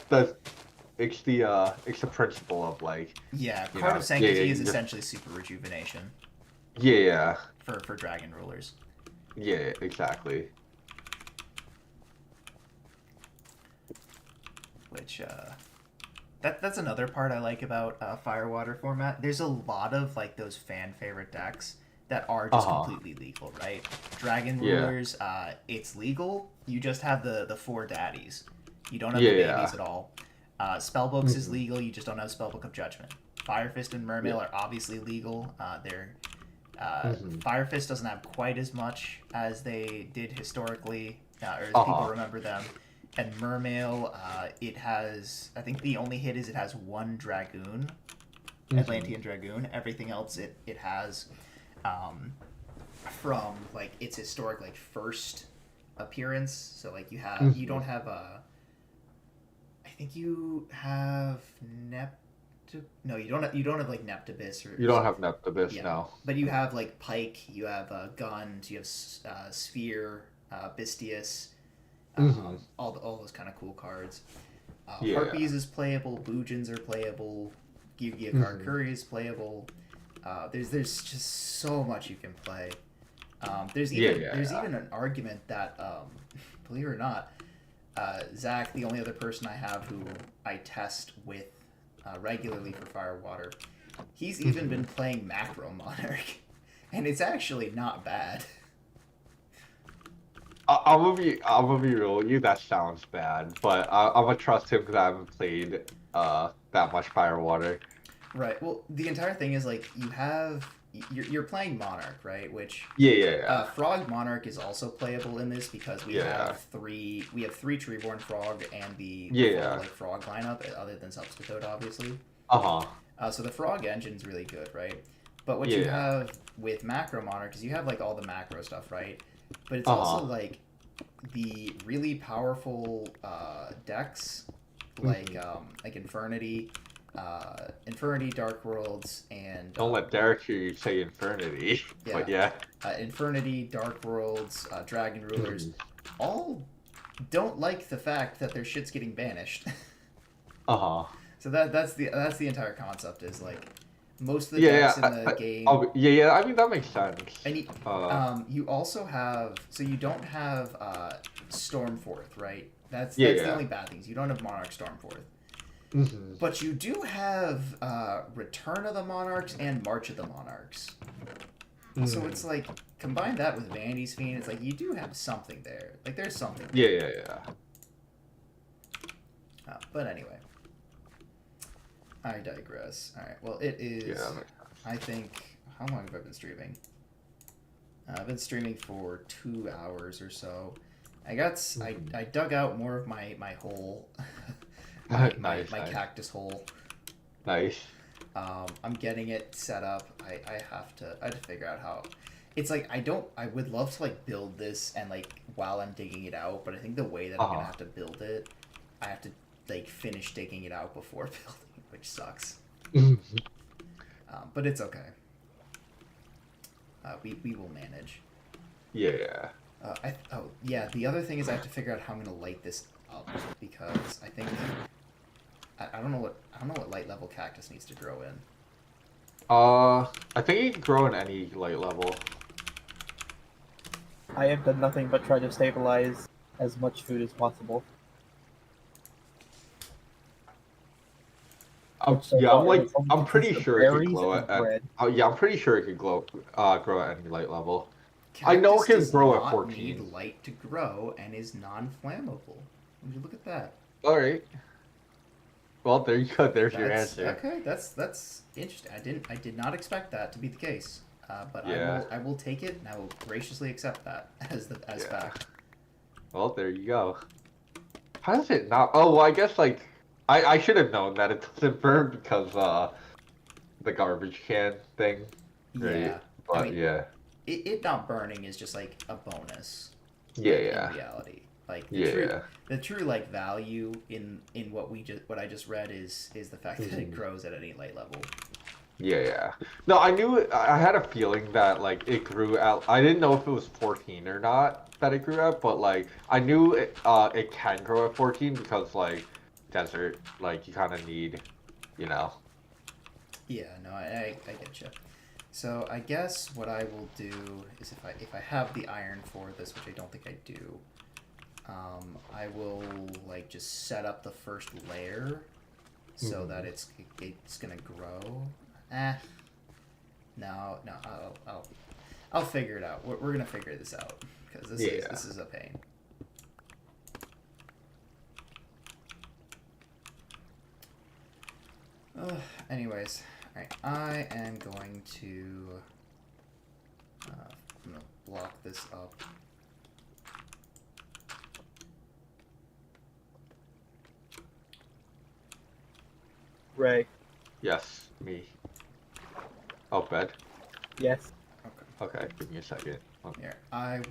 it's the principle of like Yeah, you Card know, of Sanctity you is just- essentially super rejuvenation yeah, for dragon rulers. yeah, exactly. Which that's another part I like about Firewater format. There's a lot of like those fan favorite decks that are just completely legal, right? Dragon Yeah. rulers, it's legal. You just have the four daddies. You don't have Yeah, the yeah. babies at all. Spellbooks is Mhm. legal. You just don't have Spellbook of Judgment. Firefist and Mermail are obviously legal. Mhm. Firefist doesn't have quite as much as they did historically, or as Uh-huh. people remember them. And Mermail, it has, I think the only hit is it has one Dragoon, Mhm. Atlantean Dragoon. Everything else it has from like its historic like first appearance. So like you have you don't have I think you have no, you don't have like Neptibus or You don't have Neptibus Yeah. now. but you have like Pike, you have Guns, you have Sphere, Bistius, Mhm. all those kind of cool cards. Yeah. Harpies is playable, Boojins are playable, Yugioh Mhm. Curry is playable. There's just so much you can play. There's even even an argument that believe it or not, Zach, the only other person I have who I test with regularly for Firewater, he's even been playing Macro Monarch, and it's actually not bad. I'm gonna be real with you. That sounds bad, but I'm gonna trust him because I haven't played that much Firewater. Right. Well, the entire thing is like you're playing Monarch, right? Which Yeah. Frog Monarch is also playable in this because we Yeah. have three Treeborn Frog and the Yeah. full, like Frog lineup other than Substitute, obviously. So the Frog engine's really good, right? But what you Yeah. have with Macro Monarch is you have like all the macro stuff, right? But it's also like the really powerful decks like Infernity, Dark Worlds, and Don't let Derek hear you say Infernity. But yeah. Infernity, Dark Worlds, Dragon Rulers, all don't like the fact that their shit's getting banished. So that's the entire concept is like most of the decks in the game. I mean that makes sense. And you also have you don't have Stormforth, right? That's Yeah, the yeah. only bad things. You don't have Monarch Stormforth. Mhm. But you do have Return of the Monarchs and March of the Monarchs. So it's like, combine that with Vandy's Fiend, it's like, you do have something there. Like, there's something there. Yeah. But anyway. I digress. Alright, well, it is, Yeah, that makes sense. I think, how long have I been streaming? I've been streaming for 2 hours or so. I dug out more of my hole. my Nice. cactus hole. Nice. I'm getting it set up. I have to figure out how. It's like I would love to like build this and like while I'm digging it out, but I think the way that I'm gonna have to build it, I have to like finish digging it out before building, which sucks. But it's okay. We will manage. Yeah. The other thing is I have to figure out how I'm gonna light this up because I think I don't know what light level cactus needs to grow in. I think you can grow in any light level. I have done nothing but try to stabilize as much food as possible. I'm pretty sure it can grow at. I'm pretty sure it can grow at any light level. Cactus I know it can does grow at not 14. Need light to grow and is non-flammable. Would you look at that? All right. Well, there you go. There's your answer. Okay, that's interesting. I did not expect that to be the case. But Yeah. I will take it and I will graciously accept that as fact. Well, there you go. How does it not? Oh, well, I guess like I should have known that it doesn't burn because the garbage can thing. Right? Yeah. But I mean, yeah. It not burning is just like a bonus. Yeah. In reality, like Yeah. the true like value in what I just read is the fact that it grows at any light level. Yeah. No, I knew I had a feeling that like it grew out. I didn't know if it was 14 or not that it grew at, but like I knew it can grow at 14 because like desert, like you kind of need, you know. Yeah, no, I get you. So I guess what I will do is if I have the iron for this, which I don't think I do, I will like just set up the first layer so that it's gonna grow. No, I'll figure it out. We're gonna figure this out because this is a pain. Anyways, alright, I am going to I'm gonna block this up. Ray. Yes, me. Oh, bed. Yes. Okay. Okay, give me a second. Okay. Here, I'm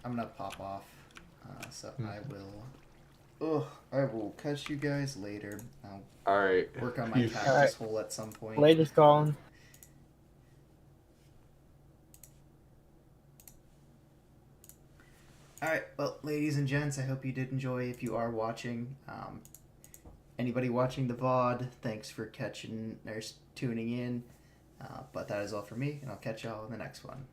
gonna pop off. So I will catch you guys later. I'll All right. work on my Peace. cactus hole at some point. Later's Colin. Alright, well, ladies and gents, I hope you did enjoy. If you are watching, anybody watching the VOD, thanks for tuning in. But that is all for me, and I'll catch y'all in the next one.